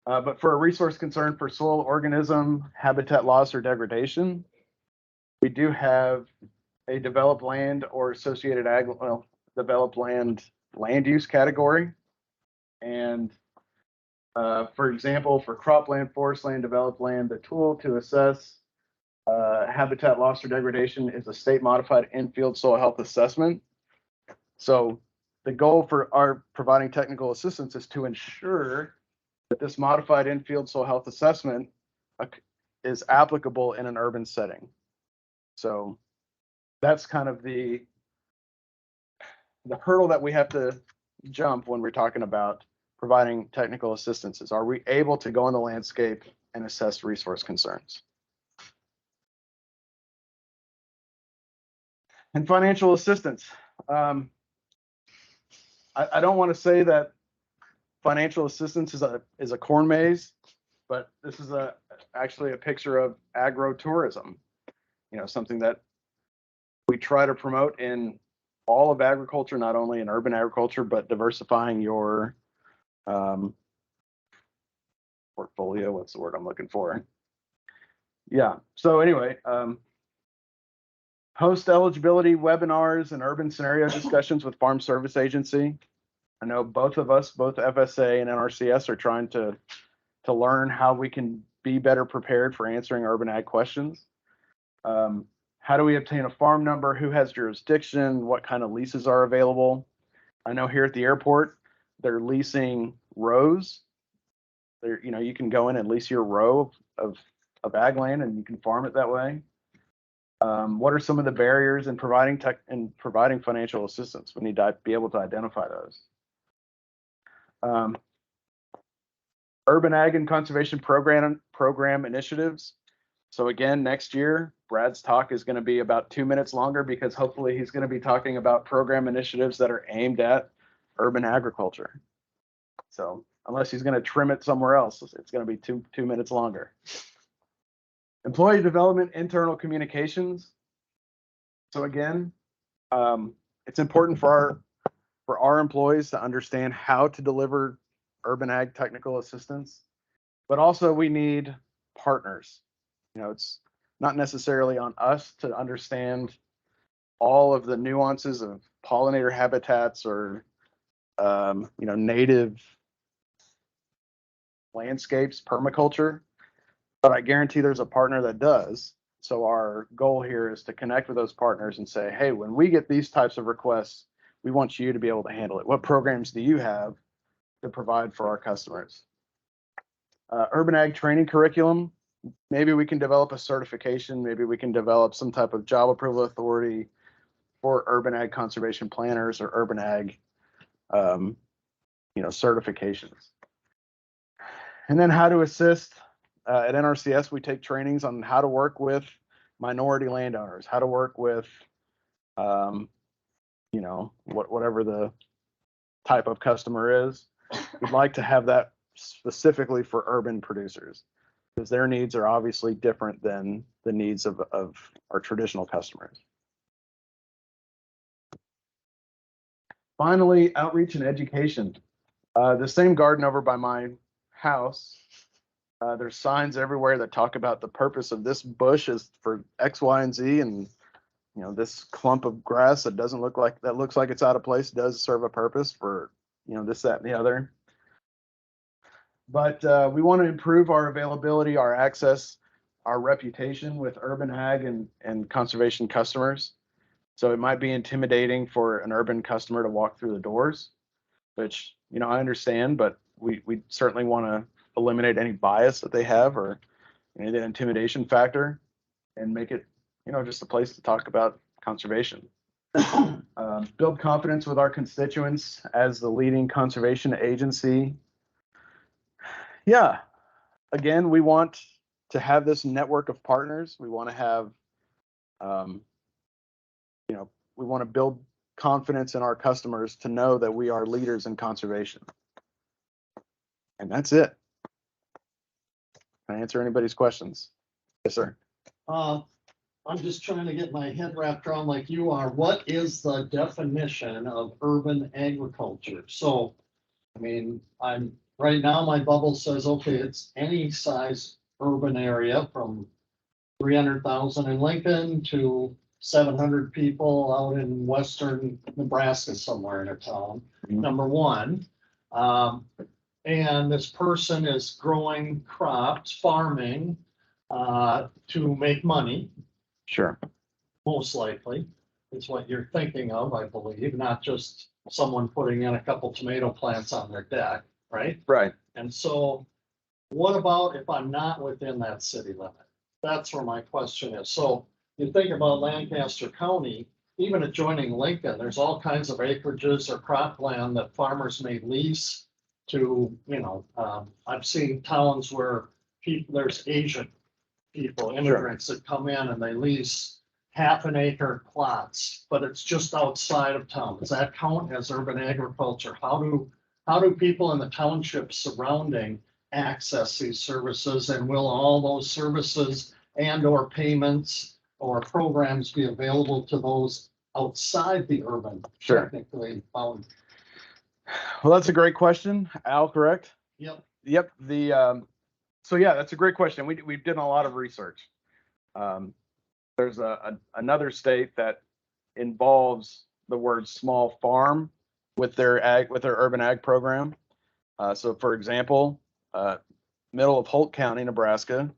But for a resource concern for soil organism, habitat loss, or degradation, we do have a developed land or associated developed land use category. And for example, for cropland, forest land, developed land, the tool to assess habitat loss or degradation is a state modified in-field soil health assessment. So the goal for our providing technical assistance is to ensure that this modified in-field soil health assessment is applicable in an urban setting. So that's kind of the hurdle that we have to jump when we're talking about providing technical assistance. Is, are we able to go on the landscape and assess resource concerns? And financial assistance. I don't want to say that financial assistance is a corn maze, but this is actually a picture of agro-tourism. Something that we try to promote in all of agriculture, not only in urban agriculture, but diversifying your portfolio. What's the word I'm looking for? Yeah. So anyway, host eligibility webinars and urban scenario discussions with Farm Service Agency. I know both of us, both FSA and NRCS, are trying to learn how we can be better prepared for answering urban ag questions. How do we obtain a farm number? Who has jurisdiction? What kind of leases are available? I know here at the airport, they're leasing rows. You can go in and lease your row of ag land, and you can farm it that way. What are some of the barriers in providing financial assistance? We need to be able to identify those. Urban Ag and Conservation Program initiatives. So again, next year, Brad's talk is going to be about 2 minutes longer, because hopefully he's going to be talking about program initiatives that are aimed at urban agriculture. So unless he's going to trim it somewhere else. It's going to be two minutes longer. Employee development, internal communications. So again, it's important for our employees to understand how to deliver urban ag technical assistance, but also we need partners. You know, it's not necessarily on us to understand all of the nuances of pollinator habitats or you know, native landscapes, permaculture, but I guarantee there's a partner that does. So our goal here is to connect with those partners and say, hey, when we get these types of requests, we want you to be able to handle it. What programs do you have to provide for our customers? Urban ag training curriculum. Maybe we can develop a certification. Maybe we can develop some type of job approval authority for urban ag conservation planners or urban ag, you know, certifications. And then how to assist. At NRCS, we take trainings on how to work with minority landowners, how to work with, you know, whatever the type of customer is. We'd like to have that specifically for urban producers, because their needs are obviously different than the needs of our traditional customers. Finally, outreach and education. The same garden over by my house, there's signs everywhere that talk about the purpose of this bush is for X, Y, and Z, and you know, this clump of grass that doesn't look like, that looks like it's out of place, does serve a purpose for, you know, this, that, and the other. But we want to improve our availability, our access, our reputation with urban ag and conservation customers. So it might be intimidating for an urban customer to walk through the doors, which, you know, I understand, but we certainly want to eliminate any bias that they have or any intimidation factor and make it, you know, just a place to talk about conservation. Build confidence with our constituents as the leading conservation agency. Yeah, again, we want to have this network of partners. We want to have, you know, we want to build confidence in our customers to know that we are leaders in conservation. And that's it. Can I answer anybody's questions? Yes, sir. I'm just trying to get my head wrapped around like you are. What is the definition of urban agriculture? So, I mean, right now my bubble says, okay, it's any size urban area from 300,000 in Lincoln to 700 people out in western Nebraska, somewhere in a town. Number one. And this person is growing crops, farming to make money. Sure. Most likely is what you're thinking of, I believe, not just someone putting in a couple tomato plants on their deck, right? Right. And so what about if I'm not within that city limit? That's where my question is. So you think about Lancaster County, even adjoining Lincoln, there's all kinds of acreages or cropland that farmers may lease to, you know, I've seen towns where there's Asian people, immigrants that come in and they lease half an acre plots, but it's just outside of town. Does that count as urban agriculture? How do people in the township surrounding access these services, and will all those services and or payments or programs be available to those outside the urban technically bound? Well, that's a great question. Al, correct? Yep. Yep. So yeah, that's a great question. We did a lot of research. There's another state that involves the word small farm with their urban ag program. So for example, middle of Holt County, Nebraska,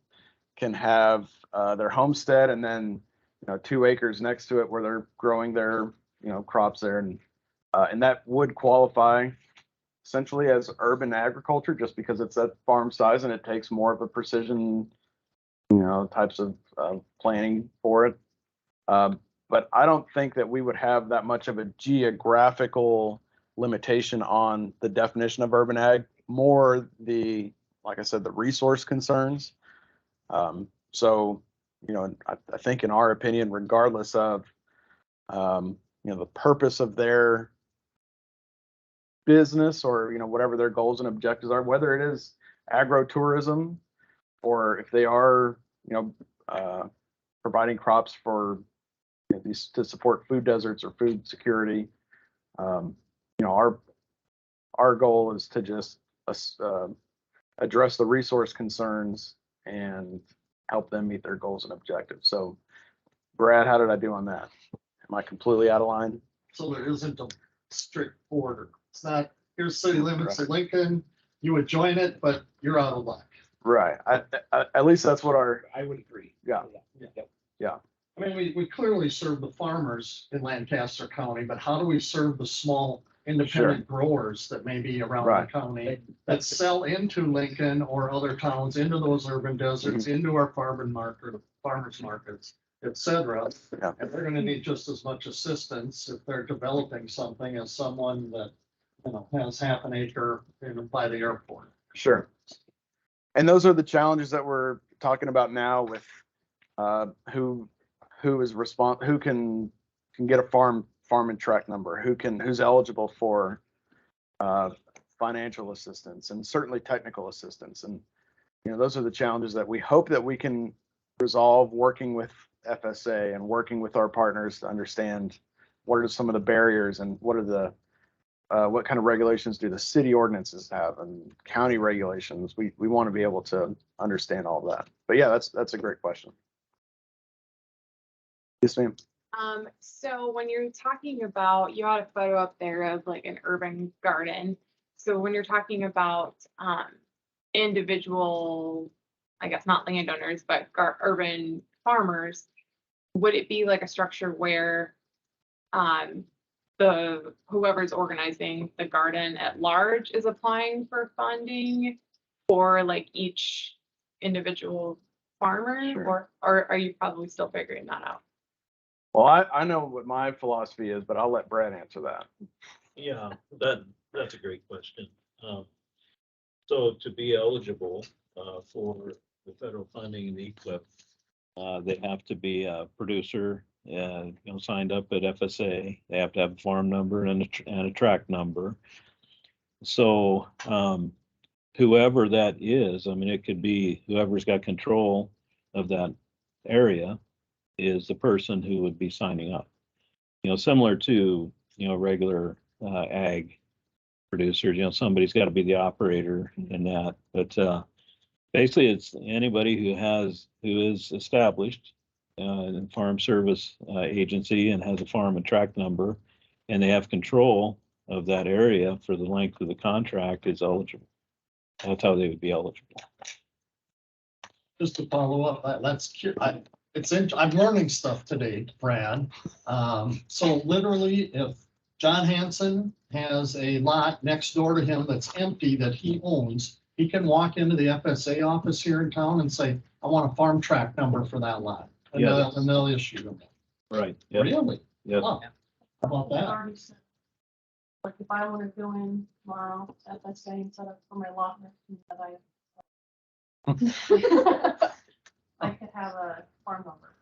can have their homestead and then, you know, 2 acres next to it where they're growing their, you know, crops there, and that would qualify essentially as urban agriculture just because it's that farm size and it takes more of a precision, you know, types of planning for it. But I don't think that we would have that much of a geographical limitation on the definition of urban ag, more like I said, the resource concerns. So, you know, I think in our opinion, regardless of, you know, the purpose of their business or, whatever their goals and objectives are, whether it is agro-tourism or if they are, providing crops for these to support food deserts or food security. Our goal is to just address the resource concerns and help them meet their goals and objectives. So, Brad, how did I do on that? Am I completely out of line? So there isn't a strict border. It's not, here's city limits of Lincoln, you would join it, but you're out of luck. Right. At least that's what I would agree. Yeah. I mean, we clearly serve the farmers in Lancaster County, but how do we serve the small independent growers that may be around the county that sell into Lincoln or other towns, into those urban deserts, into our farmers markets, et cetera. Yeah. And they're gonna need just as much assistance if they're developing something as someone that, has half an acre by the airport. Sure. And those are the challenges that we're talking about now with who can get a farm and track number, who's eligible for financial assistance and certainly technical assistance. And those are the challenges that we hope that we can resolve working with FSA and working with our partners to understand what are some of the barriers and what kind of regulations do the city ordinances have and county regulations. We want to be able to understand all of that. But yeah, that's a great question. Yes, ma'am. So when you're talking about, you had a photo up there of like an urban garden. So when you're talking about individual, I guess not landowners, but urban farmers, would it be like a structure where whoever's organizing the garden at large is applying for funding, or like each individual farmer? Sure. Or are you probably still figuring that out? Well, I know what my philosophy is, but I'll let Brad answer that. Yeah, that's a great question. So to be eligible for the federal funding and the EQIP, they have to be a producer, signed up at FSA. They have to have a farm number and a tract number. So whoever that is, I mean, it could be whoever's got control of that area is the person who would be signing up. Similar to regular ag producers. Somebody's got to be the operator in that. But basically, it's anybody who is established in farm service agency and has a farm and tract number, and they have control of that area for the length of the contract is eligible. That's how they would be eligible. Just to follow up, that's cute. I'm learning stuff today, Brad. So literally, if John Hanson has a lot next door to him that's empty that he owns, he can walk into the FSA office here in town and say, I want a farm tract number for that lot. And they'll issue them. Right. Yep. Really? Yep. Huh. How about that? Like if I want to go in tomorrow at that same setup for my lot next to that I could have a farm number.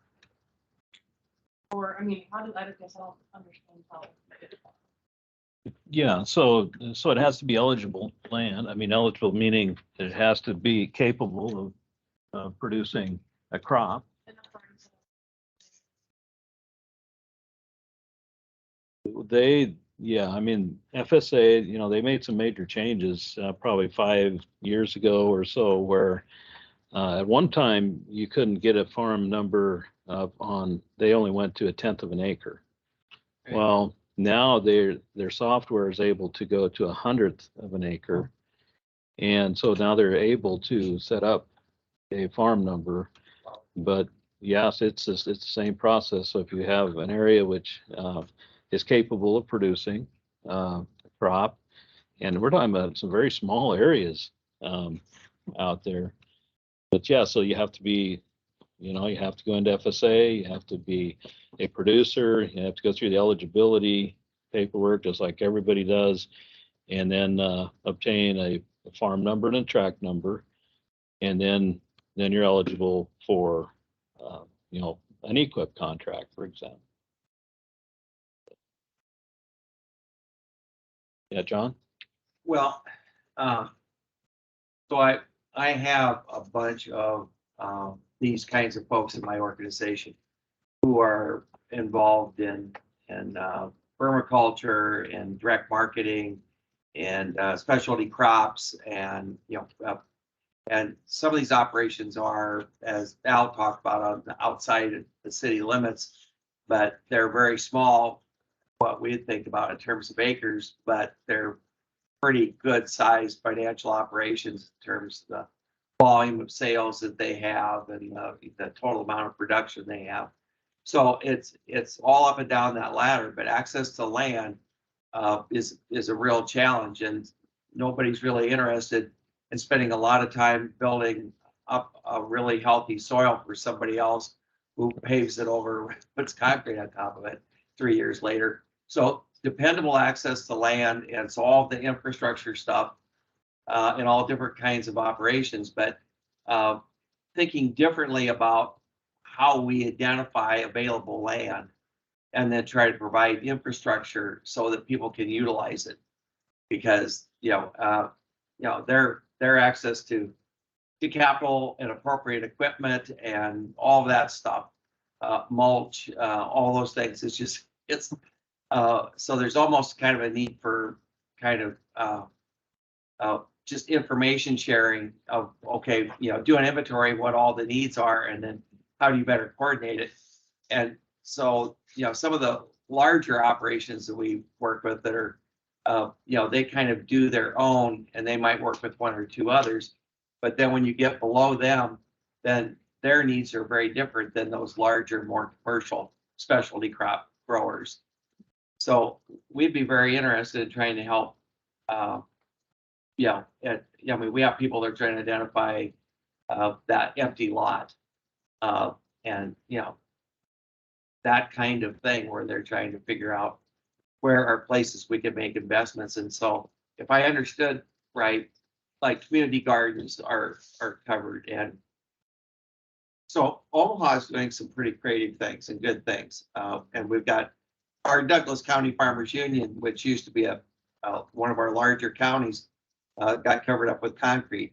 Or, I mean, how do I guess I don't understand how. Yeah, so it has to be eligible land. I mean, eligible meaning it has to be capable of producing a crop. I mean, FSA, they made some major changes probably 5 years ago or so, where at one time you couldn't get a farm number they only went to 1/10 of an acre. Okay. Well, now their software is able to go to 100th of an acre. And so now they're able to set up a farm number. But yes, it's the same process. So if you have an area which is capable of producing a crop, and we're talking about some very small areas out there. But yeah, so you have to be, you have to go into FSA, you have to be a producer, you have to go through the eligibility paperwork just like everybody does, and then obtain a farm number and a tract number, and then you're eligible for an EQIP contract, for example. Yeah, John? Well, so I have a bunch of these kinds of folks in my organization who are involved in permaculture and direct marketing and specialty crops, and and some of these operations are, as Al talked about, on the outside of the city limits, but they're very small, what we think about in terms of acres, but they're pretty good sized financial operations in terms of the volume of sales that they have and the total amount of production they have. So it's all up and down that ladder, but access to land is a real challenge, and nobody's really interested in spending a lot of time building up a really healthy soil for somebody else who paves it over, puts concrete on top of it 3 years later. So dependable access to land, and so all the infrastructure stuff and all different kinds of operations, but thinking differently about how we identify available land and then try to provide infrastructure so that people can utilize it, because their access to capital and appropriate equipment and all of that stuff, mulch, all those things, it's so there's almost kind of a need for kind of just information sharing of, okay, do an inventory of what all the needs are, and then how do you better coordinate it. And so some of the larger operations that we work with that are they kind of do their own, and they might work with one or two others, but then when you get below them, then their needs are very different than those larger, more commercial specialty crop growers. So we'd be very interested in trying to help. We have people that are trying to identify that empty lot, and that kind of thing, where they're trying to figure out where are places we can make investments. And so, if I understood right, like community gardens are covered, and so Omaha is doing some pretty creative things and good things, and we've got our Douglas County Farmers Union, which used to be one of our larger counties, got covered up with concrete.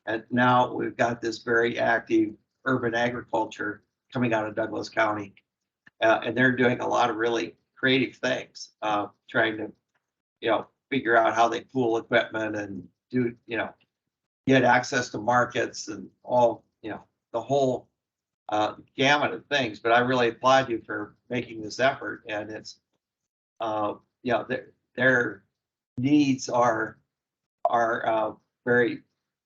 And now we've got this very active urban agriculture coming out of Douglas County. And they're doing a lot of really creative things, trying to, figure out how they pool equipment and do, get access to markets and all, the whole gamut of things. But I really applaud you for making this effort. And it's, their needs are very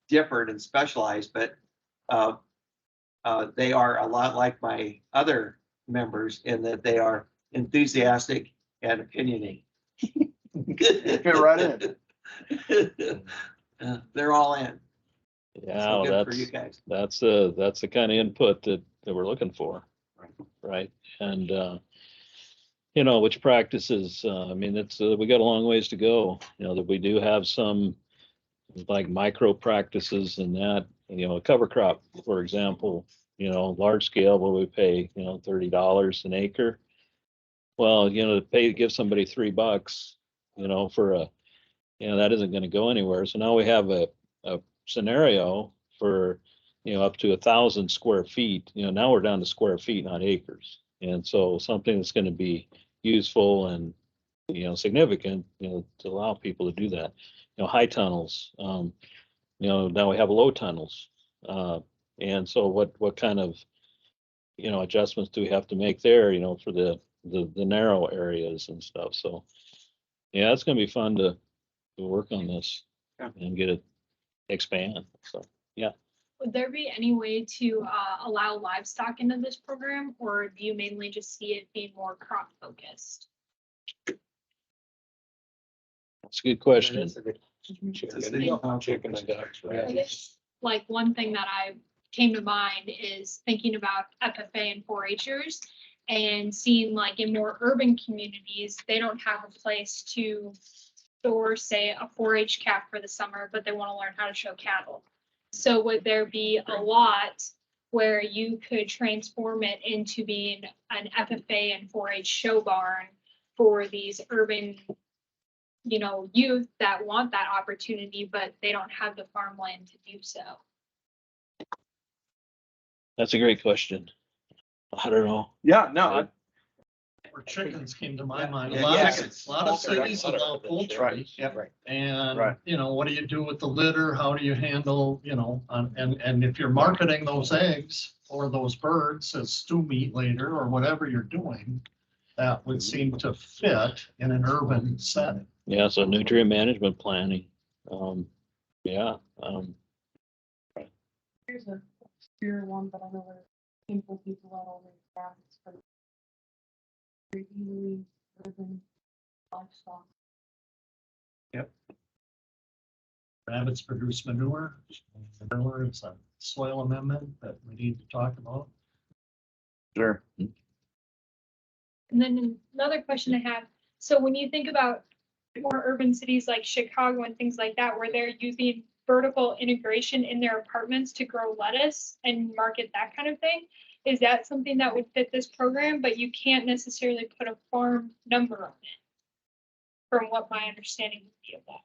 different and specialized, but they are a lot like my other members in that they are enthusiastic and opinionated. Fit right in. They're all in. Yeah, So well, good for you guys. that's the kind of input that we're looking for, right? And which practices, it's we got a long ways to go. That we do have some like micro practices and that, a cover crop, for example, large scale where we pay, $30 an acre. Well, to give somebody $3, for that isn't going to go anywhere. So now we have a scenario for, up to 1,000 square feet. Now we're down to square feet, not acres. And so something that's going to be useful and, significant, to allow people to do that. High tunnels, now we have low tunnels. And so what kind of, adjustments do we have to make there, for the narrow areas and stuff. So yeah, it's going to be fun to work on this and get it expand. So yeah. Would there be any way to allow livestock into this program, or do you mainly just see it being more crop focused? That's a good question. Chicken and ducks, right? Like one thing that I came to mind is thinking about FFA and 4-Hers and seeing like in more urban communities, they don't have a place to store, say, a 4-H calf for the summer, but they want to learn how to show cattle. So would there be a lot where you could transform it into being an FFA and 4-H show barn for these urban you know, youth that want that opportunity, but they don't have the farmland to do so. That's a great question. I don't know. Yeah, no, Or chickens came to my mind. A Yeah, lot yeah. of, a lot of cities allow poultry. Right. And, Right. you know, what do you do with the litter? How do you handle, you know, and if you're marketing those eggs or those birds as stew meat later or whatever you're doing, that would seem to fit in an urban setting. Yeah, so nutrient management planning. Yeah. Here's a obscure one, but I know where people out all the grounds for easily urban livestock. Yep. Rabbits produce manure. Manure is a soil amendment that we need to talk about. Sure. And then another question I have, so when you think about more urban cities like Chicago and things like that, where they're using vertical integration in their apartments to grow lettuce and market that kind of thing, is that something that would fit this program, but you can't necessarily put a farm number on it? From what my understanding would be of that.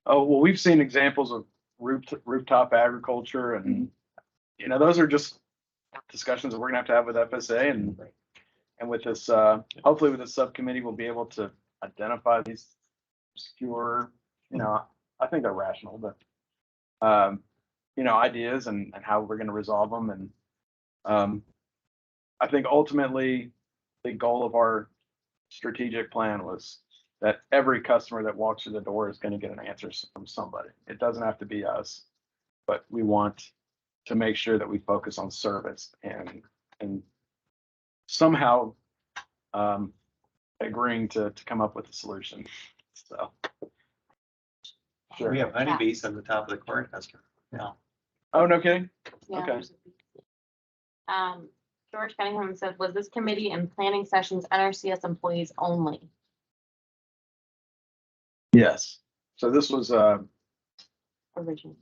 Oh, well, we've seen examples of rooftop agriculture and, you know, those are just discussions that we're gonna have with FSA and with this, hopefully with this subcommittee, we'll be able to identify these obscure, you know, I think they're rational, but, you know, ideas and how we're gonna resolve them. And I think ultimately the goal of our strategic plan was that every customer that walks through the door is going to get an answer from somebody. It doesn't have to be us, but we want to make sure that we focus on service and somehow agreeing to come up with a solution. So. Sure. We have honeybees on the top of the corn husker. Yeah. Oh, no kidding? Yeah. Okay. George Cunningham said, was this committee and planning sessions NRCS employees only? Yes. So this was Originally.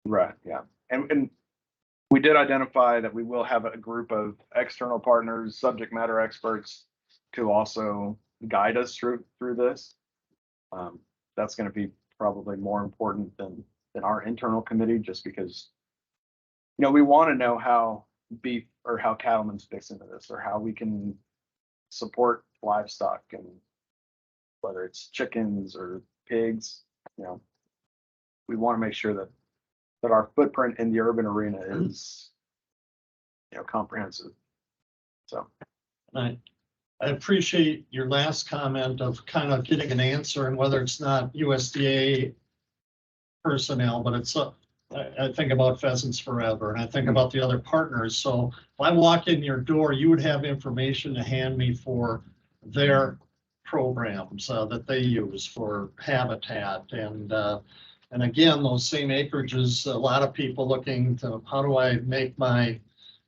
right, yeah. And we did identify that we will have a group of external partners, subject matter experts to also guide us through this. That's going to be probably more important than our internal committee, just because, you know, we want to know how beef or how cattlemen fits into this, or how we can support livestock, and whether it's chickens or pigs, you know, we want to make sure that our footprint in the urban arena is, you know, comprehensive. So. I appreciate your last comment of kind of getting an answer, and whether it's not USDA personnel, but it's, I think about Pheasants Forever, and I think about the other partners. So if I walk in your door, you would have information to hand me for their programs that they use for habitat. And again, those same acreages, a lot of people looking to, how do I make my,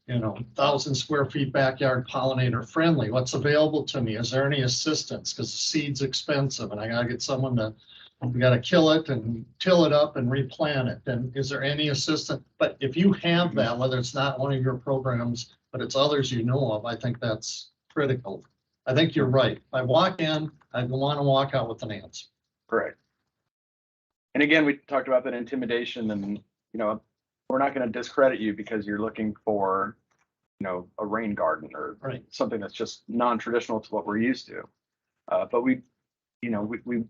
you know, 1,000 square feet backyard pollinator friendly? What's available to me? Is there any assistance? Because the seed's expensive and I gotta get someone to, we gotta kill it and till it up and replant it. And is there any assistance? But if you have that, whether it's not one of your programs, but it's others you know of, I think that's critical. I think you're right. If I walk in, I want to walk out with an answer. Correct. And again, we talked about that intimidation, and, you know, we're not going to discredit you because you're looking for, you know, a rain garden or something that's just non-traditional to what we're used to. But we, you know, we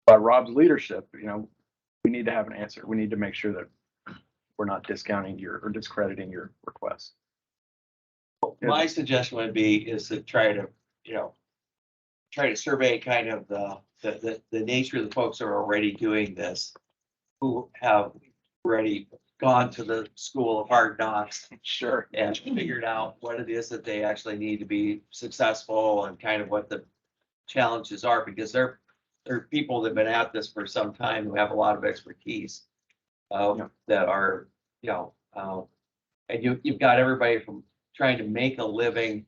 by Rob's leadership, you know, we need to have an answer. We need to make sure that we're not discounting or discrediting your request. My suggestion would be is to try to, you know, survey kind of the nature of the folks who are already doing this, who have already gone to the school of hard knocks. Sure. And figured out what it is that they actually need to be successful and kind of what the challenges are, because they're people that have been at this for some time who have a lot of expertise that are, you know, and you've got everybody from trying to make a living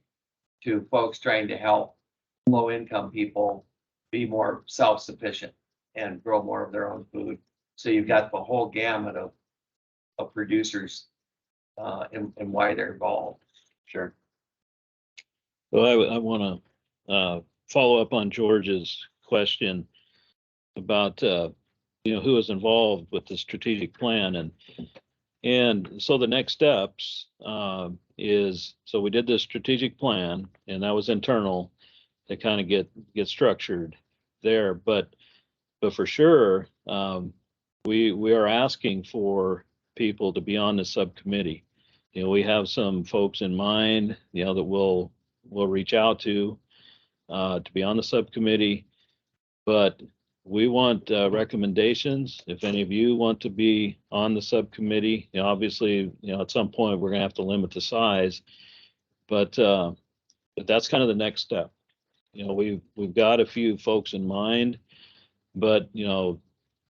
to folks trying to help low income people be more self-sufficient and grow more of their own food. So you've got the whole gamut of producers and why they're involved. Sure. Well, I want to follow up on George's question. about, who is involved with the strategic plan. And so the next steps is, so we did this strategic plan, and that was internal to kind of get structured there. But for sure, we are asking for people to be on the subcommittee. We have some folks in mind, that we'll reach out to be on the subcommittee. But we want recommendations. If any of you want to be on the subcommittee, obviously, at some point we're gonna have to limit the size. But that's kind of the next step. We've got a few folks in mind, but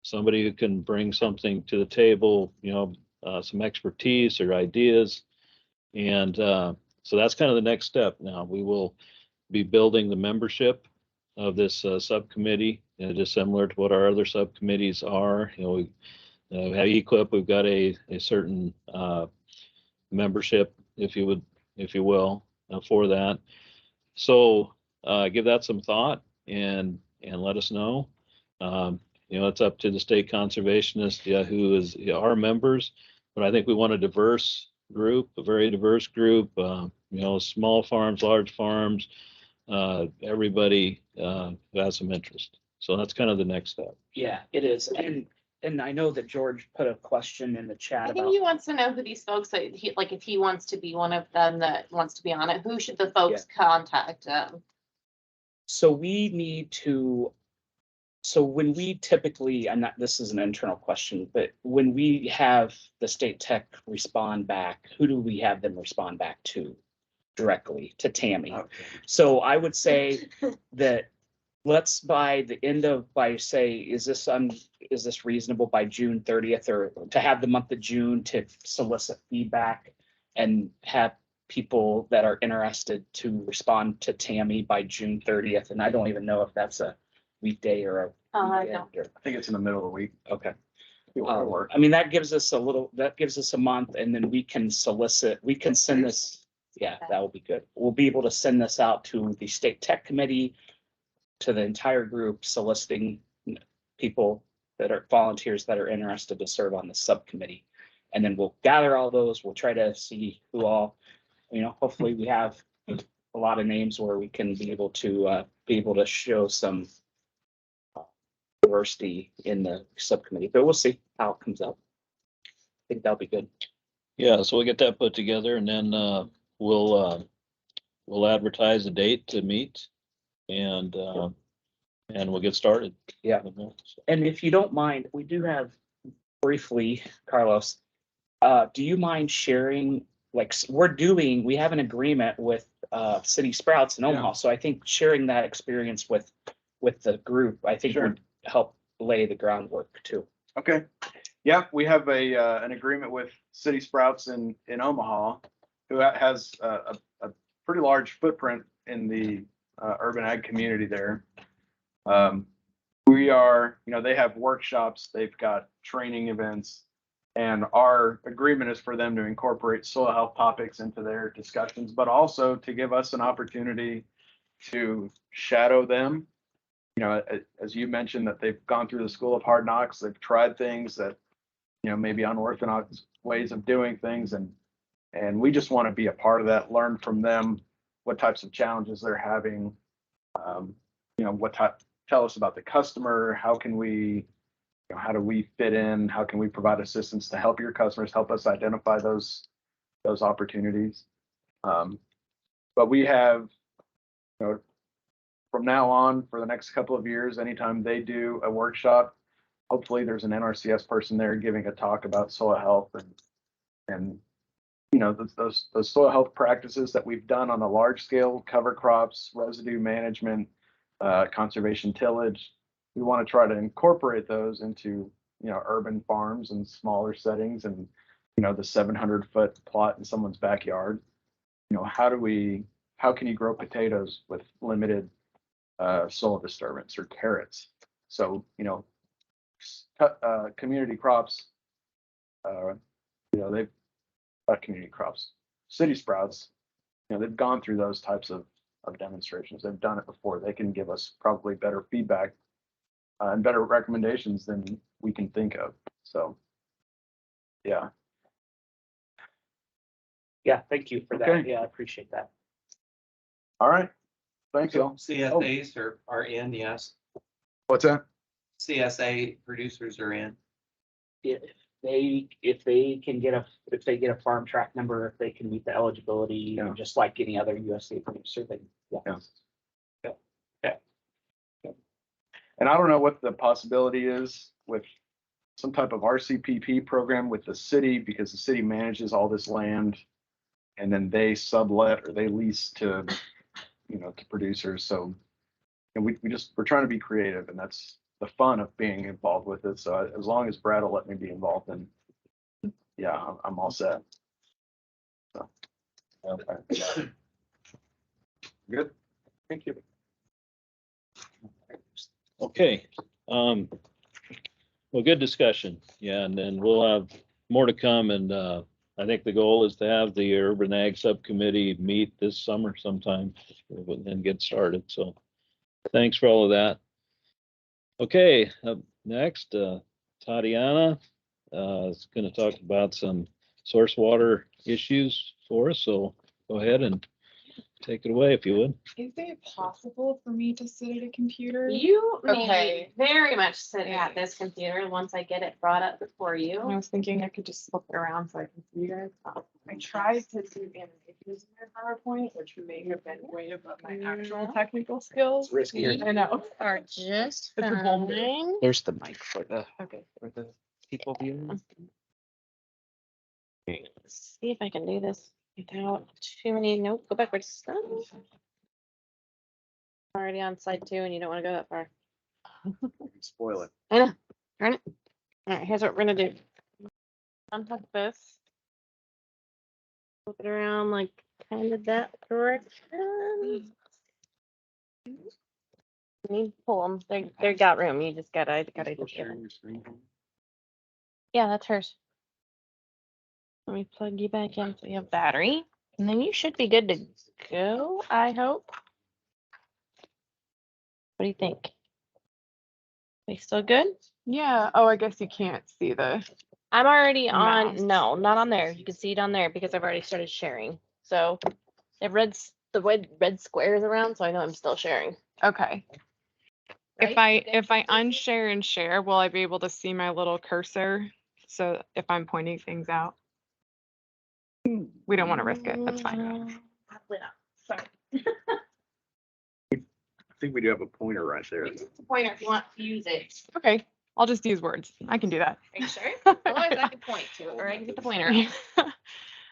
somebody who can bring something to the table, some expertise or ideas. And so that's kind of the next step. Now we will be building the membership of this subcommittee, just similar to what our other subcommittees are. We have EQIP, we've got a certain membership, if you will, for that. So give that some thought and let us know. It's up to the state conservationist, who is our members, but I think we want a diverse group, a very diverse group, small farms, large farms, everybody who has some interest. So that's kind of the next step. Yeah, it is. And I know that George put a question in the chat I think about. he wants to know who these folks, if he wants to be one of them that wants to be on it, who should the folks contact? So we need to, so when we typically, this is an internal question, but when we have the state tech respond back, who do we have them respond back to? Directly to Tammy. Okay. So I would say that let's by say, is this reasonable by June 30th, or to have the month of June to solicit feedback and have people that are interested to respond to Tammy by June 30th. And I don't even know if that's a weekday or a weekend. I think it's in the middle of the week. Okay. I mean, that gives us a month, and then we can send this. Yeah, that will be good. We'll be able to send this out to the state tech committee, to the entire group, soliciting people that are volunteers that are interested to serve on the subcommittee. And then we'll gather all those. We'll try to see who all, hopefully we have a lot of names where we can be able to show some diversity in the subcommittee, but we'll see how it comes out. I think that'll be good. Yeah, so we'll get that put together, and then we'll advertise a date to meet, and we'll get started. Yeah. And if you don't mind, we do have briefly, Carlos, do you mind sharing, we have an agreement with City Sprouts in Omaha. So I think sharing that experience with the group, I think would help lay the groundwork too. Okay. Yeah, we have an agreement with City Sprouts in Omaha, who has a pretty large footprint in the urban ag community there. We are, they have workshops, they've got training events, and our agreement is for them to incorporate soil health topics into their discussions, but also to give us an opportunity to shadow them. As you mentioned, that they've gone through the school of hard knocks, they've tried things that, maybe unorthodox ways of doing things, and we just want to be a part of that, learn from them what types of challenges they're having, tell us about the customer, how can we, how do we fit in, how can we provide assistance to help your customers, help us identify those opportunities. But we have, from now on, for the next couple of years, anytime they do a workshop, hopefully there's an NRCS person there giving a talk about soil health and those soil health practices that we've done on a large scale, cover crops, residue management, conservation tillage. We want to try to incorporate those into, urban farms and smaller settings, and, the 700-foot plot in someone's backyard. How can you grow potatoes with limited soil disturbance, or carrots? So, community crops, they've community crops, City Sprouts, they've gone through those types of demonstrations. They've done it before. They can give us probably better feedback and better recommendations than we can think of. So, yeah. Yeah, thank you for that. Okay. Yeah, I appreciate that. All right. Thanks, y'all. CSAs are in, yes. What's that? CSA producers are in. If they get a farm track number, if they can meet the eligibility, just like any other USDA producer, then yeah. And I don't know what the possibility is with some type of RCPP program with the city, because the city manages all this land and then they sublet or they lease to, to producers. So, and we're trying to be creative, and that's the fun of being involved with it. So as long as Brad will let me be involved, then yeah, I'm all set. So, okay. Good. Thank you. Okay, well, good discussion. Yeah, and then we'll have more to come, and I think the goal is to have the Urban Ag Subcommittee meet this summer sometime and get started. So thanks for all of that. Okay, up next, Tatiana is going to talk about some source water issues for us. So go ahead and take it away if you would. Is it possible for me to sit at a computer? You Okay. may very much sit at this computer once I get it brought up for you. I was thinking I could just flip it around so I can see you guys. I tried to do animations in my PowerPoint, which may have been way above my actual technical skills. It's riskier. I know. Are just It's a bold move. fine. There's the mic for the Okay. people viewing. Let's see if I can do this without too many. Nope, go backwards. Already on slide 2, and you don't want to go that far. Spoil it. I know. Darn it. All right, here's what we're gonna do. Untuck this. Flip it around like kind of that direction. You need to pull them. They got room. You just gotta give it. Yeah, that's hers. Let me plug you back in so you have battery, and then you should be good to go, I hope. What do you think? Are you still good? Yeah. Oh, I guess you can't see the. I'm already Mouse. on, no, not on there. You can see it on there because I've already started sharing. So the red squares around, so I know I'm still sharing. Okay. If Right? I unshare and share, will I be able to see my little cursor? So if I'm pointing things out. We don't want to risk it. That's fine. Probably not. Sorry. I think we do have a pointer right there. It's a pointer if you want to use it. Okay. I'll just use words. I can do that. Are you sure? Otherwise I can point to it, or I can get the pointer.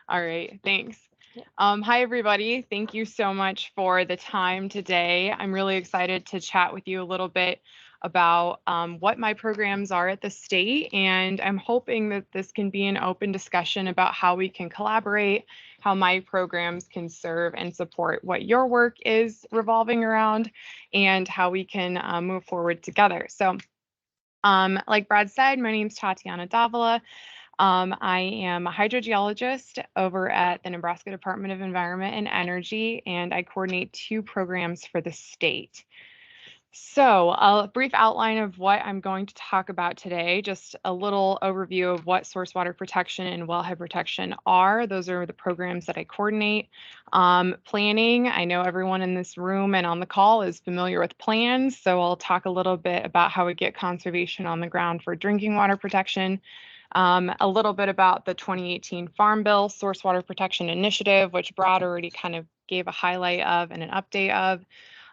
All right. Thanks. Hi, everybody. Thank you so much for the time today. I'm really excited to chat with you a little bit about what my programs are at the state, and I'm hoping that this can be an open discussion about how we can collaborate, how my programs can serve and support what your work is revolving around, and how we can move forward together. So like Brad said, my name is Tatiana Davila. I am a hydrogeologist over at the Nebraska Department of Environment and Energy, and I coordinate 2 programs for the state. So a brief outline of what I'm going to talk about today, just a little overview of what source water protection and wellhead protection are. Those are the programs that I coordinate. Planning, I know everyone in this room and on the call is familiar with plans, so I'll talk a little bit about how we get conservation on the ground for drinking water protection. A little bit about the 2018 Farm Bill Source Water Protection Initiative, which Brad already kind of gave a highlight of and an update of.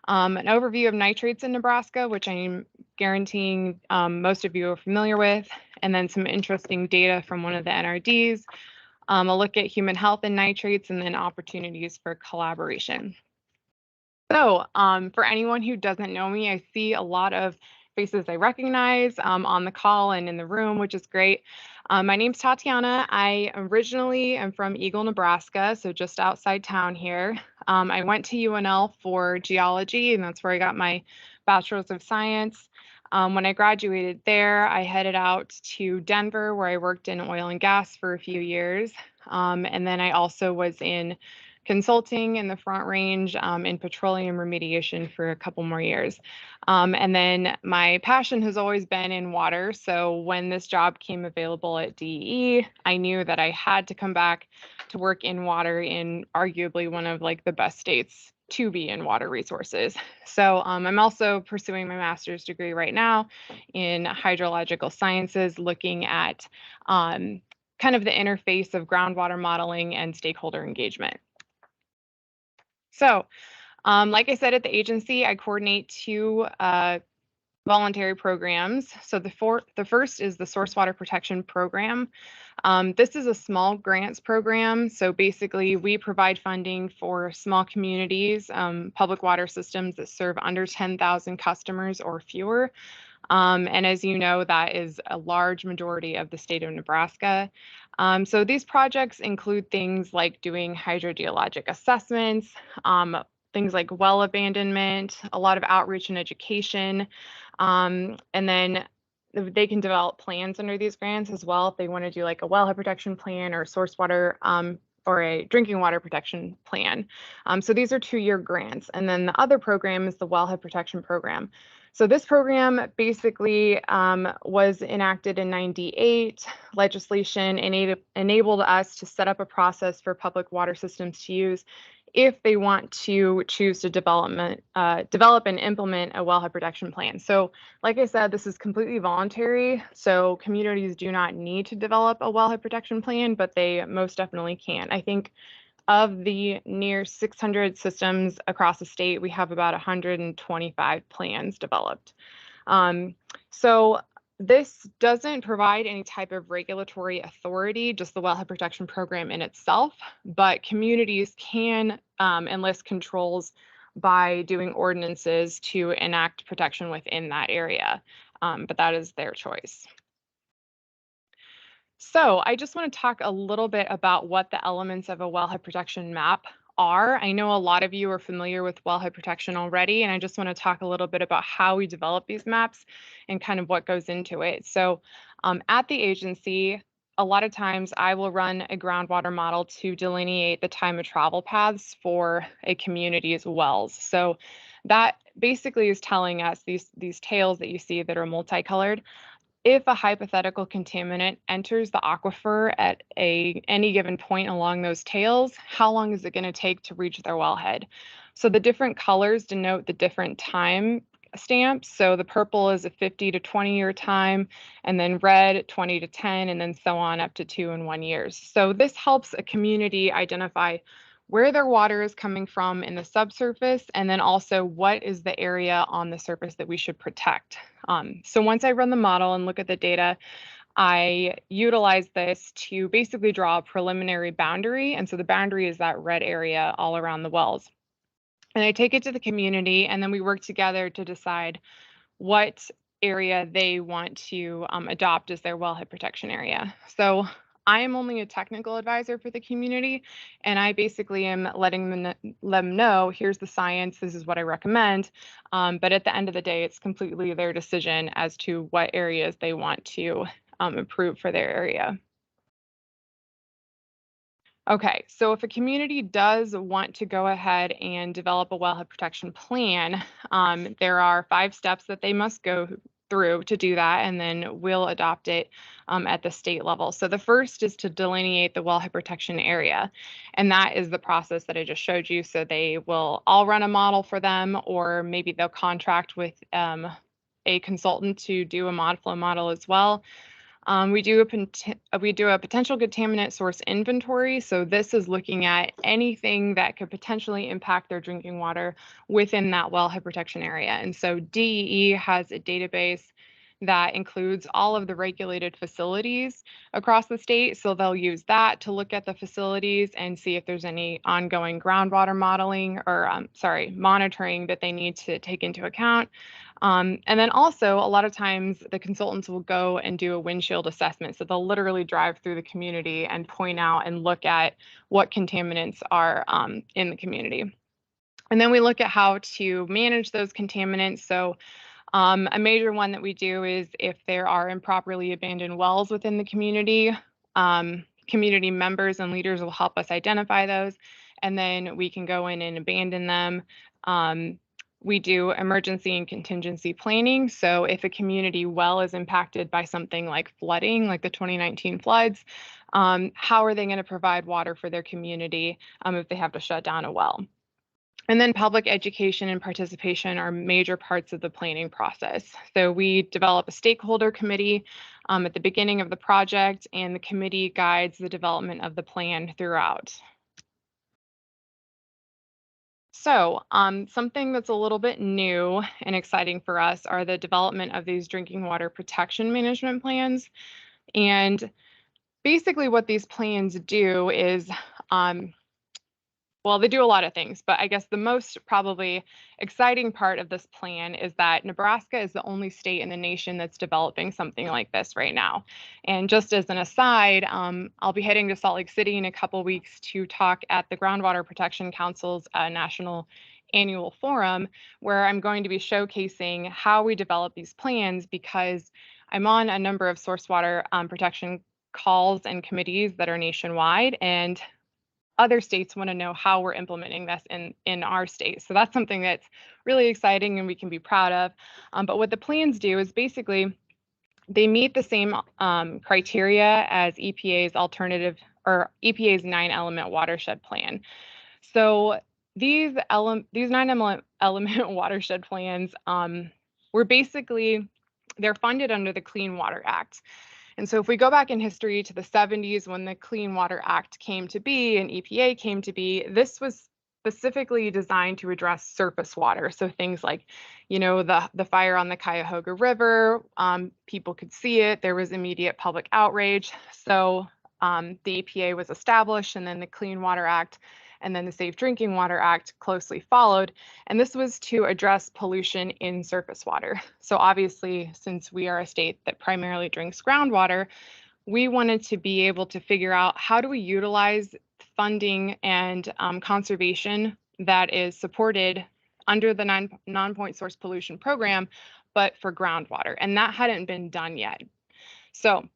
An overview of nitrates in Nebraska, which I'm guaranteeing most of you are familiar with, and then some interesting data from one of the NRDs, a look at human health and nitrates, and then opportunities for collaboration. So for anyone who doesn't know me, I see a lot of faces I recognize on the call and in the room, which is great. My name's Tatiana. I originally am from Eagle, Nebraska, so just outside town here. I went to UNL for geology, and that's where I got my Bachelor's of Science. When I graduated there, I headed out to Denver, where I worked in oil and gas for a few years. And then I also was in consulting in the Front Range in petroleum remediation for a couple more years. And then my passion has always been in water. So when this job came available at DEE, I knew that I had to come back to work in water in arguably one of like the best states to be in water resources. So I'm also pursuing my master's degree right now in hydrological sciences, looking at kind of the interface of groundwater modeling and stakeholder engagement. So like I said, at the agency, I coordinate two voluntary programs. So the first is the Source Water Protection Program. This is a small grants program. So basically we provide funding for small communities, public water systems that serve under 10,000 customers or fewer. And as you know, that is a large majority of the state of Nebraska. So these projects include things like doing hydrogeologic assessments, things like well abandonment, a lot of outreach and education. And then they can develop plans under these grants as well if they want to do like a wellhead protection plan or source water or a drinking water protection plan. So these are 2-year grants. And then the other program is the Wellhead Protection Program. So this program basically was enacted in '98. Legislation enabled us to set up a process for public water systems to use if they want to choose to develop and implement a wellhead protection plan. So like I said, this is completely voluntary. So communities do not need to develop a wellhead protection plan, but they most definitely can. I think of the near 600 systems across the state, we have about 125 plans developed. So this doesn't provide any type of regulatory authority, just the Wellhead Protection Program in itself, but communities can enlist controls by doing ordinances to enact protection within that area, but that is their choice. So I just want to talk a little bit about what the elements of a wellhead protection map are. I know a lot of you are familiar with wellhead protection already, and I just want to talk a little bit about how we develop these maps and kind of what goes into it. So at the agency, a lot of times I will run a groundwater model to delineate the time of travel paths for a community's wells. So that basically is telling us these tails that you see that are multicolored. If a hypothetical contaminant enters the aquifer at any given point along those tails, how long is it going to take to reach their wellhead? So the different colors denote the different time stamps. So the purple is a 50 to 20 year time, and then red 20 to 10, and then so on up to 2 and 1 years. So this helps a community identify where their water is coming from in the subsurface, and then also what is the area on the surface that we should protect. So once I run the model and look at the data, I utilize this to basically draw a preliminary boundary. And so the boundary is that red area all around the wells. And I take it to the community, and then we work together to decide what area they want to adopt as their wellhead protection area. So I am only a technical advisor for the community, and I basically am letting them know, here's the science, this is what I recommend. But at the end of the day, it's completely their decision as to what areas they want to improve for their area. Okay, so if a community does want to go ahead and develop a wellhead protection plan, there are 5 steps that they must go through to do that, and then we'll adopt it at the state level. So the first is to delineate the wellhead protection area, and that is the process that I just showed you. So they will all run a model for them, or maybe they'll contract with a consultant to do a mod flow model as well. We do a potential contaminant source inventory. So this is looking at anything that could potentially impact their drinking water within that wellhead protection area. And so DEE has a database that includes all of the regulated facilities across the state. So they'll use that to look at the facilities and see if there's any ongoing groundwater modeling or monitoring that they need to take into account. And then also a lot of times the consultants will go and do a windshield assessment. So they'll literally drive through the community and point out and look at what contaminants are in the community. And then we look at how to manage those contaminants. So a major one that we do is if there are improperly abandoned wells within the community, community members and leaders will help us identify those. and then we can go in and abandon them. We do emergency and contingency planning. So if a community well is impacted by something like flooding, like the 2019 floods, how are they going to provide water for their community if they have to shut down a well? And then public education and participation are major parts of the planning process. So we develop a stakeholder committee at the beginning of the project, and the committee guides the development of the plan throughout. So something that's a little bit new and exciting for us are the development of these drinking water protection management plans. And basically what these plans do is, well, they do a lot of things, but I guess the most probably exciting part of this plan is that Nebraska is the only state in the nation that's developing something like this right now. And just as an aside, I'll be heading to Salt Lake City in a couple weeks to talk at the Groundwater Protection Council's National Annual Forum, where I'm going to be showcasing how we develop these plans, because I'm on a number of source water protection calls and committees that are nationwide, and other states want to know how we're implementing this in our state. So that's something that's really exciting and we can be proud of. But what the plans do is basically they meet the same criteria as EPA's alternative or EPA's 9-element watershed plan. So these 9-element watershed plans were basically, they're funded under the Clean Water Act. And so if we go back in history to the 70s when the Clean Water Act came to be and EPA came to be, this was specifically designed to address surface water. So things like, you know, the fire on the Cuyahoga River, people could see it, there was immediate public outrage. So the EPA was established, and then the Clean Water Act and then the Safe Drinking Water Act closely followed. And this was to address pollution in surface water. So obviously, since we are a state that primarily drinks groundwater, we wanted to be able to figure out how do we utilize funding and conservation that is supported under the non-point source pollution program, but for groundwater. And that hadn't been done yet. So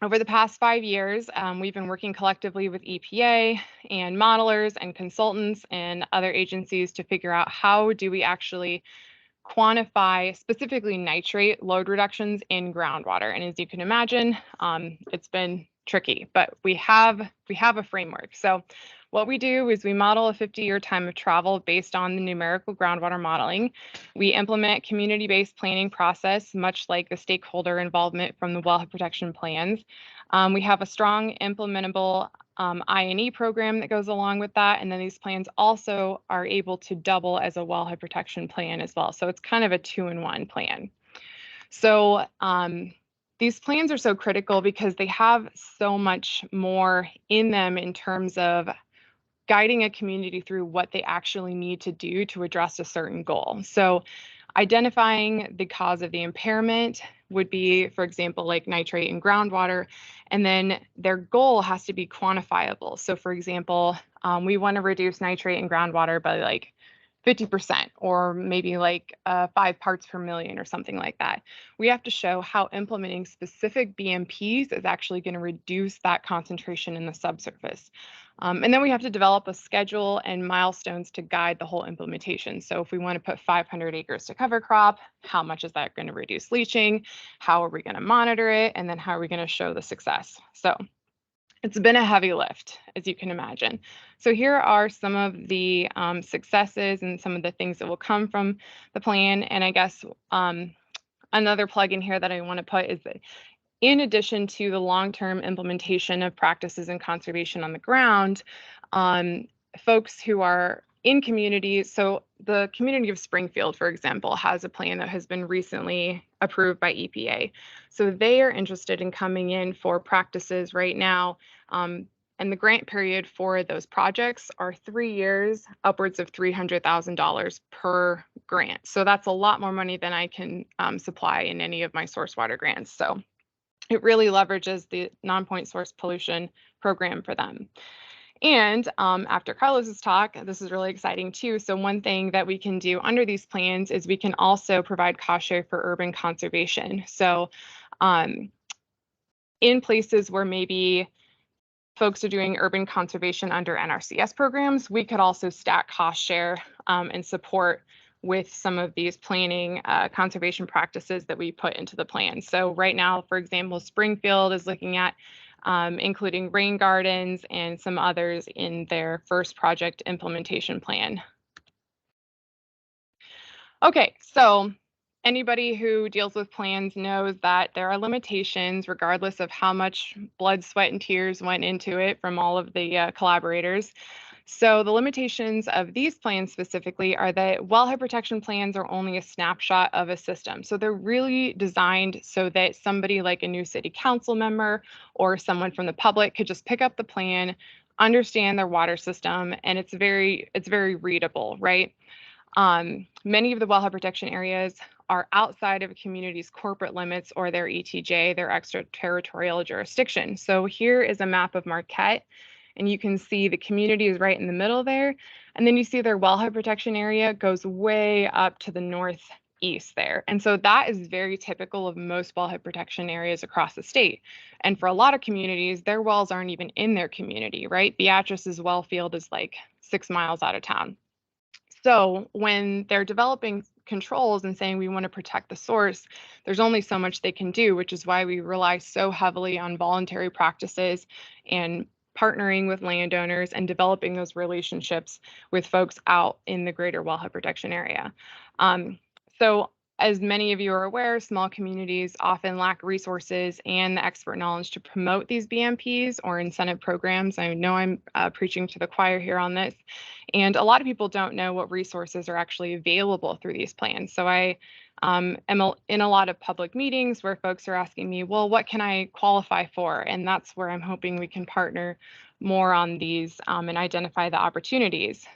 over the past 5 years, we've been working collectively with EPA and modelers and consultants and other agencies to figure out how do we actually quantify specifically nitrate load reductions in groundwater. And as you can imagine, it's been tricky, but we have a framework. So what we do is we model a 50-year time of travel based on the numerical groundwater modeling. We implement community-based planning process, much like the stakeholder involvement from the wellhead protection plans. We have a strong implementable I&E program that goes along with that. And then these plans also are able to double as a wellhead protection plan as well. So it's kind of a 2-in-1 plan. So these plans are so critical because they have so much more in them in terms of guiding a community through what they actually need to do to address a certain goal. So identifying the cause of the impairment would be, for example, like nitrate in groundwater, and then their goal has to be quantifiable. So for example, we want to reduce nitrate in groundwater by like 50%, or maybe like 5 parts per million or something like that. We have to show how implementing specific BMPs is actually going to reduce that concentration in the subsurface. And then we have to develop a schedule and milestones to guide the whole implementation. So if we want to put 500 acres to cover crop, how much is that going to reduce leaching? How are we going to monitor it? And then how are we going to show the success? So it's been a heavy lift, as you can imagine. So here are some of the successes and some of the things that will come from the plan. And I guess another plug in here that I want to put is that in addition to the long-term implementation of practices and conservation on the ground, folks who are in communities, so the community of Springfield, for example, has a plan that has been recently approved by EPA. So they are interested in coming in for practices right now. And the grant period for those projects are 3 years, upwards of $300,000 per grant. So that's a lot more money than I can supply in any of my source water grants. So it really leverages the non-point source pollution program for them. And after Carlos's talk, this is really exciting too. So one thing that we can do under these plans is we can also provide cost share for urban conservation. So in places where maybe folks are doing urban conservation under NRCS programs, we could also STAC cost share and support with some of these planning conservation practices that we put into the plan. So right now, for example, Springfield is looking at including rain gardens and some others in their first project implementation plan. Okay, so anybody who deals with plans knows that there are limitations regardless of how much blood, sweat, and tears went into it from all of the collaborators. So the limitations of these plans specifically are that wellhead protection plans are only a snapshot of a system. So they're really designed so that somebody like a new city council member or someone from the public could just pick up the plan, understand their water system, and it's very readable, right? Many of the wellhead protection areas are outside of a community's corporate limits or their ETJ, their extraterritorial jurisdiction. So here is a map of Marquette, and you can see the community is right in the middle there. And then you see their wellhead protection area goes way up to the northeast there. And so that is very typical of most wellhead protection areas across the state. And for a lot of communities, their wells aren't even in their community, right? Beatrice's well field is like 6 miles out of town. So when they're developing controls and saying we want to protect the source, there's only so much they can do, which is why we rely so heavily on voluntary practices and partnering with landowners and developing those relationships with folks out in the greater wellhead protection area. So as many of you are aware, small communities often lack resources and the expert knowledge to promote these BMPs or incentive programs. I know I'm preaching to the choir here on this. And a lot of people don't know what resources are actually available through these plans. So I am in a lot of public meetings where folks are asking me, well, what can I qualify for? And that's where I'm hoping we can partner more on these and identify the opportunities.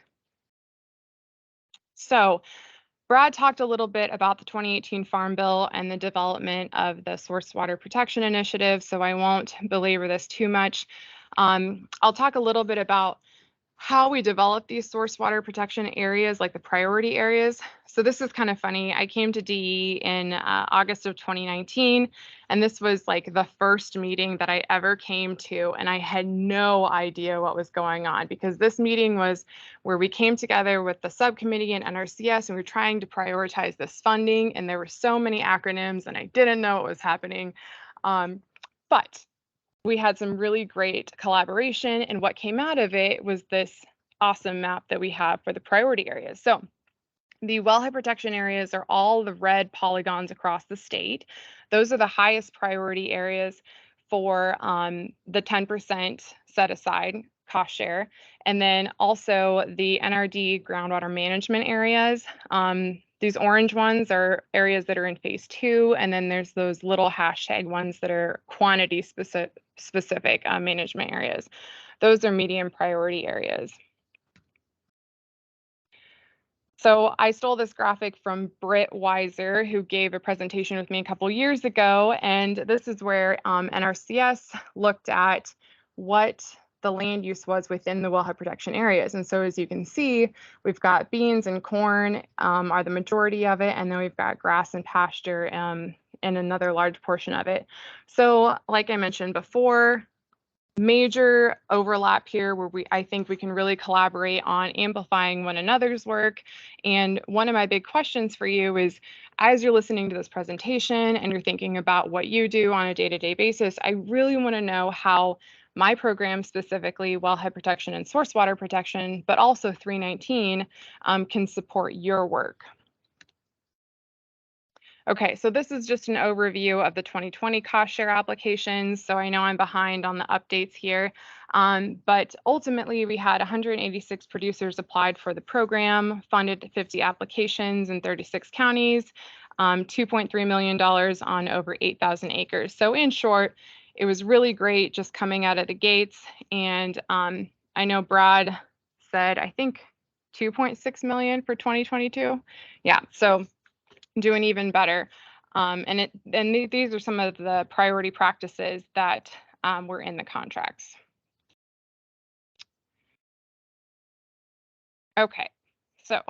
So Brad talked a little bit about the 2018 Farm Bill and the development of the Source Water Protection Initiative, so I won't belabor this too much. I'll talk a little bit about how we develop these source water protection areas, like the priority areas. So this is kind of funny. I came to DE in August of 2019, and this was like the first meeting that I ever came to, and I had no idea what was going on, because this meeting was where we came together with the subcommittee and NRCS, and we were trying to prioritize this funding, and there were so many acronyms, and I didn't know what was happening. But we had some really great collaboration, and what came out of it was this awesome map that we have for the priority areas. So the wellhead protection areas are all the red polygons across the state. Those are the highest priority areas for the 10% set aside cost share. And then also the NRD groundwater management areas. These orange ones are areas that are in phase 2, and then there's those little hashtag ones that are quantity specific management areas. Those are medium priority areas. So I stole this graphic from Britt Weiser, who gave a presentation with me a couple years ago, and this is where NRCS looked at what the land use was within the wellhead protection areas. And so as you can see, we've got beans and corn are the majority of it, and then we've got grass and pasture and another large portion of it. So like I mentioned before, major overlap here where I think we can really collaborate on amplifying one another's work. And one of my big questions for you is, as you're listening to this presentation and you're thinking about what you do on a day-to-day basis, I really want to know how my program, specifically wellhead protection and source water protection, but also 319, can support your work. Okay, so this is just an overview of the 2020 cost share applications. So I know I'm behind on the updates here, but ultimately we had 186 producers applied for the program, funded 50 applications in 36 counties, $2.3 million on over 8,000 acres. So in short, it was really great just coming out of the gates. And I know Brad said, I think 2.6 million for 2022. Yeah, so doing even better. And these are some of the priority practices that were in the contracts. Okay, so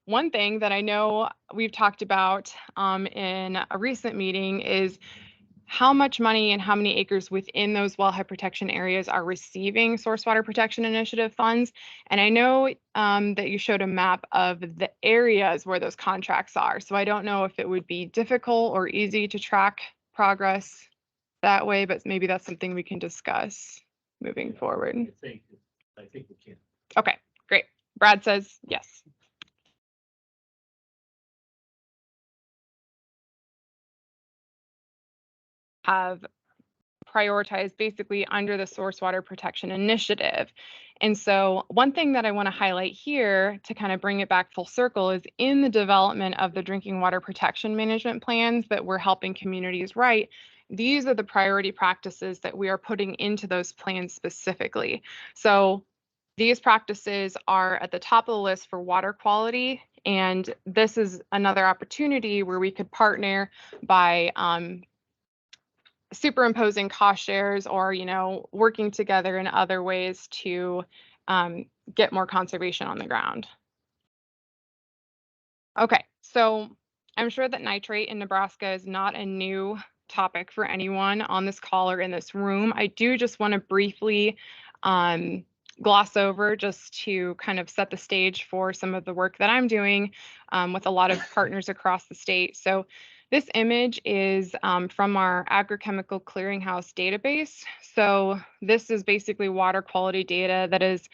one thing that I know we've talked about in a recent meeting is how much money and how many acres within those wellhead protection areas are receiving Source Water Protection Initiative funds. And I know that you showed a map of the areas where those contracts are. So I don't know if it would be difficult or easy to track progress that way, but maybe that's something we can discuss moving forward. I think we can. Okay, great. Brad says yes. Have prioritized basically under the Source Water Protection Initiative. And so one thing that I want to highlight here to kind of bring it back full circle is in the development of the drinking water protection management plans that we're helping communities write, these are the priority practices that we are putting into those plans specifically. So these practices are at the top of the list for water quality. And this is another opportunity where we could partner by superimposing cost shares or, working together in other ways to get more conservation on the ground. Okay, so I'm sure that nitrate in Nebraska is not a new topic for anyone on this call or in this room. I do just want to briefly gloss over just to kind of set the stage for some of the work that I'm doing with a lot of partners across the state. So this image is from our agrochemical clearinghouse database. So this is basically water quality data that is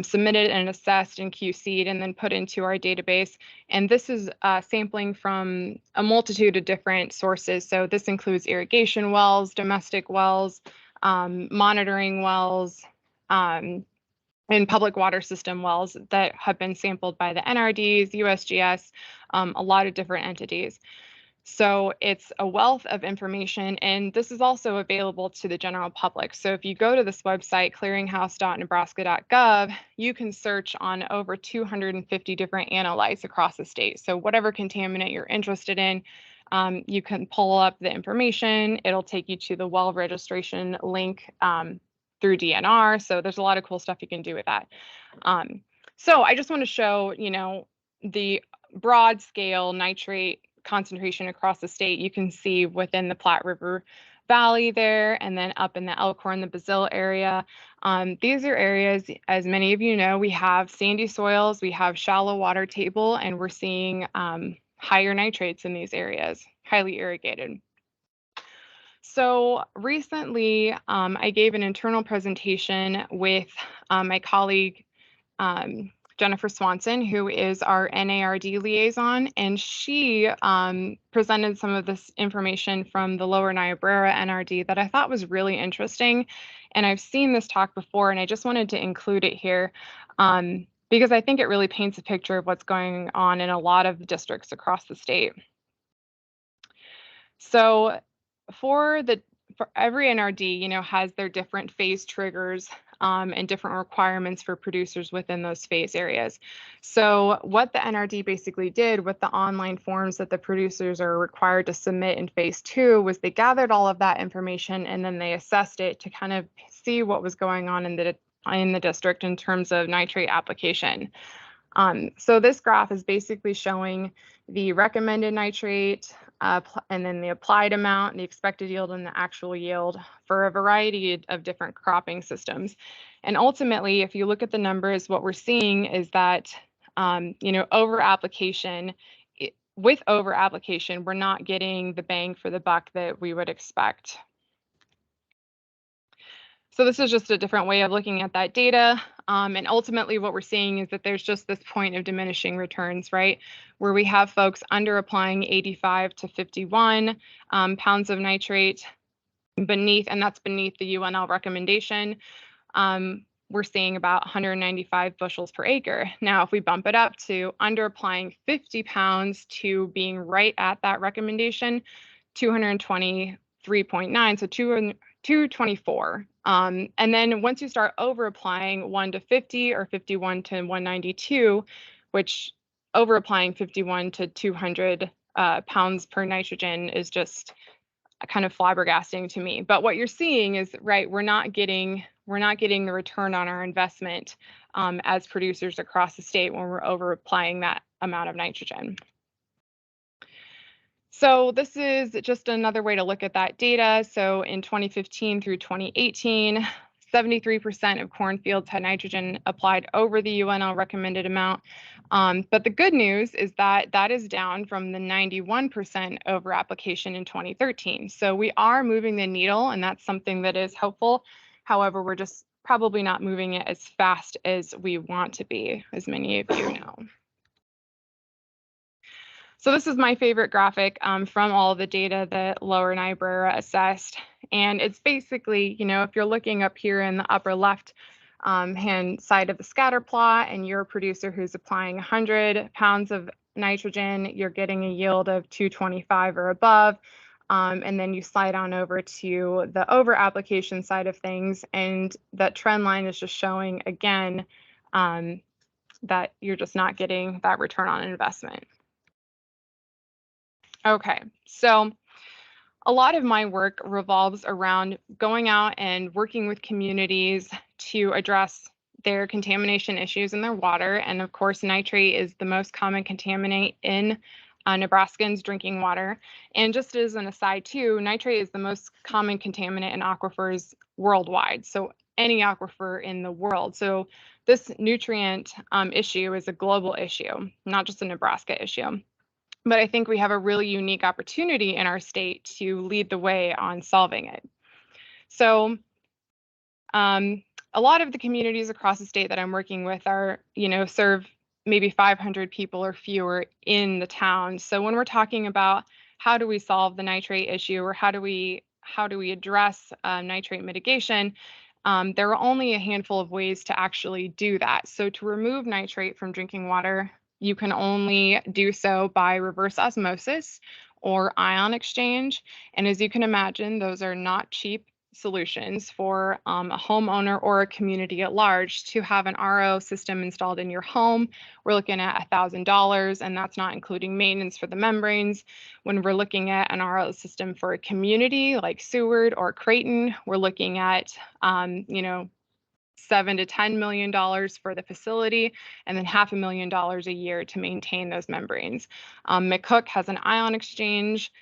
submitted and assessed and QC'd and then put into our database. And this is sampling from a multitude of different sources. So this includes irrigation wells, domestic wells, monitoring wells, and public water system wells that have been sampled by the NRDs, USGS, a lot of different entities. So it's a wealth of information, and this is also available to the general public. So if you go to this website, clearinghouse.nebraska.gov, you can search on over 250 different analytes across the state. So whatever contaminant you're interested in, you can pull up the information. It'll take you to the well registration link through DNR. So there's a lot of cool stuff you can do with that. So I just want to show, the broad scale nitrate concentration across the state. You can see within the Platte River Valley there, and then up in the Elkhorn, the Brazil area. These are areas, as many of you know, we have sandy soils, we have shallow water table, and we're seeing higher nitrates in these areas, highly irrigated. So recently, I gave an internal presentation with my colleague, Jennifer Swanson, who is our NARD liaison, and she presented some of this information from the Lower Niobrara NRD that I thought was really interesting. And I've seen this talk before, and I just wanted to include it here because I think it really paints a picture of what's going on in a lot of districts across the state. So for every NRD, has their different phase triggers and different requirements for producers within those phase areas. So what the NRD basically did with the online forms that the producers are required to submit in phase 2 was they gathered all of that information and then they assessed it to kind of see what was going on in the district in terms of nitrate application. So this graph is basically showing the recommended nitrate and then the applied amount, the expected yield, and the actual yield for a variety of different cropping systems. And ultimately, if you look at the numbers, what we're seeing is that, over application, with over application, we're not getting the bang for the buck that we would expect. So this is just a different way of looking at that data. And ultimately what we're seeing is that there's just this point of diminishing returns, right? Where we have folks under applying 85 to 51 pounds of nitrate beneath, and that's beneath the UNL recommendation. We're seeing about 195 bushels per acre. Now, if we bump it up to under applying 50 pounds to being right at that recommendation, 223.9, so 224. And then once you start over applying 1 to 50 or 51 to 192, which over applying 51 to 200 pounds per nitrogen is just kind of flabbergasting to me. But what you're seeing is, right, we're not getting the return on our investment as producers across the state when we're over applying that amount of nitrogen. So this is just another way to look at that data. So in 2015 through 2018, 73% of cornfields had nitrogen applied over the UNL recommended amount. But the good news is that that is down from the 91% over application in 2013. So we are moving the needle, and that's something that is helpful. However, we're just probably not moving it as fast as we want to be, as many of you know. So this is my favorite graphic from all the data that Lower Niobrara assessed. And it's basically, you know, if you're looking up here in the upper left hand side of the scatter plot and you're a producer who's applying 100 pounds of nitrogen, you're getting a yield of 225 or above. And then you slide on over to the over application side of things. And that trend line is just showing again that you're just not getting that return on investment. Okay, so a lot of my work revolves around going out and working with communities to address their contamination issues in their water. And of course, nitrate is the most common contaminant in Nebraskans' drinking water. And just as an aside too, nitrate is the most common contaminant in aquifers worldwide. So any aquifer in the world. So this nutrient issue is a global issue, not just a Nebraska issue. But I think we have a really unique opportunity in our state to lead the way on solving it. So a lot of the communities across the state that I'm working with are, you know, serve maybe 500 people or fewer in the town. So when we're talking about how do we solve the nitrate issue or how do we address nitrate mitigation, there are only a handful of ways to actually do that. So to remove nitrate from drinking water, you can only do so by reverse osmosis or ion exchange. And as you can imagine, those are not cheap solutions for a homeowner or a community at large. To have an RO system installed in your home, we're looking at $1,000, and that's not including maintenance for the membranes. When we're looking at an RO system for a community like Seward or Creighton, we're looking at, you know, $7 to $10 million for the facility, and then $500,000 a year to maintain those membranes. McCook has an ion exchange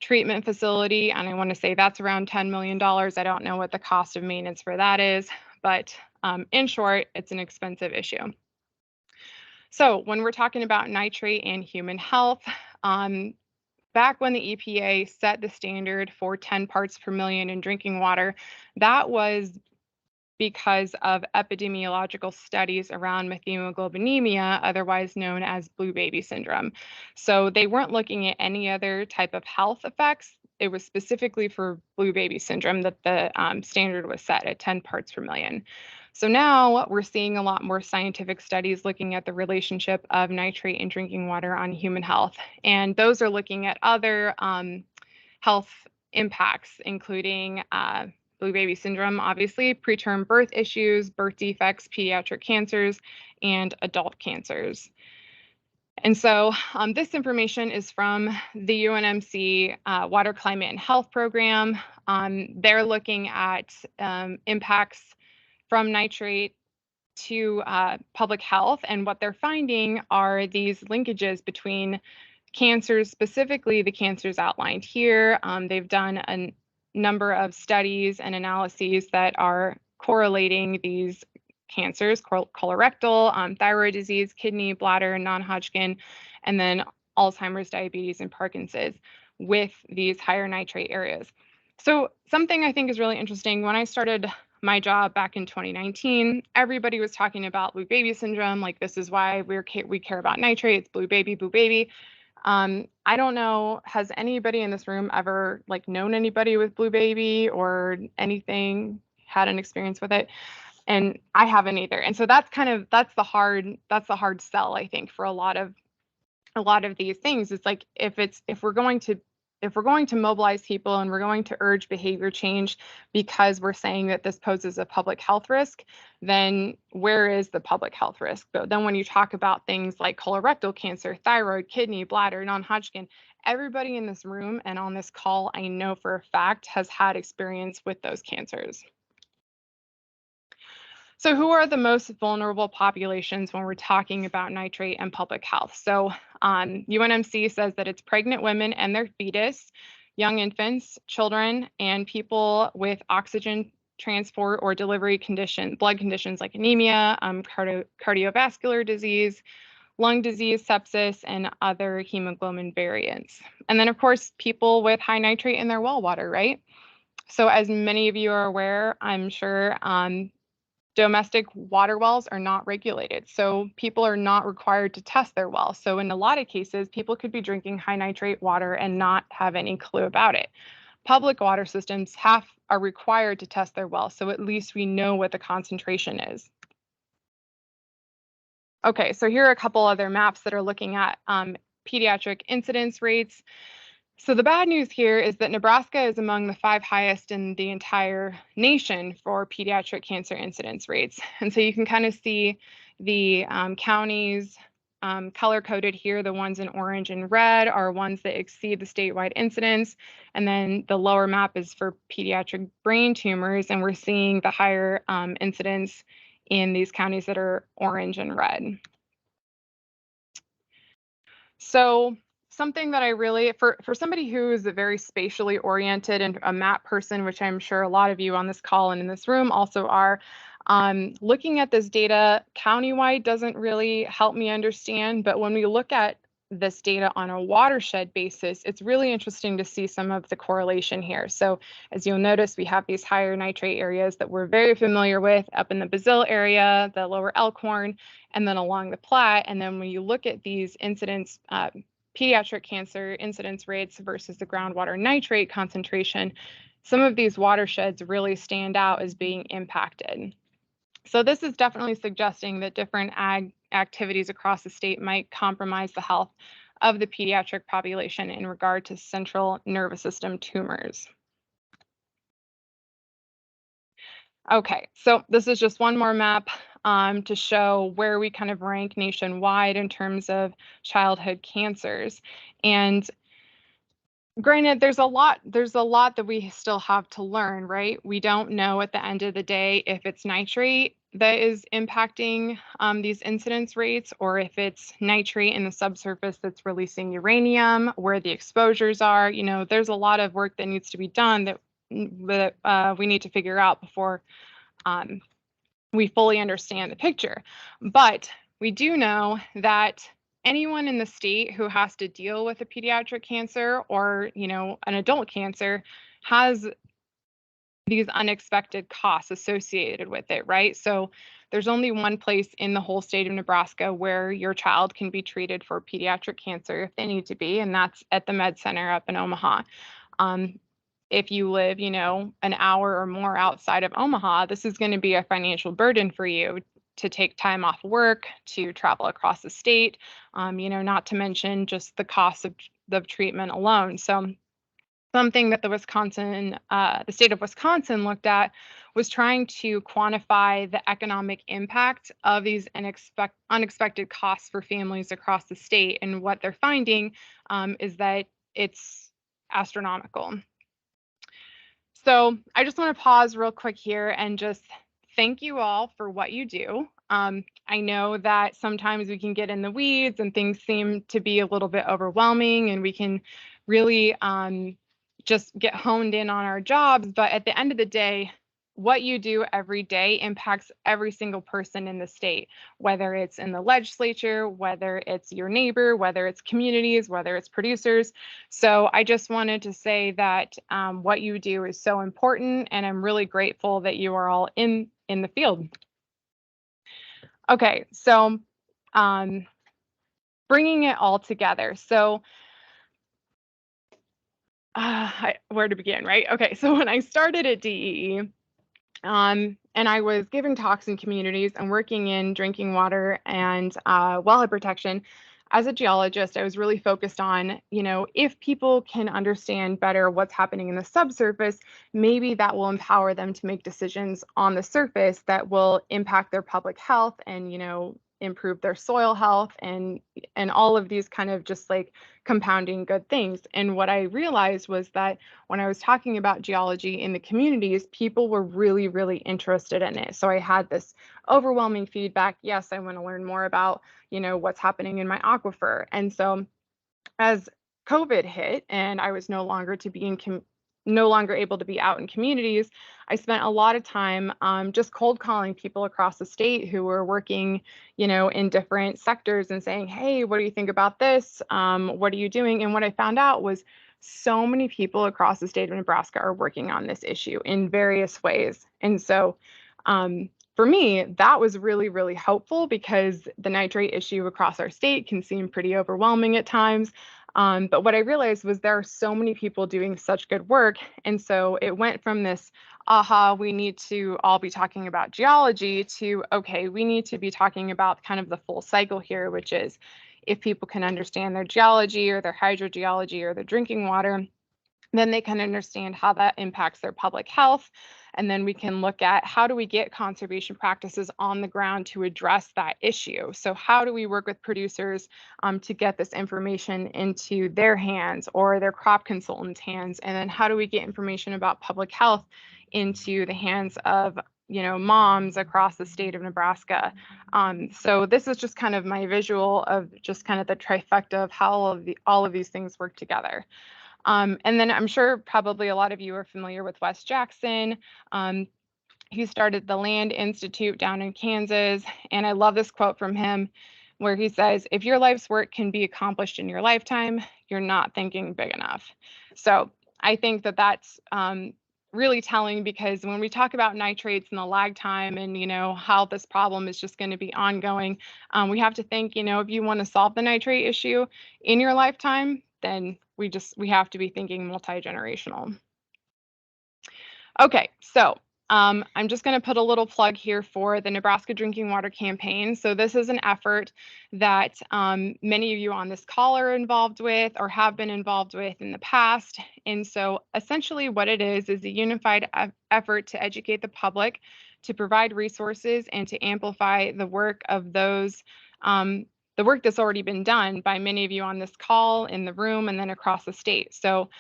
treatment facility, and I want to say that's around $10 million. I don't know what the cost of maintenance for that is, but in short, it's an expensive issue. So when we're talking about nitrate and human health, back when the EPA set the standard for 10 parts per million in drinking water, that was because of epidemiological studies around methemoglobinemia, otherwise known as blue baby syndrome. So they weren't looking at any other type of health effects. It was specifically for blue baby syndrome that the standard was set at 10 parts per million. So now we're seeing a lot more scientific studies looking at the relationship of nitrate in drinking water on human health. And those are looking at other health impacts, including blue baby syndrome, obviously, preterm birth issues, birth defects, pediatric cancers, and adult cancers. And so this information is from the UNMC Water, Climate, and Health Program. They're looking at impacts from nitrate to public health, and what they're finding are these linkages between cancers, specifically the cancers outlined here. They've done a number of studies and analyses that are correlating these cancers, colorectal, thyroid disease, kidney, bladder, non-Hodgkin, and then Alzheimer's, diabetes, and Parkinson's with these higher nitrate areas. So something I think is really interesting, when I started my job back in 2019, everybody was talking about blue baby syndrome, like this is why we care about nitrate, it's blue baby, blue baby. I don't know, has anybody in this room ever like known anybody with blue baby or anything, had an experience with it? And I haven't either. And so that's the hard sell, I think, for a lot of these things. It's like if we're going to mobilize people and we're going to urge behavior change because we're saying that this poses a public health risk, then where is the public health risk? But then when you talk about things like colorectal cancer, thyroid, kidney, bladder, non-Hodgkin, everybody in this room and on this call, I know for a fact, has had experience with those cancers. So who are the most vulnerable populations when we're talking about nitrate and public health? So UNMC says that it's pregnant women and their fetus, young infants, children, and people with oxygen transport or delivery blood conditions like anemia, cardiovascular disease, lung disease, sepsis, and other hemoglobin variants. And then, of course, people with high nitrate in their well water, right? So as many of you are aware, I'm sure, domestic water wells are not regulated. So people are not required to test their wells. So in a lot of cases, people could be drinking high nitrate water and not have any clue about it. Public water systems are required to test their wells, so at least we know what the concentration is. Okay, so here are a couple other maps that are looking at pediatric incidence rates. So the bad news here is that Nebraska is among the 5 highest in the entire nation for pediatric cancer incidence rates. And so you can kind of see the counties color-coded here. The ones in orange and red are ones that exceed the statewide incidence. And then the lower map is for pediatric brain tumors. And we're seeing the higher incidence in these counties that are orange and red. So something that I really, for somebody who is a very spatially oriented and a map person, which I'm sure a lot of you on this call and in this room also are, looking at this data countywide doesn't really help me understand. But when we look at this data on a watershed basis, it's really interesting to see some of the correlation here. So as you'll notice, we have these higher nitrate areas that we're very familiar with up in the Brazil area, the lower Elkhorn, and then along the Platte. And then when you look at these incidents, pediatric cancer incidence rates versus the groundwater nitrate concentration, some of these watersheds really stand out as being impacted. So this is definitely suggesting that different ag activities across the state might compromise the health of the pediatric population in regard to central nervous system tumors. Okay, so this is just one more map to show where we kind of rank nationwide in terms of childhood cancers. And granted, there's a lot that we still have to learn, right? We don't know at the end of the day if it's nitrate that is impacting these incidence rates, or if it's nitrate in the subsurface that's releasing uranium, where the exposures are. You know, there's a lot of work that needs to be done that we need to figure out before we fully understand the picture. But we do know that anyone in the state who has to deal with a pediatric cancer or, you know, an adult cancer has these unexpected costs associated with it, right? So there's only one place in the whole state of Nebraska where your child can be treated for pediatric cancer if they need to be, and that's at the Med Center up in Omaha. If you live, you know, an hour or more outside of Omaha, this is going to be a financial burden for you to take time off work, to travel across the state, you know, not to mention just the cost of the treatment alone. So something that the state of Wisconsin looked at was trying to quantify the economic impact of these unexpected costs for families across the state. And what they're finding is that it's astronomical. So I just want to pause real quick here and just thank you all for what you do. I know that sometimes we can get in the weeds and things seem to be a little bit overwhelming, and we can really just get honed in on our jobs. But at the end of the day, what you do every day impacts every single person in the state, whether it's in the legislature, whether it's your neighbor, whether it's communities, whether it's producers. So I just wanted to say that what you do is so important, and I'm really grateful that you are all in the field. Okay, so bringing it all together. So where to begin, right? Okay, so when I started at DEE, and I was giving talks in communities and working in drinking water and wellhead protection, as a geologist, I was really focused on, you know, if people can understand better what's happening in the subsurface, maybe that will empower them to make decisions on the surface that will impact their public health and, you know, improve their soil health and all of these kind of just like compounding good things. And what I realized was that when I was talking about geology in the communities, people were really, really interested in it. So I had this overwhelming feedback. Yes, I want to learn more about, you know, what's happening in my aquifer. And so as COVID hit and I was no longer able to be out in communities, I spent a lot of time just cold calling people across the state who were working, you know, in different sectors and saying, hey, what do you think about this? What are you doing? And what I found out was so many people across the state of Nebraska are working on this issue in various ways. And so for me, that was really, really helpful because the nitrate issue across our state can seem pretty overwhelming at times. But what I realized was there are so many people doing such good work. And so it went from this, aha, we need to all be talking about geology to, okay, we need to be talking about kind of the full cycle here, which is if people can understand their geology or their hydrogeology or their drinking water, then they can understand how that impacts their public health. And then we can look at how do we get conservation practices on the ground to address that issue. So how do we work with producers to get this information into their hands or their crop consultants' hands? And then how do we get information about public health into the hands of, you know, moms across the state of Nebraska? So this is just kind of my visual of just kind of the trifecta of how all of these things work together. And then I'm sure probably a lot of you are familiar with Wes Jackson. He started the Land Institute down in Kansas. And I love this quote from him where he says, if your life's work can be accomplished in your lifetime, you're not thinking big enough. So I think that that's really telling because when we talk about nitrates and the lag time and, you know, how this problem is just going to be ongoing, we have to think, you know, if you want to solve the nitrate issue in your lifetime, then we have to be thinking multi-generational. Okay, so I'm just going to put a little plug here for the Nebraska Drinking Water Campaign. So this is an effort that many of you on this call are involved with or have been involved with in the past. And so essentially what it is a unified effort to educate the public, to provide resources, and to amplify the work of those the work that's already been done by many of you on this call, in the room, and then across the state. So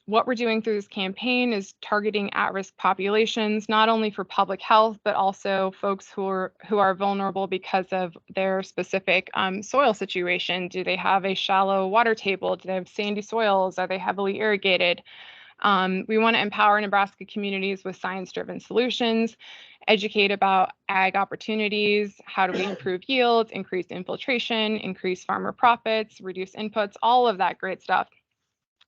what we're doing through this campaign is targeting at-risk populations, not only for public health, but also folks who are vulnerable because of their specific soil situation. Do they have a shallow water table? Do they have sandy soils? Are they heavily irrigated? We want to empower Nebraska communities with science-driven solutions, educate about ag opportunities, how do we improve yields, increase infiltration, increase farmer profits, reduce inputs, all of that great stuff.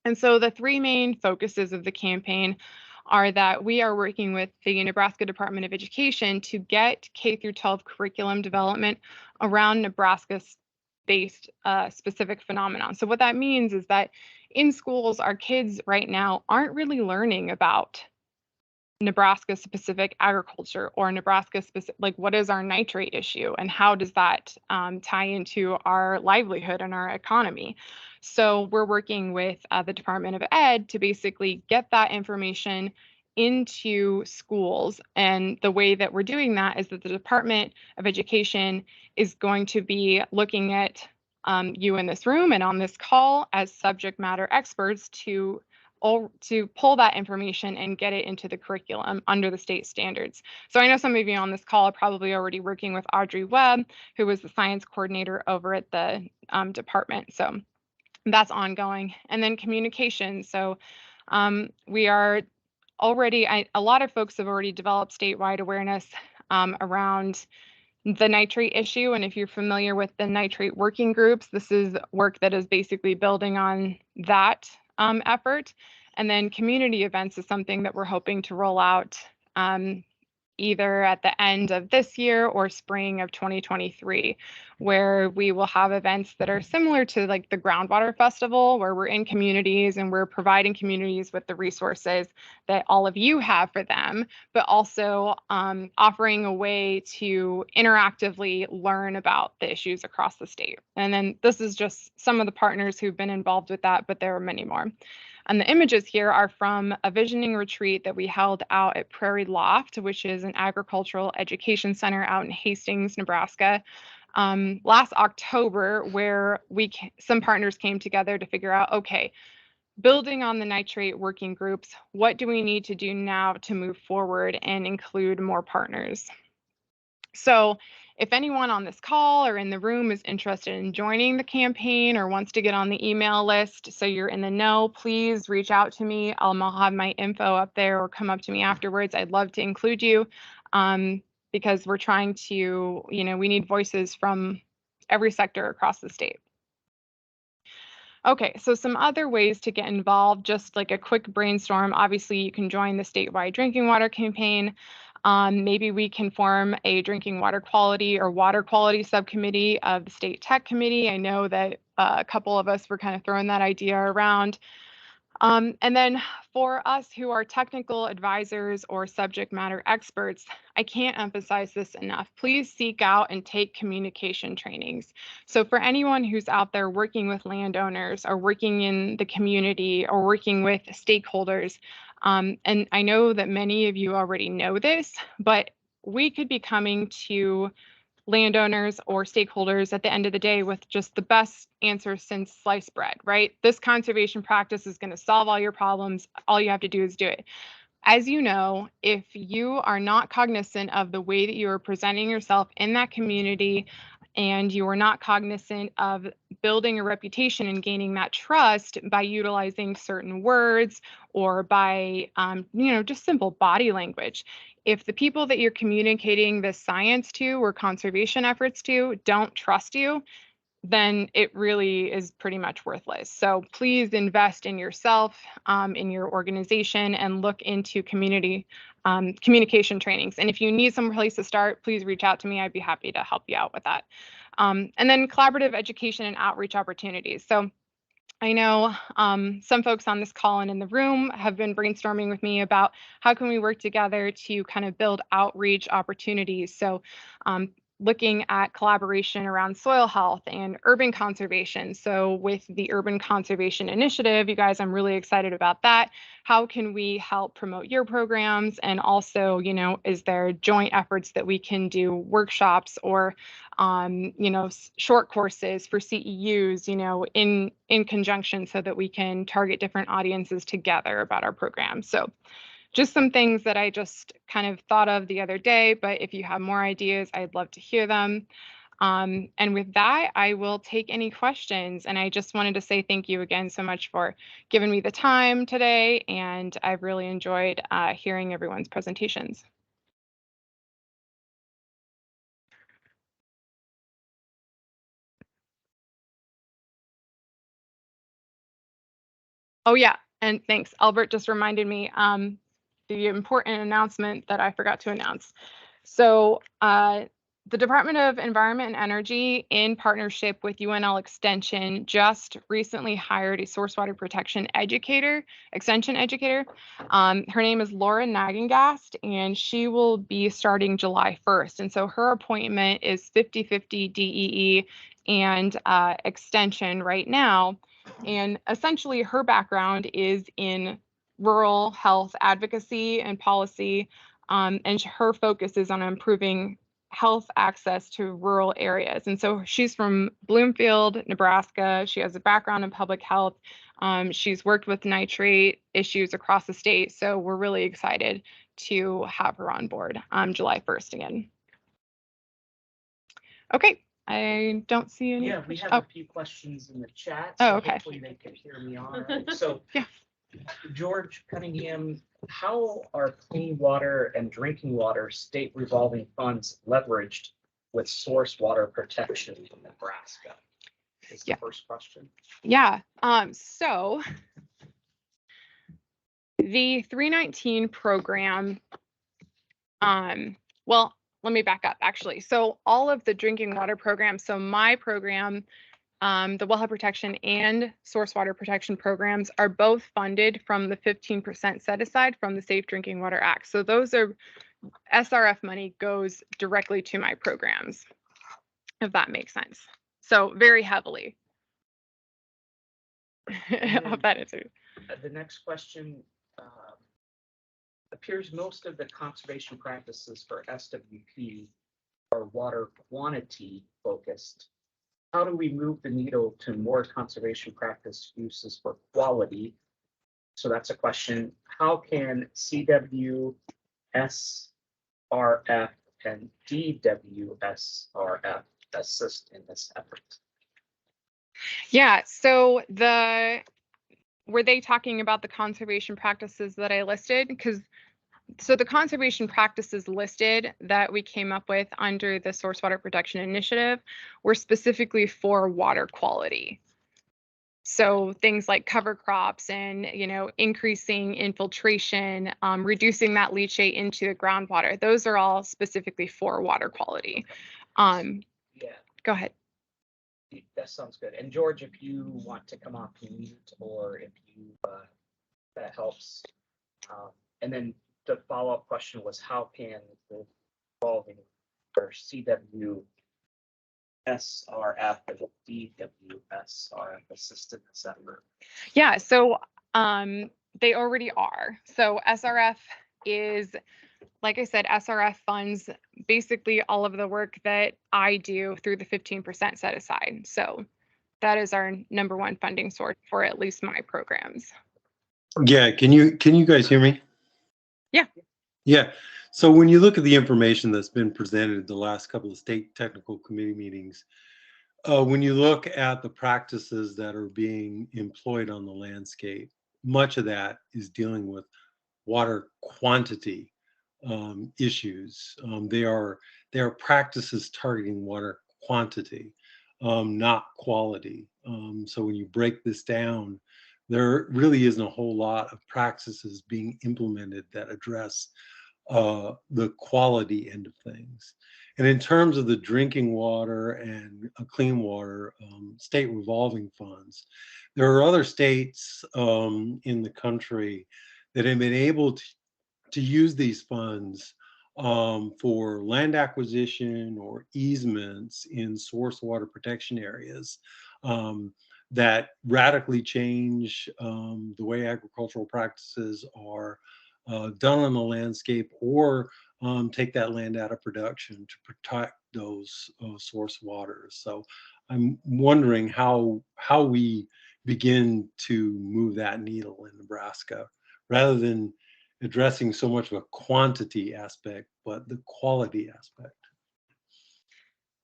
And so the three main focuses of the campaign are that we are working with the Nebraska Department of Education to get K-12 curriculum development around Nebraska-based specific phenomenon. So what that means is that in schools, our kids right now aren't really learning about Nebraska specific agriculture or Nebraska specific, like what is our nitrate issue and how does that tie into our livelihood and our economy. So we're working with the Department of Ed to basically get that information into schools. And the way that we're doing that is that the Department of Education is going to be looking at you in this room and on this call as subject matter experts to pull that information and get it into the curriculum under the state standards. So I know some of you on this call are probably already working with Audrey Webb, who was the science coordinator over at the department. So that's ongoing. And then communication. So we are already, a lot of folks have already developed statewide awareness around the nitrate issue. And if you're familiar with the nitrate working groups, this is work that is basically building on that effort. And then community events is something that we're hoping to roll out either at the end of this year or spring of 2023, where we will have events that are similar to like the Groundwater Festival, where we're in communities and we're providing communities with the resources that all of you have for them, but also offering a way to interactively learn about the issues across the state. And then this is just some of the partners who've been involved with that, but there are many more. And the images here are from a visioning retreat that we held out at Prairie Loft, which is an agricultural education center out in Hastings, Nebraska, last October, where some partners came together to figure out, okay, building on the nitrate working groups, what do we need to do now to move forward and include more partners? So if anyone on this call or in the room is interested in joining the campaign or wants to get on the email list so you're in the know, please reach out to me. I'll have my info up there or come up to me afterwards. I'd love to include you because we're trying to, we need voices from every sector across the state. Okay, so some other ways to get involved, just like a quick brainstorm. Obviously, you can join the statewide drinking water campaign. Maybe we can form a drinking water quality or water quality subcommittee of the state tech committee. I know that a couple of us were kind of throwing that idea around. And then for us who are technical advisors or subject matter experts, I can't emphasize this enough. Please seek out and take communication trainings. So for anyone who's out there working with landowners or working in the community or working with stakeholders, and I know that many of you already know this, but we could be coming to landowners or stakeholders at the end of the day with just the best answer since sliced bread, right? This conservation practice is going to solve all your problems. All you have to do is do it. As you know, if you are not cognizant of the way that you are presenting yourself in that community and you are not cognizant of building a reputation and gaining that trust by utilizing certain words or by, just simple body language, if the people that you're communicating this science to or conservation efforts to don't trust you, then it really is pretty much worthless. So please invest in yourself, in your organization, and look into community communication trainings. And if you need some place to start, please reach out to me. I'd be happy to help you out with that. And then collaborative education and outreach opportunities. So I know some folks on this call and in the room have been brainstorming with me about how can we work together to kind of build outreach opportunities. So looking at collaboration around soil health and urban conservation. So with the Urban Conservation Initiative, you guys, I'm really excited about that. How can we help promote your programs? And also, is there joint efforts that we can do workshops or short courses for CEUs, in conjunction so that we can target different audiences together about our program. So just some things that I just kind of thought of the other day, but if you have more ideas, I'd love to hear them. And with that, I will take any questions. And I just wanted to say thank you again so much for giving me the time today. And I've really enjoyed hearing everyone's presentations. Oh, yeah. And thanks. Albert just reminded me the important announcement that I forgot to announce. So the Department of Environment and Energy, in partnership with UNL Extension, just recently hired a source water protection extension educator. Her name is Laura Nagengast, and she will be starting July 1st. And so her appointment is 50-50 DEE and extension right now. And essentially her background is in rural health advocacy and policy, and her focus is on improving health access to rural areas. And so she's from Bloomfield, Nebraska. She has a background in public health. She's worked with nitrate issues across the state. So we're really excited to have her on board July 1st again. Okay. I don't see any. Yeah, we have a few questions in the chat. Oh, So okay. hopefully they can hear me all right. So yeah. George Cunningham, how are clean water and drinking water state revolving funds leveraged with source water protection in Nebraska? Is the first question. Yeah. So the 319 program, well, let me back up actually. So all of the drinking water programs, so my program, the wellhead protection and source water protection programs are both funded from the 15% set aside from the Safe Drinking Water Act. So those are SRF money goes directly to my programs, if that makes sense. So very heavily. I hope that answers. The next question appears most of the conservation practices for SWP are water quantity focused. How do we move the needle to more conservation practice uses for quality? So that's a question. How can CW, SRF, and DWSRF assist in this effort? Yeah, so were they talking about the conservation practices that I listed? So the conservation practices listed that we came up with under the Source Water Protection Initiative were specifically for water quality. So things like cover crops and, increasing infiltration, reducing that leachate into the groundwater. Those are all specifically for water quality. Yeah, Go ahead. that sounds good. And George, if you want to come off mute, or if you, that helps. And then the follow-up question was, how can the evolving or CW, SRF, and DWSRF assist in this effort? Yeah, so they already are. So SRF is, like I said, SRF funds basically all of the work that I do through the 15% set aside. So that is our number one funding source for at least my programs. Yeah, can you guys hear me? Yeah. Yeah. So when you look at the information that's been presented at the last couple of state technical committee meetings, when you look at the practices that are being employed on the landscape, much of that is dealing with water quantity issues. They are practices targeting water quantity, not quality. So when you break this down, there really isn't a whole lot of practices being implemented that address the quality end of things. And in terms of the drinking water and clean water state revolving funds, there are other states in the country that have been able to use these funds for land acquisition or easements in source water protection areas that radically change the way agricultural practices are done on the landscape, or take that land out of production to protect those source waters. So I'm wondering how we begin to move that needle in Nebraska, rather than addressing so much of a quantity aspect, but the quality aspect.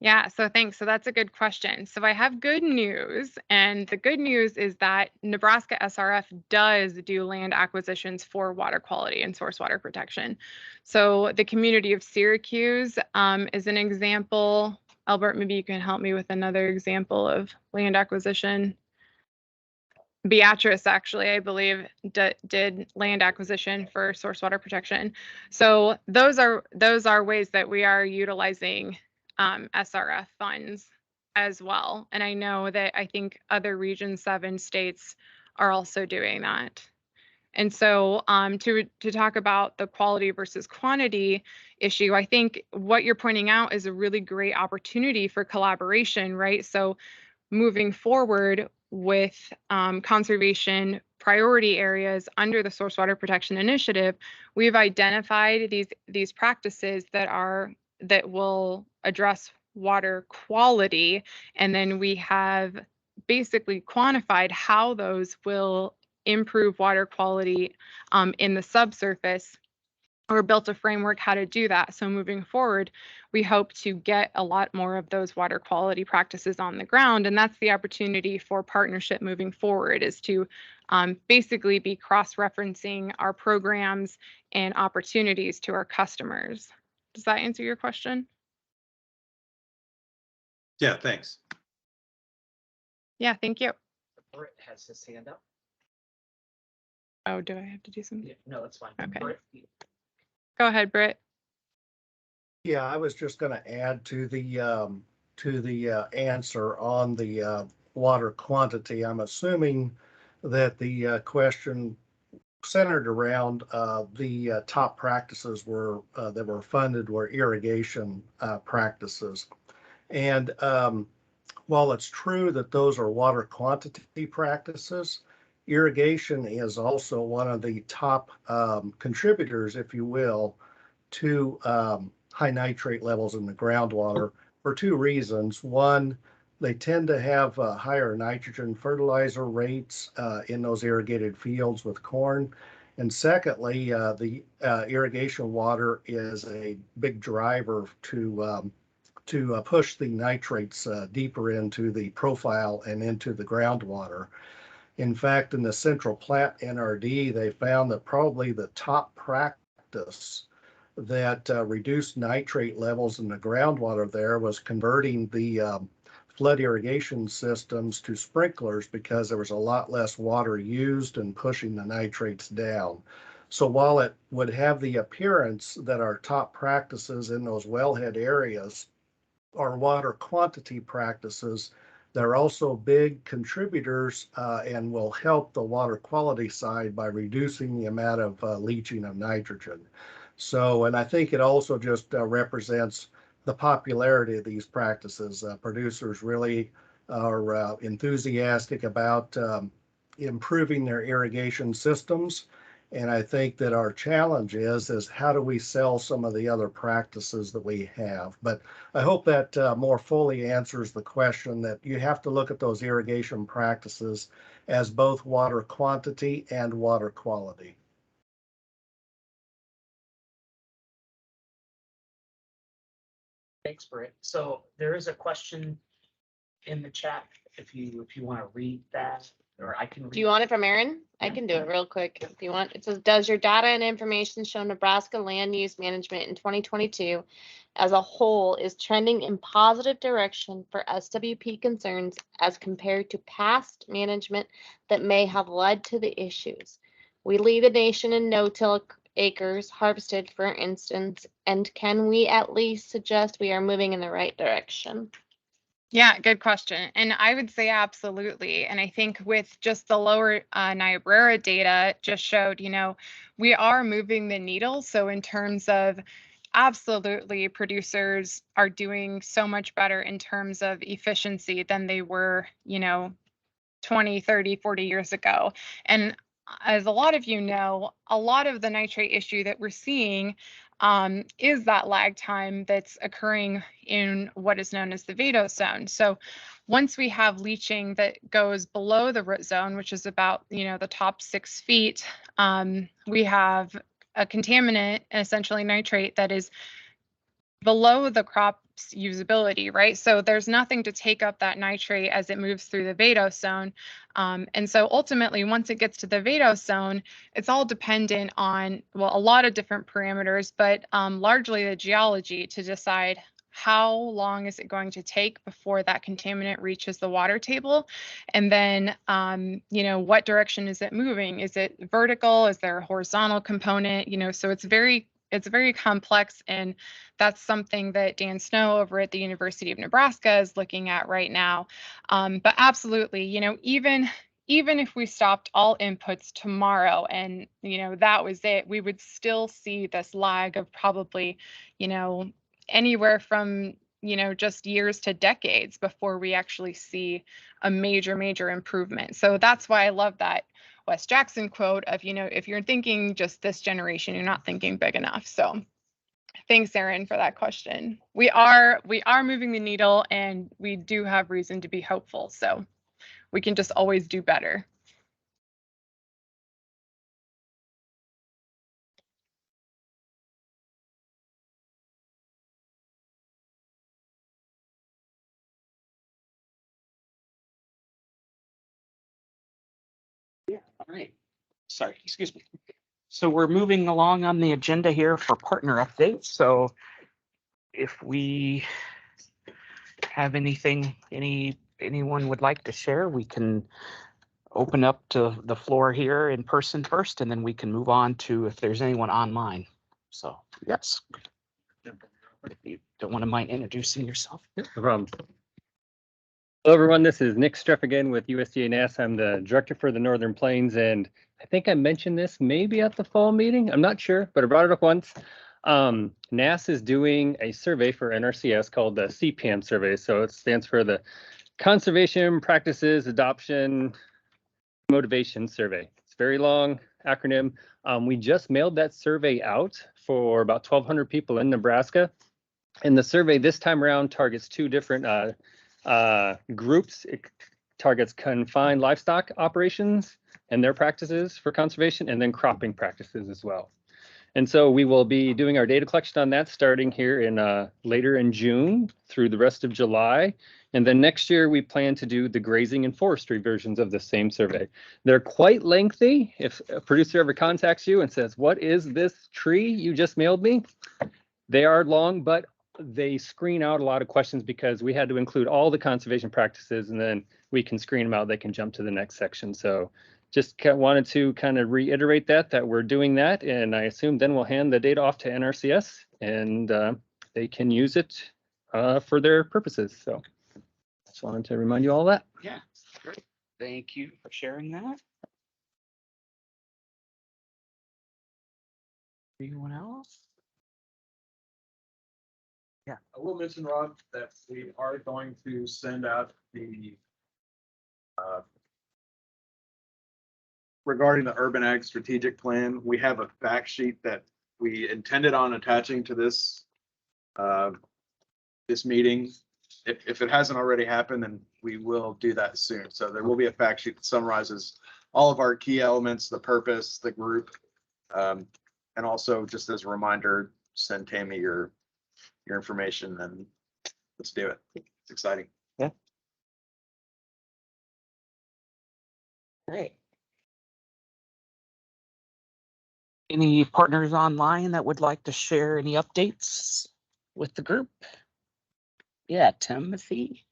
Yeah, so thanks. So that's a good question. So I have good news, and the good news is that Nebraska SRF does do land acquisitions for water quality and source water protection. So the community of Syracuse is an example. Albert, maybe you can help me with another example of land acquisition. Beatrice, actually, I believe, did land acquisition for source water protection. So those are ways that we are utilizing SRF funds as well. And I know that I think other Region 7 states are also doing that. And so to talk about the quality versus quantity issue, I think what you're pointing out is a really great opportunity for collaboration, right? So moving forward with conservation priority areas under the Source Water Protection Initiative, we've identified these practices that will address water quality, and then we have basically quantified how those will improve water quality in the subsurface, or built a framework how to do that. So moving forward, we hope to get a lot more of those water quality practices on the ground. And that's the opportunity for partnership moving forward, is to basically be cross-referencing our programs and opportunities to our customers. Does that answer your question? Yeah, thanks. Yeah, thank you. Britt has his hand up. Oh, do I have to do something? Yeah, no, that's fine. Okay. Britt, Go ahead, Britt. Yeah, I was just going to add to the answer on the water quantity. I'm assuming that the question centered around the top practices that were funded were irrigation practices. And while it's true that those are water quantity practices, irrigation is also one of the top contributors, if you will, to high nitrate levels in the groundwater for two reasons. One, they tend to have higher nitrogen fertilizer rates in those irrigated fields with corn. And secondly, the irrigation water is a big driver to push the nitrates deeper into the profile and into the groundwater. In fact, in the Central Platte NRD, they found that probably the top practice that reduced nitrate levels in the groundwater there was converting the flood irrigation systems to sprinklers, because there was a lot less water used and pushing the nitrates down. So while it would have the appearance that our top practices in those wellhead areas are water quantity practices, they're also big contributors and will help the water quality side by reducing the amount of leaching of nitrogen. So, and I think it also just represents the popularity of these practices. Producers really are enthusiastic about improving their irrigation systems. And I think that our challenge is how do we sell some of the other practices that we have? But I hope that more fully answers the question that you have to look at those irrigation practices as both water quantity and water quality. Thanks, Britt. So there is a question in the chat, if you want to read that, or I can read. Do you want it from Aaron? I can do it real quick if you want. It says, does your data and information show Nebraska land use management in 2022 as a whole is trending in positive direction for SWP concerns as compared to past management that may have led to the issues? We lead the nation in no-till acres harvested, for instance, and can we at least suggest we are moving in the right direction? Yeah, good question. And I would say absolutely. And I think with just the lower Niobrara data just showed, we are moving the needle. So in terms of absolutely, producers are doing so much better in terms of efficiency than they were, 20, 30, 40 years ago. And as a lot of you know, a lot of the nitrate issue that we're seeing is that lag time that's occurring in what is known as the vadose zone. So once we have leaching that goes below the root zone, which is about, the top 6 feet, we have a contaminant, essentially nitrate, that is below the crop's usability, right? So there's nothing to take up that nitrate as it moves through the vadose zone. And so ultimately, once it gets to the vadose zone, it's all dependent on, well, a lot of different parameters, but largely the geology to decide how long is it going to take before that contaminant reaches the water table? And then, what direction is it moving? Is it vertical? Is there a horizontal component? So it's very complex, and that's something that Dan Snow over at the University of Nebraska is looking at right now. But absolutely, even if we stopped all inputs tomorrow and, that was it, we would still see this lag of probably, anywhere from, just years to decades before we actually see a major improvement. So that's why I love that Wes Jackson quote of, if you're thinking just this generation, you're not thinking big enough. So thanks, Aaron, for that question. We are moving the needle, and we do have reason to be hopeful. So we can just always do better. Yeah, all right. Sorry, excuse me. So we're moving along on the agenda here for partner updates. So if we have anything anyone would like to share, we can open up to the floor here in person first, and then we can move on to if there's anyone online. So yes, if you don't want to mind introducing yourself. No problem. Hello, everyone. This is Nick Streff again with USDA NAS. I'm the director for the Northern Plains, and I think I mentioned this maybe at the fall meeting. I'm not sure, but I brought it up once. NAS is doing a survey for NRCS called the CPAM survey. So it stands for the Conservation Practices Adoption Motivation Survey. It's a very long acronym. We just mailed that survey out for about 1,200 people in Nebraska. And the survey this time around targets two different groups. It targets confined livestock operations and their practices for conservation, and then cropping practices as well. And so we will be doing our data collection on that starting here in later in June through the rest of July. And then next year we plan to do the grazing and forestry versions of the same survey. They're quite lengthy. If a producer ever contacts you and says, "What is this tree you just mailed me?" They are long, but they screen out a lot of questions because we had to include all the conservation practices, and then we can screen them out. They can jump to the next section. So just wanted to kind of reiterate that we're doing that, and I assume then we'll hand the data off to NRCS, and they can use it for their purposes. So just wanted to remind you all that. Yeah, great. Thank you for sharing that. Anyone else? I will mention, Rob, that we are going to send out the regarding the Urban Ag Strategic Plan. We have a fact sheet that we intended on attaching to this this meeting. If it hasn't already happened, then we will do that soon. So there will be a fact sheet that summarizes all of our key elements, the purpose, the group, and also just as a reminder, send Tammy your information, and let's do it. It's exciting. Yeah. Great. Any partners online that would like to share any updates with the group? Yeah, Timothy.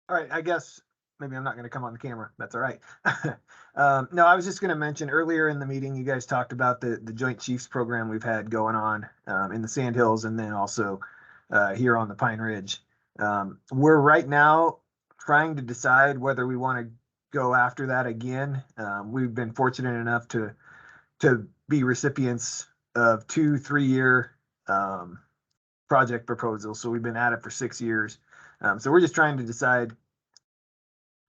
All right, I guess maybe I'm not going to come on the camera. That's all right. No, I was just going to mention earlier in the meeting, you guys talked about the Joint Chiefs program we've had going on in the Sandhills, and then also here on the Pine Ridge. We're right now trying to decide whether we want to go after that again. We've been fortunate enough to be recipients of 2-3 year project proposals. So we've been at it for 6 years. So we're just trying to decide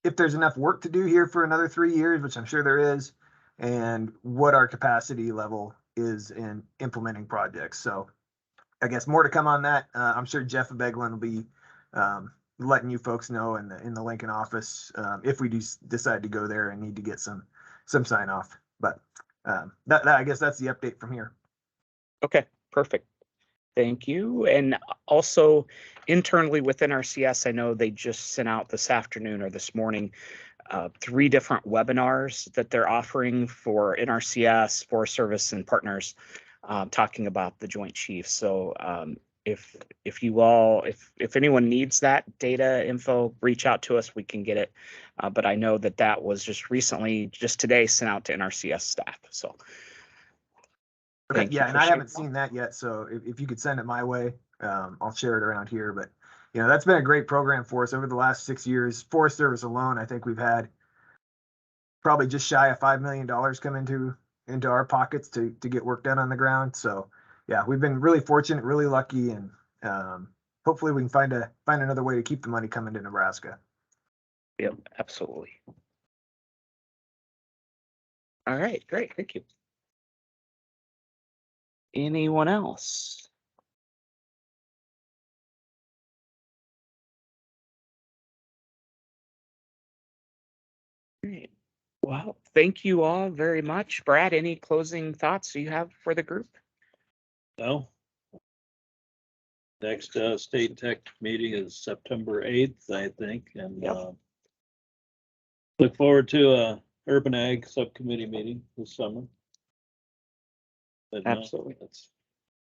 if there's enough work to do here for another 3 years, which I'm sure there is, and what our capacity level is in implementing projects. So I guess more to come on that. I'm sure Jeff Beglin will be letting you folks know in the Lincoln office if we do decide to go there and need to get some sign off. But that I guess that's the update from here. Okay, perfect. Thank you. And also internally within NRCS, I know they just sent out this afternoon or this morning 3 different webinars that they're offering for NRCS, Forest Service, and partners talking about the Joint Chiefs. So if you all, if anyone needs that data info, reach out to us. We can get it. But I know that was just recently, just today, sent out to NRCS staff. So. Okay, yeah, and I haven't seen that yet, so if you could send it my way, I'll share it around here. But that's been a great program for us over the last 6 years. Forest Service alone, I think we've had probably just shy of $5 million come into our pockets to get work done on the ground. So yeah, we've been really fortunate, really lucky, and hopefully we can find another way to keep the money coming to Nebraska. Yep, absolutely. All right, great, thank you. Anyone else? Great. Well, thank you all very much. Brad, any closing thoughts you have for the group? No. Next state tech meeting is September 8th, I think, and look forward to a Urban Ag Subcommittee meeting this summer. But absolutely.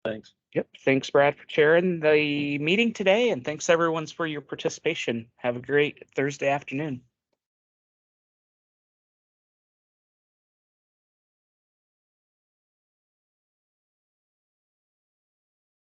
Thanks. Yep. Thanks, Brad, for chairing the meeting today, and thanks everyone for your participation. Have a great Thursday afternoon.